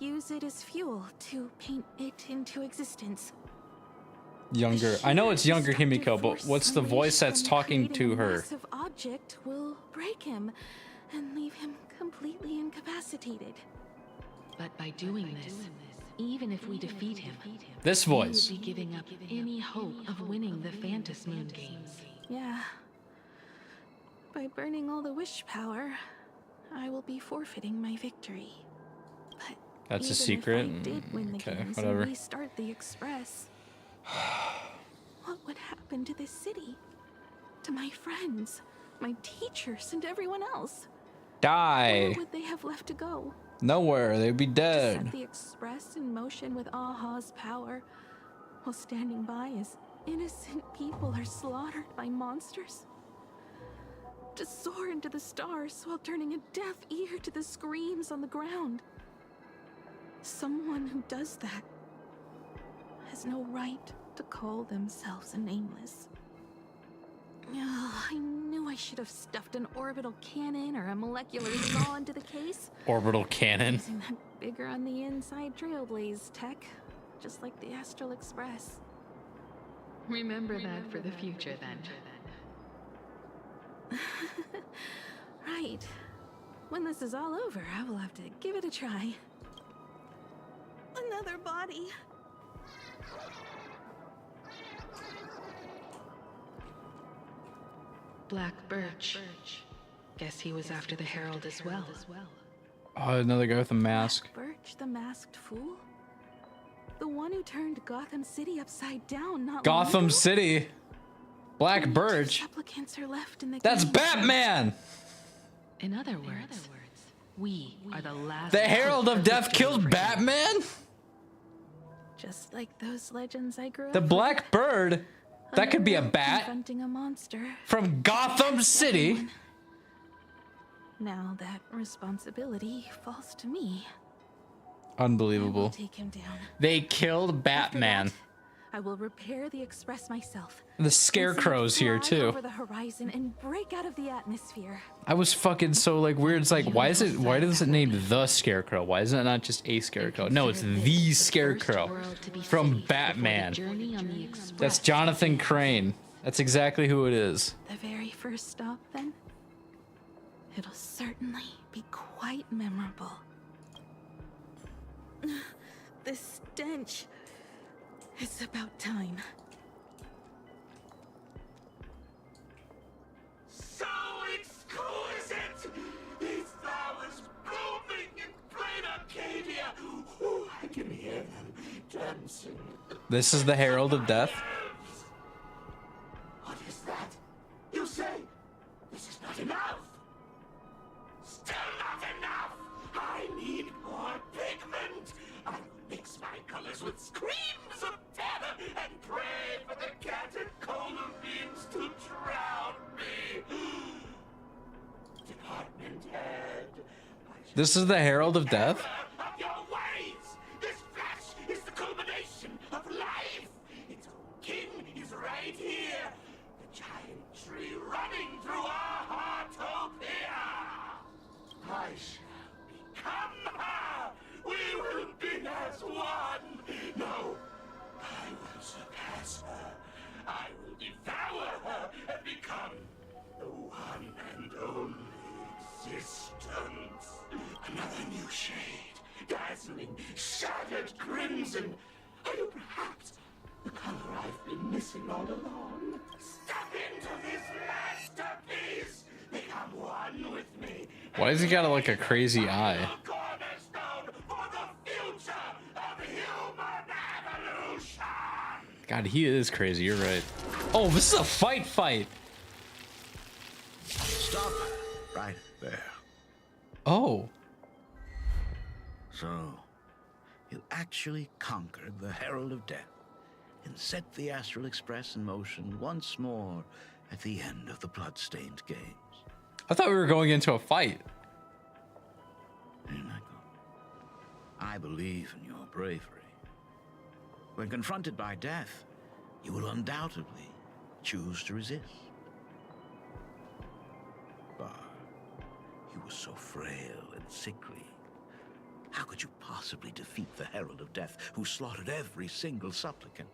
use it as fuel to paint it into existence. Younger. I know it's younger Himiko, but what's the voice that's talking to her? A massive object will break him and leave him completely incapacitated. But by doing this, even if we defeat him, This voice. we would be giving up any hope of winning the Phantom Moon games. Yeah. By burning all the wish power, I will be forfeiting my victory. But That's a even secret? If I did win the Okay, games whatever. and restart the Express, what would happen to this city? To my friends, my teachers, and everyone else? Where Die. would they have left to go? Nowhere. They'd be To dead. set the Express in motion with Aha's power, while standing by as innocent people are slaughtered by monsters? To soar into the stars while turning a deaf ear to the screams on the ground? Someone who does that has no right to call themselves a nameless. I knew I should have stuffed an orbital cannon or a molecular saw into the case. Orbital cannon. Using that bigger on the inside Trailblaze tech. just like the Astral Express. Remember that for the future, then. Right. When this is all over, I will have to give it a try. Another body. Black Birch. Guess he was after the Herald as well. Oh, another guy with a mask. Birch, the masked fool? The one who turned Gotham City upside down, not Gotham City? Black Birch? Supplicants are left in the That's Batman! In other words, we are the last. The Herald of Death killed Batman? Just like those legends I grew up The with. Black Bird? That could be a bat. Confronting a monster. From Gotham City? Now that responsibility falls to me. Unbelievable. I will take him down. They killed Batman. I will repair the Express myself. The Scarecrow's here too. Over the horizon and break out of the atmosphere. I was fucking so like weird. It's like, why does it name the Scarecrow? Why isn't it not just a Scarecrow? No, it's the Scarecrow from Batman. That's Jonathan Crane. That's exactly who it is. The very first stop, then? It'll certainly be quite memorable. The stench. It's about time. So exquisite! These flowers blooming in plain Arcadia. Ooh, I can hear them dancing. This is the Herald of Death. What is that? You say this is not enough. Still not enough. I need more pigment. I will mix my colors with screams of terror and pray for the catecholamines to drown me. Department head. This is the Herald of Death? Of your ways. This flesh is the culmination of life. Its own king is right here. The giant tree running through our heartopia. I shall become her. We will be as one. No, I will surpass her. I will devour her and become the one and only existence. Another new shade, dazzling, shattered crimson. Are you perhaps the color I've been missing all along? Step into this masterpiece. Become one with me. Why has he got like a crazy eye? God, he is crazy. You're right. Oh, this is a fight. Stop right there. Oh. So, you actually conquered the Herald of Death and set the Astral Express in motion once more at the end of the blood-stained games. I thought we were going into a fight. I believe in your bravery. When confronted by death, you will undoubtedly choose to resist. But you were so frail and sickly. How could you possibly defeat the Herald of Death, who slaughtered every single supplicant?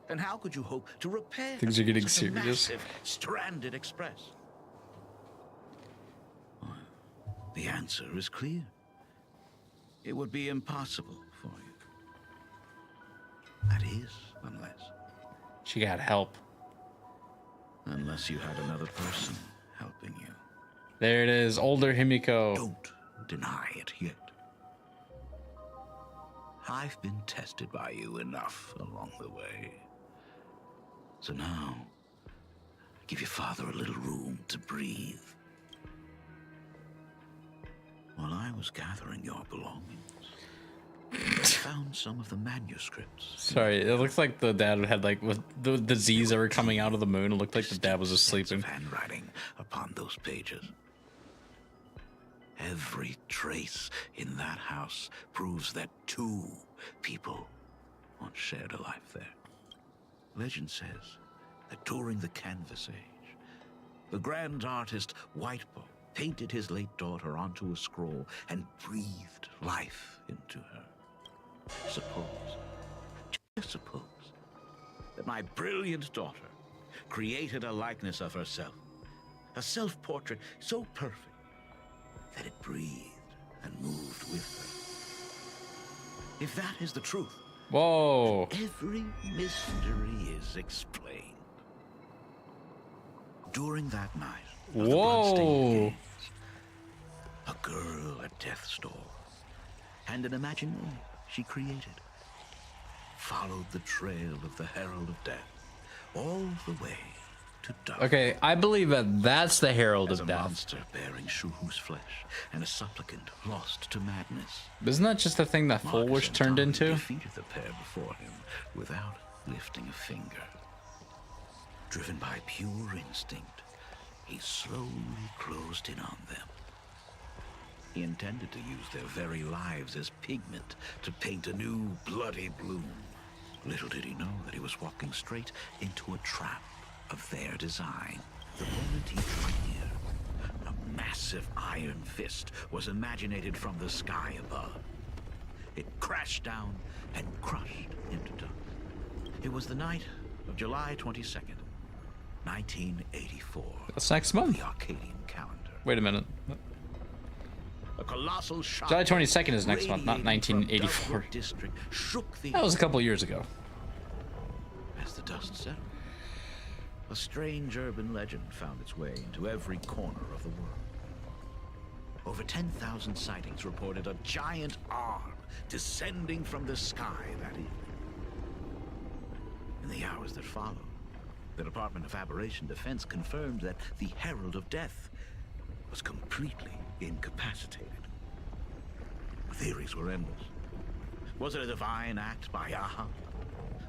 And how could you hope to repair Things are getting such a serious. massive, stranded express? Well, the answer is clear. It would be impossible for you. That is, She got help. Unless you had another person helping you. There it is, older Himiko. Don't deny it yet. I've been tested by you enough along the way. So now, give your father a little room to breathe. While I was gathering your belongings, I found some of the manuscripts. Sorry, it looks like the dad had like with the Z's that were coming out of the moon. It looked like the dad was asleep. Handwriting upon those pages. Every trace in that house proves that two people once shared a life there. Legend says that during the Canvas Age, the grand artist Whitebow painted his late daughter onto a scroll and breathed life into her. Suppose that my brilliant daughter created a likeness of herself, a self-portrait so perfect that it breathed and moved with her. If that is the truth, whoa, every mystery is explained. During that night, of the bloodstained games, a girl at death's door, and an imaginary she created, followed the trail of the Herald of Death all the way to dark. Okay, I believe that that's the Herald As of a Death. monster bearing Shuhu's flesh and a supplicant lost to madness. Isn't that just the thing that Fulwish turned into? Defeated the pair before him without lifting a finger. Driven by pure instinct, he slowly closed in on them. He intended to use their very lives as pigment to paint a new bloody bloom. Little did he know that he was walking straight into a trap of their design. The moment he drew near, a massive iron fist was imaginated from the sky above. It crashed down and crushed into dust. It was the night of July 22nd, 1984. That's next month. The Arcadian calendar. Wait a minute. A colossal shock. July 22nd is next month, not 1984. District shook the That was a couple years ago. As the dust settled, a strange urban legend found its way into every corner of the world. Over 10,000 sightings reported a giant arm descending from the sky that evening. In the hours that followed, the Department of Aberration Defense confirmed that the Herald of Death was completely incapacitated. Theories were endless. Was it a divine act by Yaha?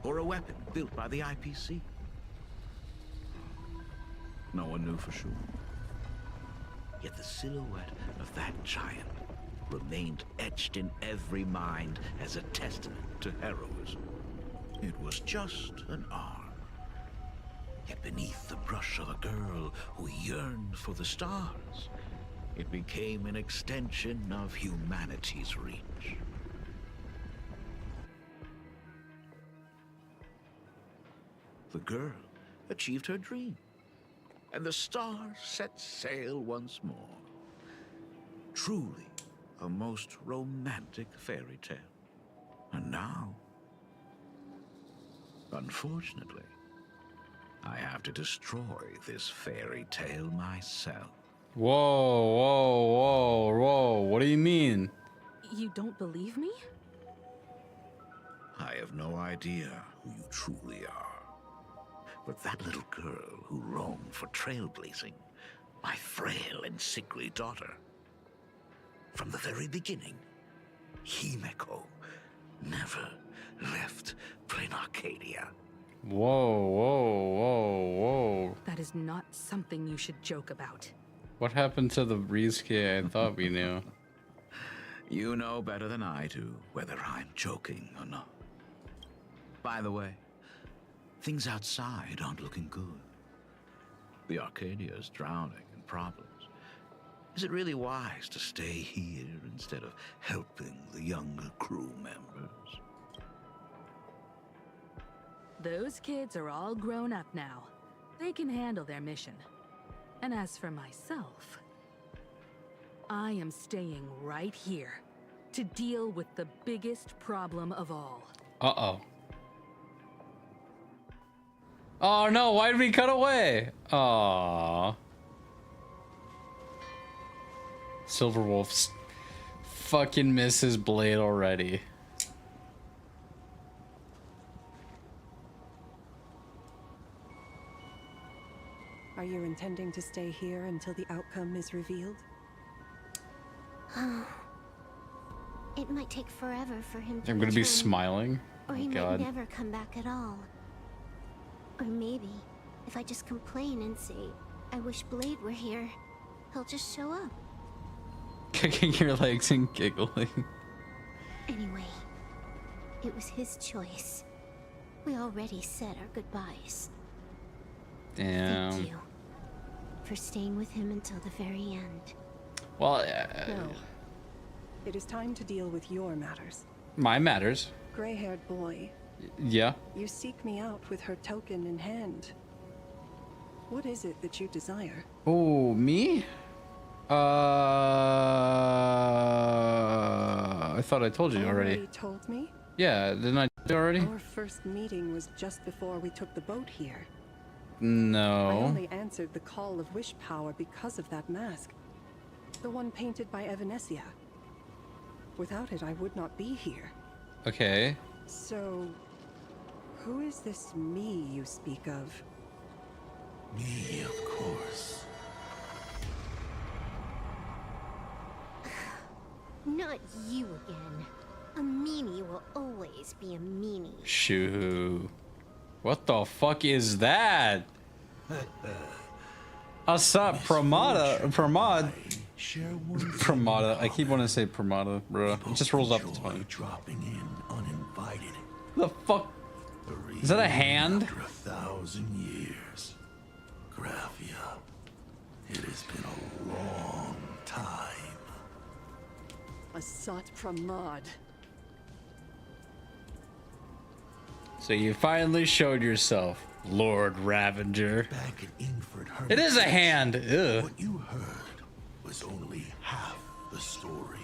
Or a weapon built by the IPC? No one knew for sure. Yet the silhouette of that giant remained etched in every mind as a testament to heroism. It was just an arm. Yet beneath the brush of a girl who yearned for the stars, it became an extension of humanity's reach. The girl achieved her dream, and the stars set sail once more. Truly a most romantic fairy tale. And now, unfortunately, I have to destroy this fairy tale myself. Whoa, whoa, whoa, whoa. What do you mean? You don't believe me? I have no idea who you truly are. But that little girl who roamed for trailblazing, my frail and sickly daughter. From the very beginning, Himeko never left Plain Arcadia. Whoa, whoa, whoa, whoa. That is not something you should joke about. What happened to the Rizke I thought we knew? You know better than I do whether I'm joking or not. By the way, things outside aren't looking good. The Arcadia is drowning in problems. Is it really wise to stay here instead of helping the younger crew members? Those kids are all grown up now. They can handle their mission. And as for myself, I am staying right here to deal with the biggest problem of all. Uh-oh. Oh no, why did we cut away? Aww. Silverwolf's fucking miss his blade already. Are you intending to stay here until the outcome is revealed? It might take forever for him to I'm gonna be return, smiling. or Oh he God. might never come back at all. Or maybe, if I just complain and say, I wish Blade were here, he'll just show up. Kicking your legs and giggling. Anyway, it was his choice. We already said our goodbyes. Damn. Thank you for staying with him until the very end. Well, No. It is time to deal with your matters. my matters. Gray-haired boy. Yeah. You seek me out with her token in hand. What is it that you desire? Oh, me? I thought I told you already. Told me? Yeah, didn't I tell you already? Our first meeting was just before we took the boat here. No. I only answered the call of wish power because of that mask. The one painted by Evanesia. Without it, I would not be here. Okay. So, who is this me you speak of? Me, of course. Not you again. A meanie will always be a meanie. Shoo. What the fuck is that? Asap Pramada. I keep wanting to say Pramada, bro. It just rolls off the tongue. Dropping in uninvited. The fuck? Is that a hand? After 1,000 years. Graphia. It has been a long time. Asat Pramad. So you finally showed yourself, Lord Ravager. Back at Ingford It is a hand. Ugh. What you heard was only half the story.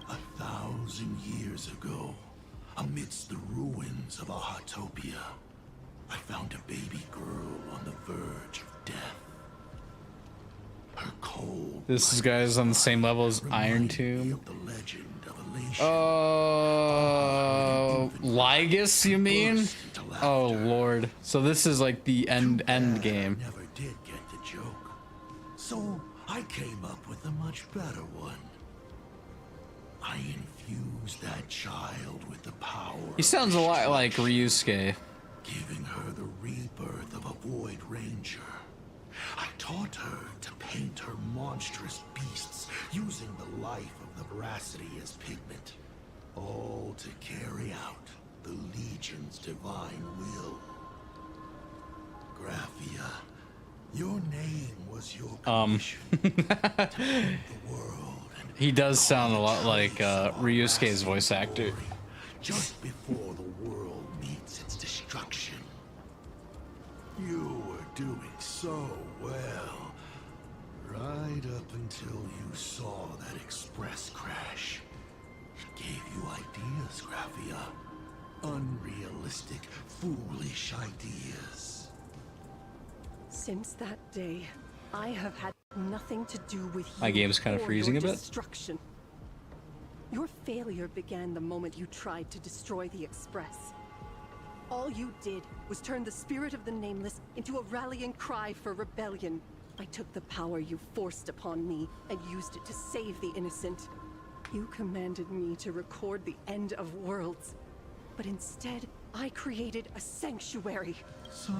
1,000 years ago, amidst the ruins of Ahatopia, I found a baby girl on the verge of death. Her cold. This guy's on the same level as Iron Tomb. Lygus, you mean? Oh lord. So this is like the end game. Never did get the joke. So I came up with a much better one. I infused that child with the power. He sounds a lot like Ryusuke. Giving her the rebirth of a Void Ranger. I taught her to paint her monstrous beasts using the life of the veracity as pigment. All to carry out the Legion's divine will. Graphia, your name was your commission to paint the world. He does sound a lot like Ryusuke's voice actor. Just before the world meets its destruction. You were doing so well. Right up until you saw that express crash. It gave you ideas, Graphia. Unrealistic, foolish ideas. Since that day, I have had nothing to do with you. My game's kind of freezing a bit. Destruction. Your failure began the moment you tried to destroy the Express. All you did was turn the spirit of the Nameless into a rallying cry for rebellion. I took the power you forced upon me and used it to save the innocent. You commanded me to record the end of worlds, but instead, I created a sanctuary. So,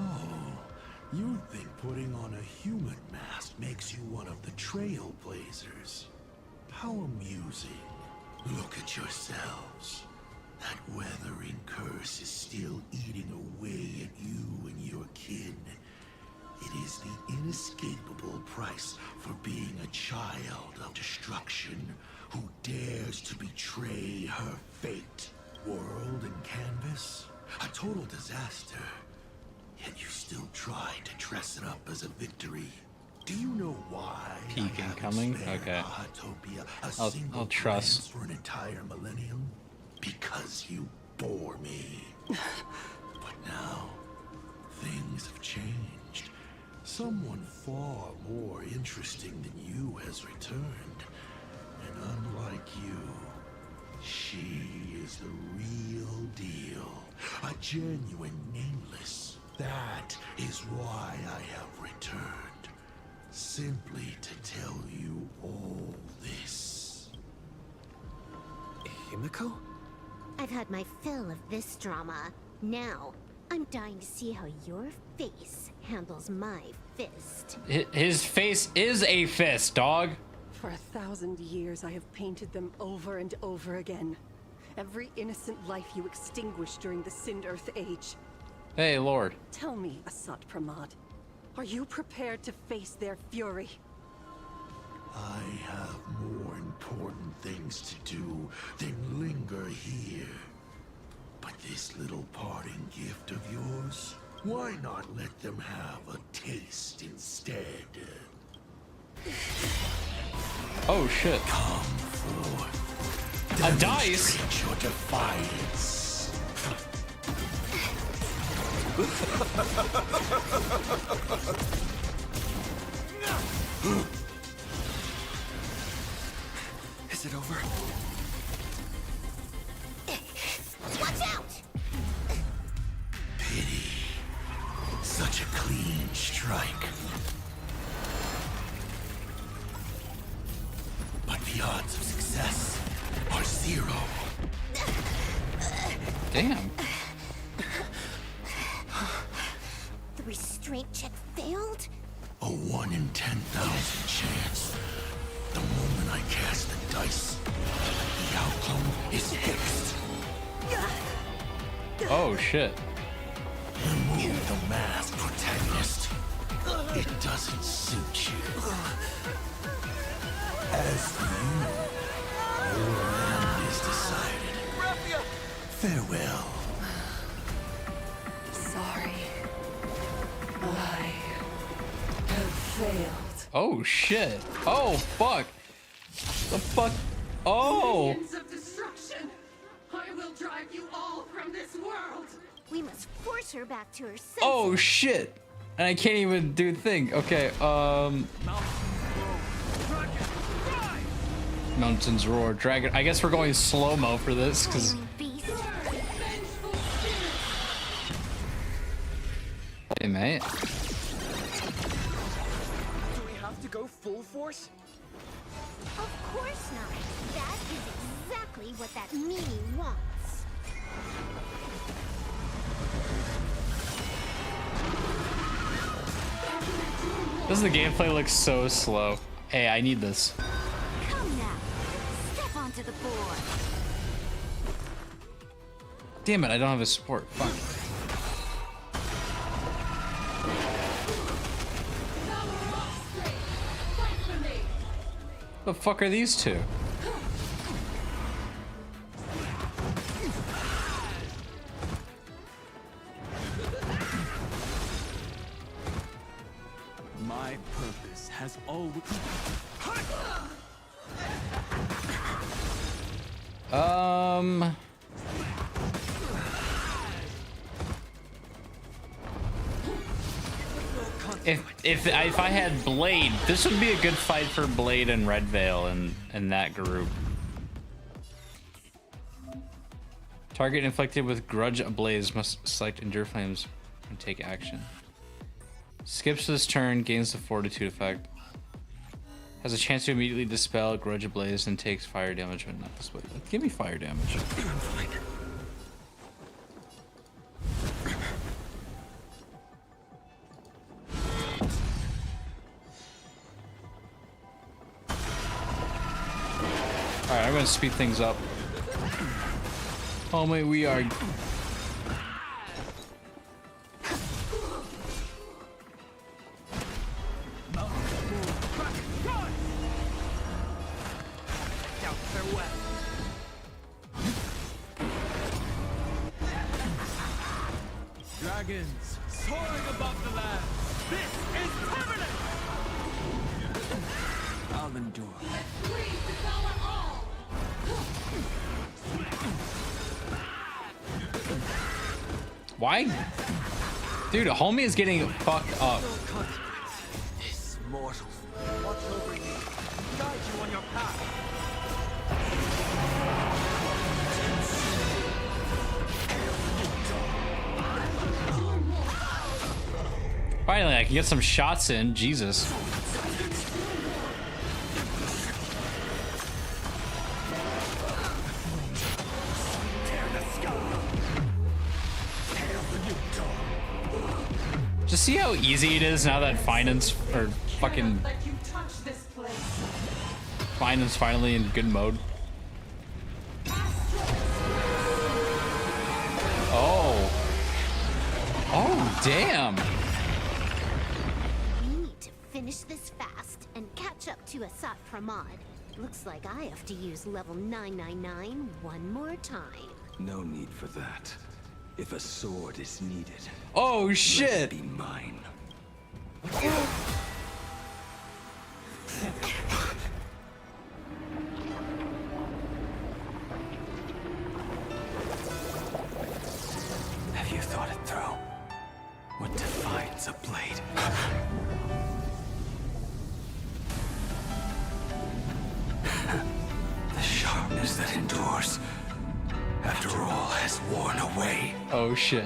you think putting on a human mask makes you one of the trailblazers? How amusing. Look at yourselves. That weathering curse is still eating away at you and your kin. It is the inescapable price for being a child of destruction who dares to betray her fate. World and canvas, a total disaster. Yet you still try to dress it up as a victory. Do you know why? Peak incoming? Okay. I'll trust. For an entire millennium? Because you bore me. But now, things have changed. Someone far more interesting than you has returned. And unlike you, she is the real deal. A genuine Nameless. That is why I have returned. Simply to tell you all this. Himiko? I've had my fill of this drama. Now, I'm dying to see how your face handles my fist. His face is a fist, dog. For 1,000 years, I have painted them over and over again. Every innocent life you extinguished during the Sind Earth Age. Hey, Lord. Tell me, Asat Pramad, are you prepared to face their fury? I have more important things to do than linger here. But with this little parting gift of yours? Why not let them have a taste instead? Oh shit. Come forth. A dice? Demonstrate your defiance. Is it over? Watch out! Pity. Such a clean strike. But the odds of success are 0. Damn. The restraint check failed? A 1 in 10,000 chance. The moment I cast the dice, the outcome is fixed. Oh shit. Remove the mask, protagonist. It doesn't suit you. As for you, your end is decided. Farewell. Sorry. I have failed. Oh shit. Oh fuck. The fuck. Oh. Minions of destruction! I will drive you all from this world! We must force her back to her senses. Oh shit. And I can't even do a thing. Okay, Mountains roar, dragon. I guess we're going slow-mo for this, because... Hey, mate. Do we have to go full force? Of course not. That is exactly what that meanie wants. Doesn't the gameplay look so slow? Hey, I need this. Come now. Step onto the board. Damn it, I don't have a support. Fuck. The fuck are these two? My purpose has always... If I had Blade, this would be a good fight for Blade and Red Veil and that group. Target inflicted with Grudge Ablaze must select Endure Flames and take action. Skips this turn, gains the Fortitude effect. Has a chance to immediately dispel Grudge Ablaze and takes fire damage when not displayed. Give me fire damage. Alright, I'm gonna speed things up. Oh my, we are... Dragons soaring above the land. This is permanent. I'll endure. Why? Dude, a homie is getting fucked up. This mortal. Watch over you. Guide you on your path. Finally, I can get some shots in. Jesus. Just see how easy it is now that Finance or fucking Finance finally in good mode. Oh. Oh, damn. We need to finish this fast and catch up to Asat Pramod. Looks like I have to use level 999 one more time. No need for that. If a sword is needed, oh shit! let it be mine. Have you thought it through? What defines a blade? The sharpness that endures, after all, has worn away. Oh shit.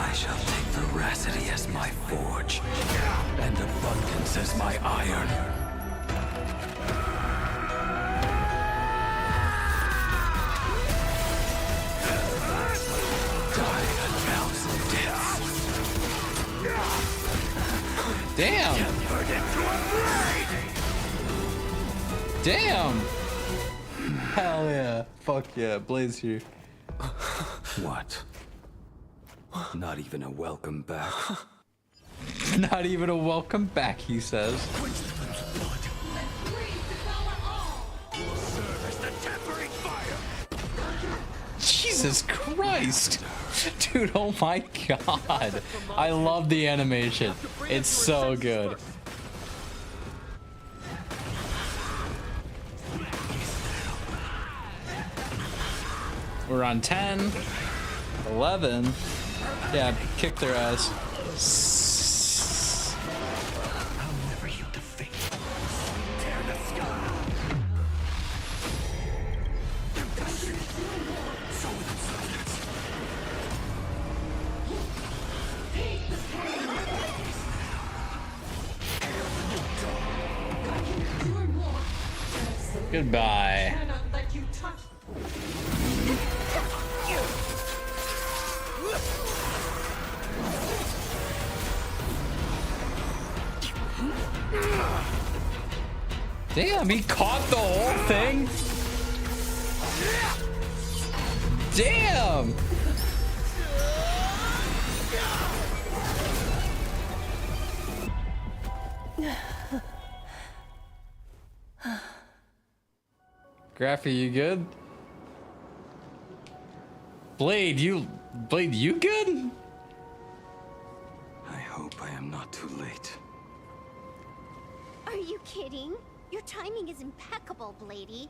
I shall take veracity as my forge, and abundance as my iron. Die a thousand deaths. Damn! Damn! Hell yeah. Fuck yeah. Blade's here. What? Not even a welcome back? Not even a welcome back, he says. Jesus Christ! Dude, oh my god. I love the animation. It's so good. We're on 10, 11. Yeah, kick their ass. I'll never you defeat. Tear the sky. Goodbye. Damn, he caught the whole thing? Damn! Graffy, you good? Blade, you good? I hope I am not too late. Are you kidding? Your timing is impeccable, Bladey.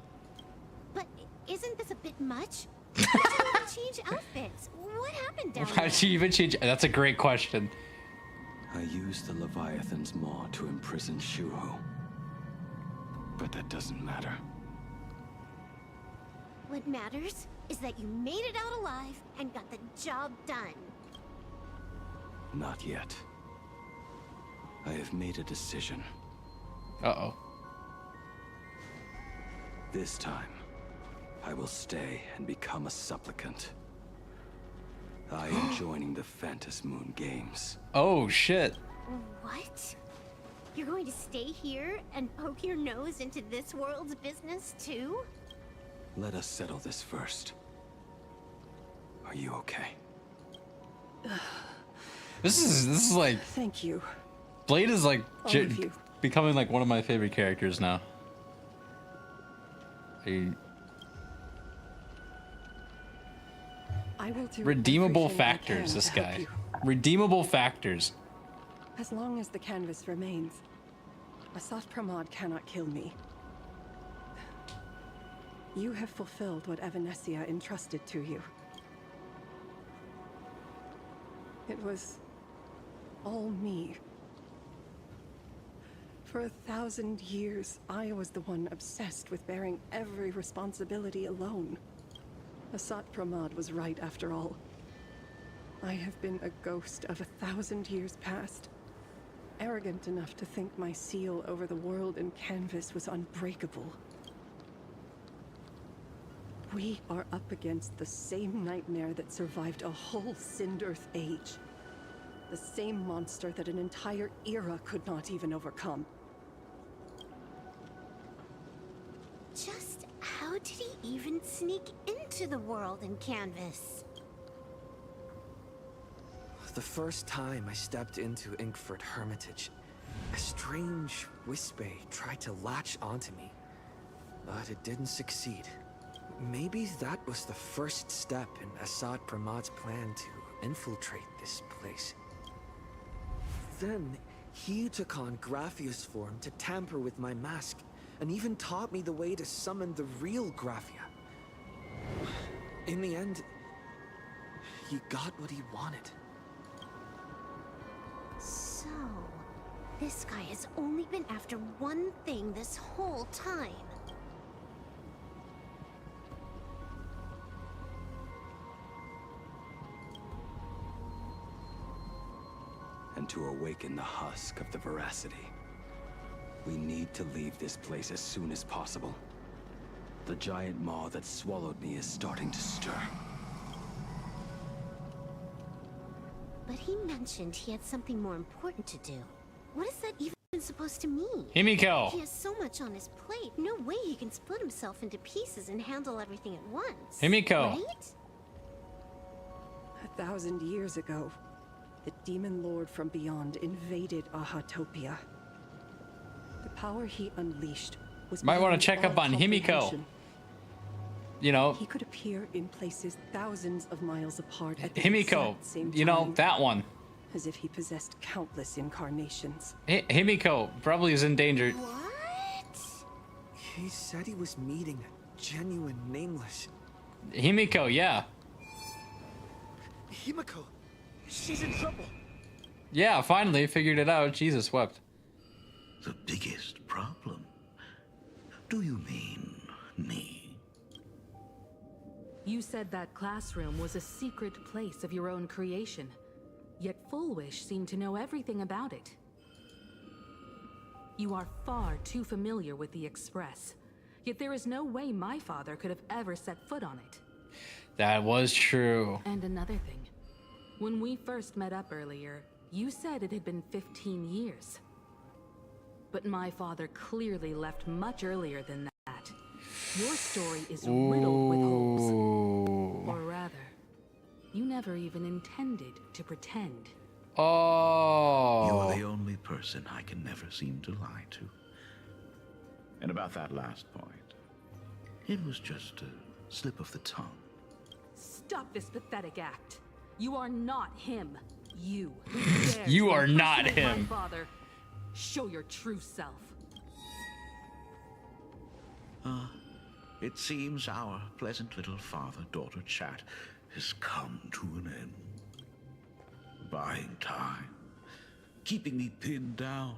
But isn't this a bit much? How'd you even change outfits? What happened down there? How did you even change? That's a great question. I used the Leviathan's maw to imprison Shuho. But that doesn't matter. What matters is that you made it out alive and got the job done. Not yet. I have made a decision. Uh-oh. This time, I will stay and become a supplicant. I am joining the Phantas Moon Games. Oh, shit. What? You're going to stay here and poke your nose into this world's business, too? Let us settle this first. Are you okay? This is like... Thank you. Blade is like All of you. becoming like one of my favorite characters now. I will do Redeemable everything I factors, can this to help guy. you. Redeemable factors. As long as the canvas remains, Asat Pramod cannot kill me. You have fulfilled what Evanescia entrusted to you. It was all me. For 1,000 years, I was the one obsessed with bearing every responsibility alone. Asat Pramod was right after all. I have been a ghost of 1,000 years past. Arrogant enough to think my seal over the world and canvas was unbreakable. We are up against the same nightmare that survived a whole Sindearth age. The same monster that an entire era could not even overcome. Just how did he even sneak into the world in canvas? The first time I stepped into Inkford Hermitage, A strange whisper tried to latch onto me, but it didn't succeed. Maybe that was the first step in Assad Pramad's plan to infiltrate this place. Then, he took on Graphia's form to tamper with my mask, and even taught me the way to summon the real Graphia. In the end, he got what he wanted. So, this guy has only been after one thing this whole time. And to awaken the husk of the veracity, we need to leave this place as soon as possible. The giant maw that swallowed me is starting to stir. But he mentioned he had something more important to do. What is that even supposed to mean? Himiko! He has so much on his plate, no way he can split himself into pieces and handle everything at once. Himiko! Right? 1,000 years ago, the demon lord from beyond invaded Ahatopia. The power he unleashed was Might want to beyond check up all on Himiko. comprehension. You know, He could appear in places thousands of miles apart at the Himiko, exact same you know, time, that one. as if he possessed countless incarnations. Himiko probably is in danger. What? He said he was meeting a genuine nameless. Himiko, yeah. Himiko, she's in trouble. Yeah, finally figured it out. Jesus wept. The biggest problem? Do you mean me? You said that classroom was a secret place of your own creation, yet Fullwish seemed to know everything about it. You are far too familiar with the Express, yet there is no way my father could have ever set foot on it. That was true. And another thing, when we first met up earlier, you said it had been 15 years. But my father clearly left much earlier than that. Your story is riddled with holes. Or rather, you never even intended to pretend. Oh. You're the only person I can never seem to lie to. And about that last point, it was just a slip of the tongue. Stop this pathetic act. You are not him. You. You are not My him. father. Show your true self. It seems our pleasant little father-daughter chat has come to an end. Buying time, keeping me pinned down.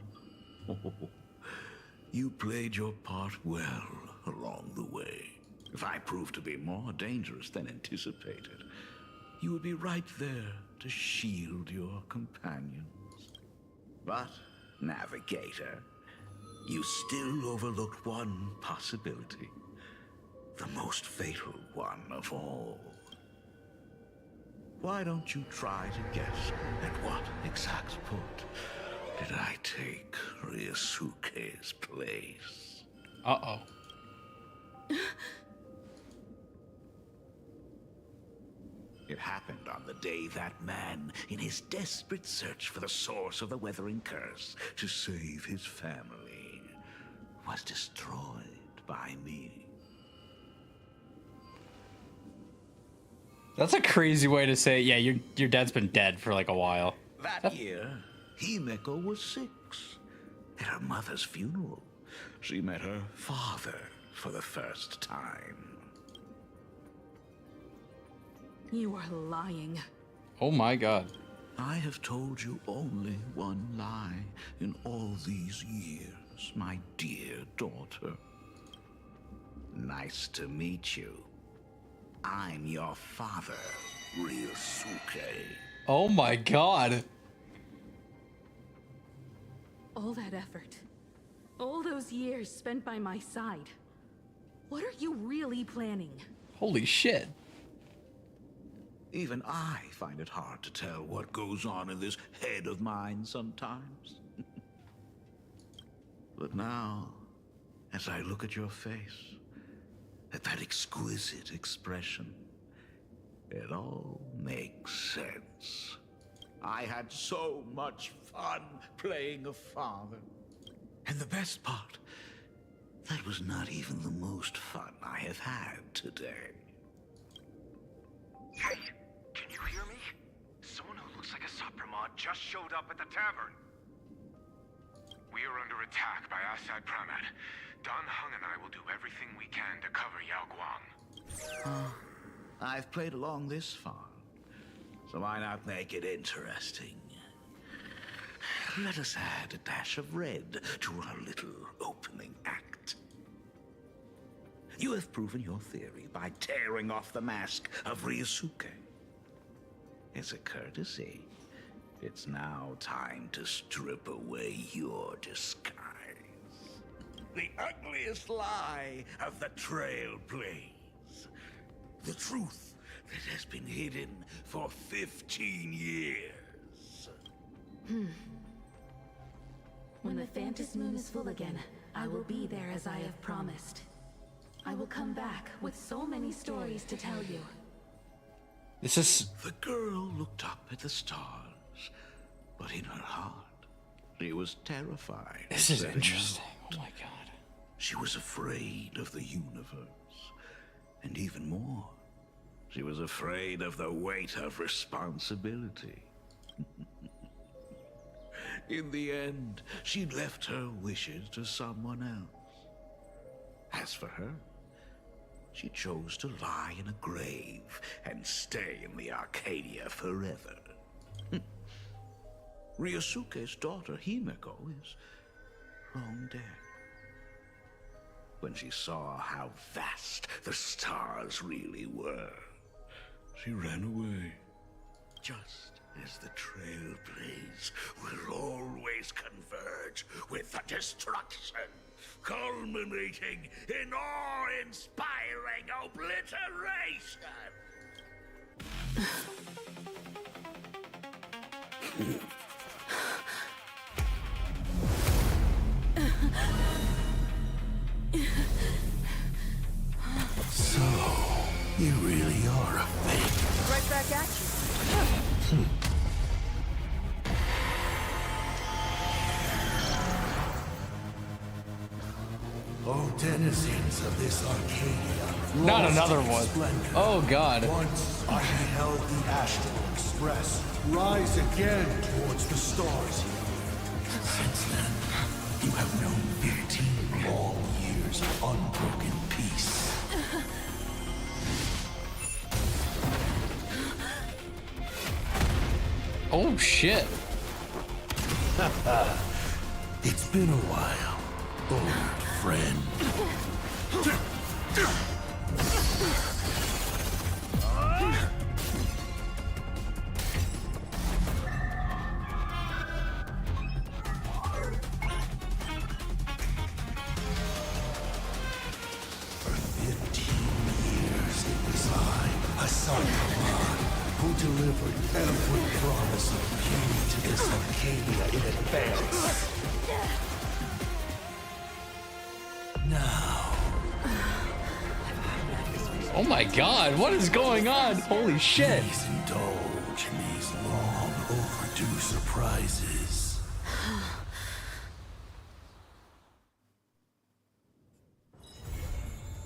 You played your part well along the way. If I proved to be more dangerous than anticipated, you would be right there to shield your companions. But, Navigator, you still overlooked one possibility. The most fatal one of all. Why don't you try to guess at what exact point did I take Ryusuke's place? Uh-oh. It happened on the day that man, in his desperate search for the source of the Weathering Curse to save his family, was destroyed by me. That's a crazy way to say it. Yeah, your dad's been dead for like a while. That year, Himeko was 6. At her mother's funeral, she met her father for the first time. You are lying. Oh my god. I have told you only one lie in all these years, my dear daughter. Nice to meet you. I'm your father, Ryusuke. Oh my god. All that effort. All those years spent by my side. What are you really planning? Holy shit. Even I find it hard to tell what goes on in this head of mine sometimes. But now, as I look at your face, at that exquisite expression, it all makes sense. I had so much fun playing a father. And the best part, that was not even the most fun I have had today. Hey, can you hear me? Someone who looks like a Supremod just showed up at the tavern. We are under attack by Assad Pramad. Don Hung and I will do everything we can to cover Yao Guang. I've played along this far, so why not make it interesting? Let us add a dash of red to our little opening act. You have proven your theory by tearing off the mask of Ryosuke. As a courtesy, it's now time to strip away your disguise. The ugliest lie of the Trailblaze. The truth that has been hidden for 15 years. When the Phantom Moon is full again, I will be there as I have promised. I will come back with so many stories to tell you. This is... The girl looked up at the stars, but in her heart, she was terrified. This is interesting. Oh my god. She was afraid of the universe. And even more, she was afraid of the weight of responsibility. In the end, she left her wishes to someone else. As for her, she chose to lie in a grave and stay in the Arcadia forever. Ryosuke's daughter, Himeko, is long dead. When she saw how vast the stars really were, she ran away. Just as the Trailblaze will always converge with the destruction, culminating in awe-inspiring obliteration. So, you really are a fake. Right back at you. Oh, denizens of this Arcadia. Not another one. Splendor. Oh god. Once I beheld the Astral Express rise again towards the stars. Since then, you have known 15 long years of unbroken peace. Oh shit. It's been a while, old friend. For 15 years it was I, Hassan Khan, who delivered every promise of beauty to this Arcadia in advance. Now. Oh my god, what is going on? Holy shit. Please indulge in these long overdue surprises.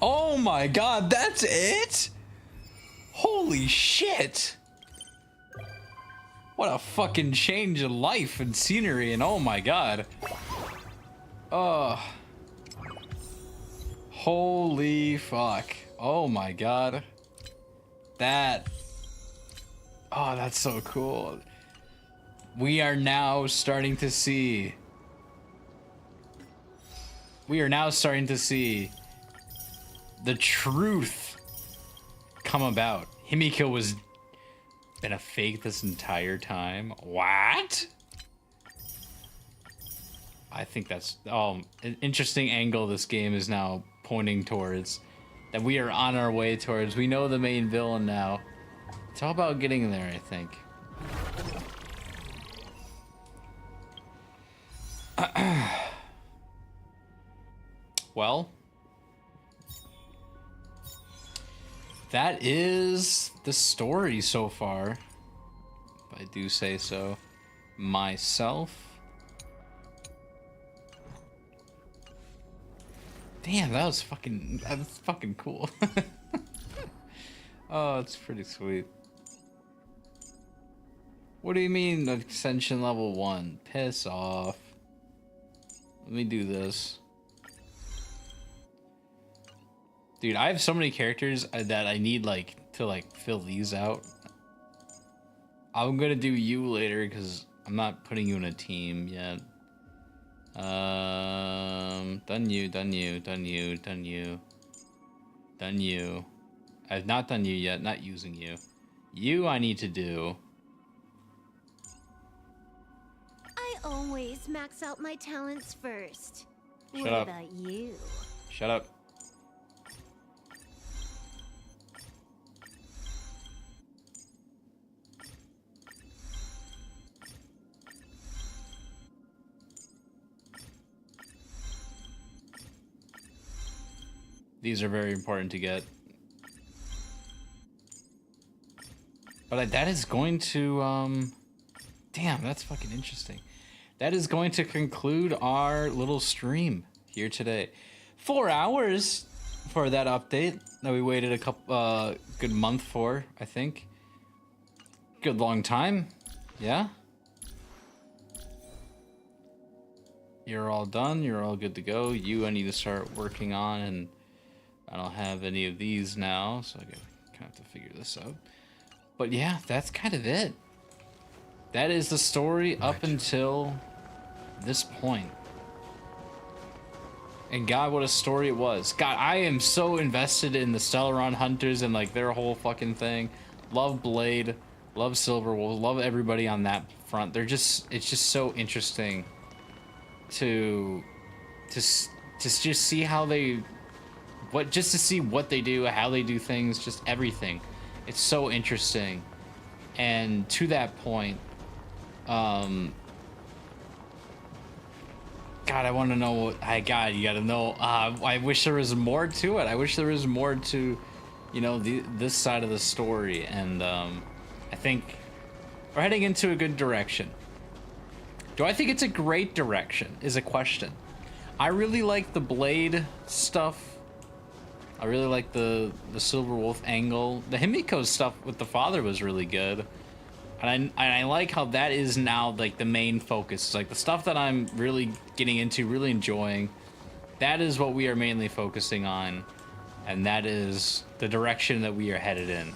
Oh my god, that's it? Holy shit. What a fucking change of life and scenery, and oh my god. Holy fuck. Oh my god. That. Oh, that's so cool. We are now starting to see. The truth come about. Himiko was been a fake this entire time. What? I think that's an interesting angle this game is now pointing towards. That we are on our way towards. We know the main villain now. It's all about getting there, I think. Well, that is the story so far. I do say so myself. Damn, that was fucking cool. Oh, it's pretty sweet. What do you mean ascension level 1? Piss off. Let me do this. Dude, I have so many characters that I need like to like fill these out. I'm gonna do you later because I'm not putting you in a team yet. Done you. I've not done you yet, not using you. You I need to do. I always max out my talents first. Shut what up. about you? Shut up. These are very important to get. But that is going to, damn, that's fucking interesting. That is going to conclude our little stream here today. 4 hours for that update that we waited a couple, good month for, I think. Good long time, yeah? You're all done, you're all good to go. You I need to start working on, and I don't have any of these now, so I kind of have to figure this out. But yeah, that's kind of it. That is the story up until this point. And God, what a story it was. God, I am so invested in the Stellaron Hunters and like their whole fucking thing. Love Blade, love Silverwolf, love everybody on that front. They're just, it's just so interesting to just see how they, just to see what they do, how they do things, just everything. It's so interesting. And to that point, God, I want to know what you gotta know. I wish there was more to it. I wish there was more to, you know, this side of the story. And I think we're heading into a good direction. Do I think it's a great direction is a question. I really like the Blade stuff. I really like the Silverwolf angle. The Himiko stuff with the father was really good. And I like how that is now like the main focus. It's like the stuff that I'm really getting into, really enjoying. That is what we are mainly focusing on. And that is the direction that we are headed in.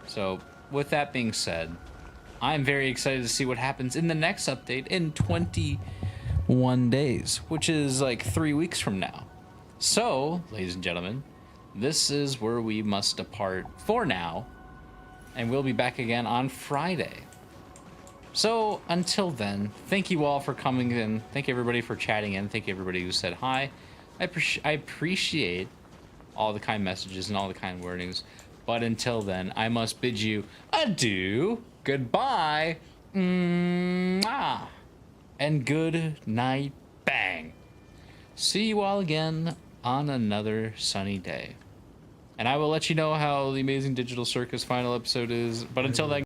So with that being said, I'm very excited to see what happens in the next update in 21 days, which is like 3 weeks from now. So, ladies and gentlemen, this is where we must depart for now, and we'll be back again on Friday. So until then, thank you all for coming in. Thank you everybody for chatting in. Thank you everybody who said hi. I appreciate all the kind messages and all the kind wordings. But until then, I must bid you adieu, goodbye, mwah, and good night, bang. See you all again on another sunny day. And I will let you know how the Amazing Digital Circus final episode is. But until then,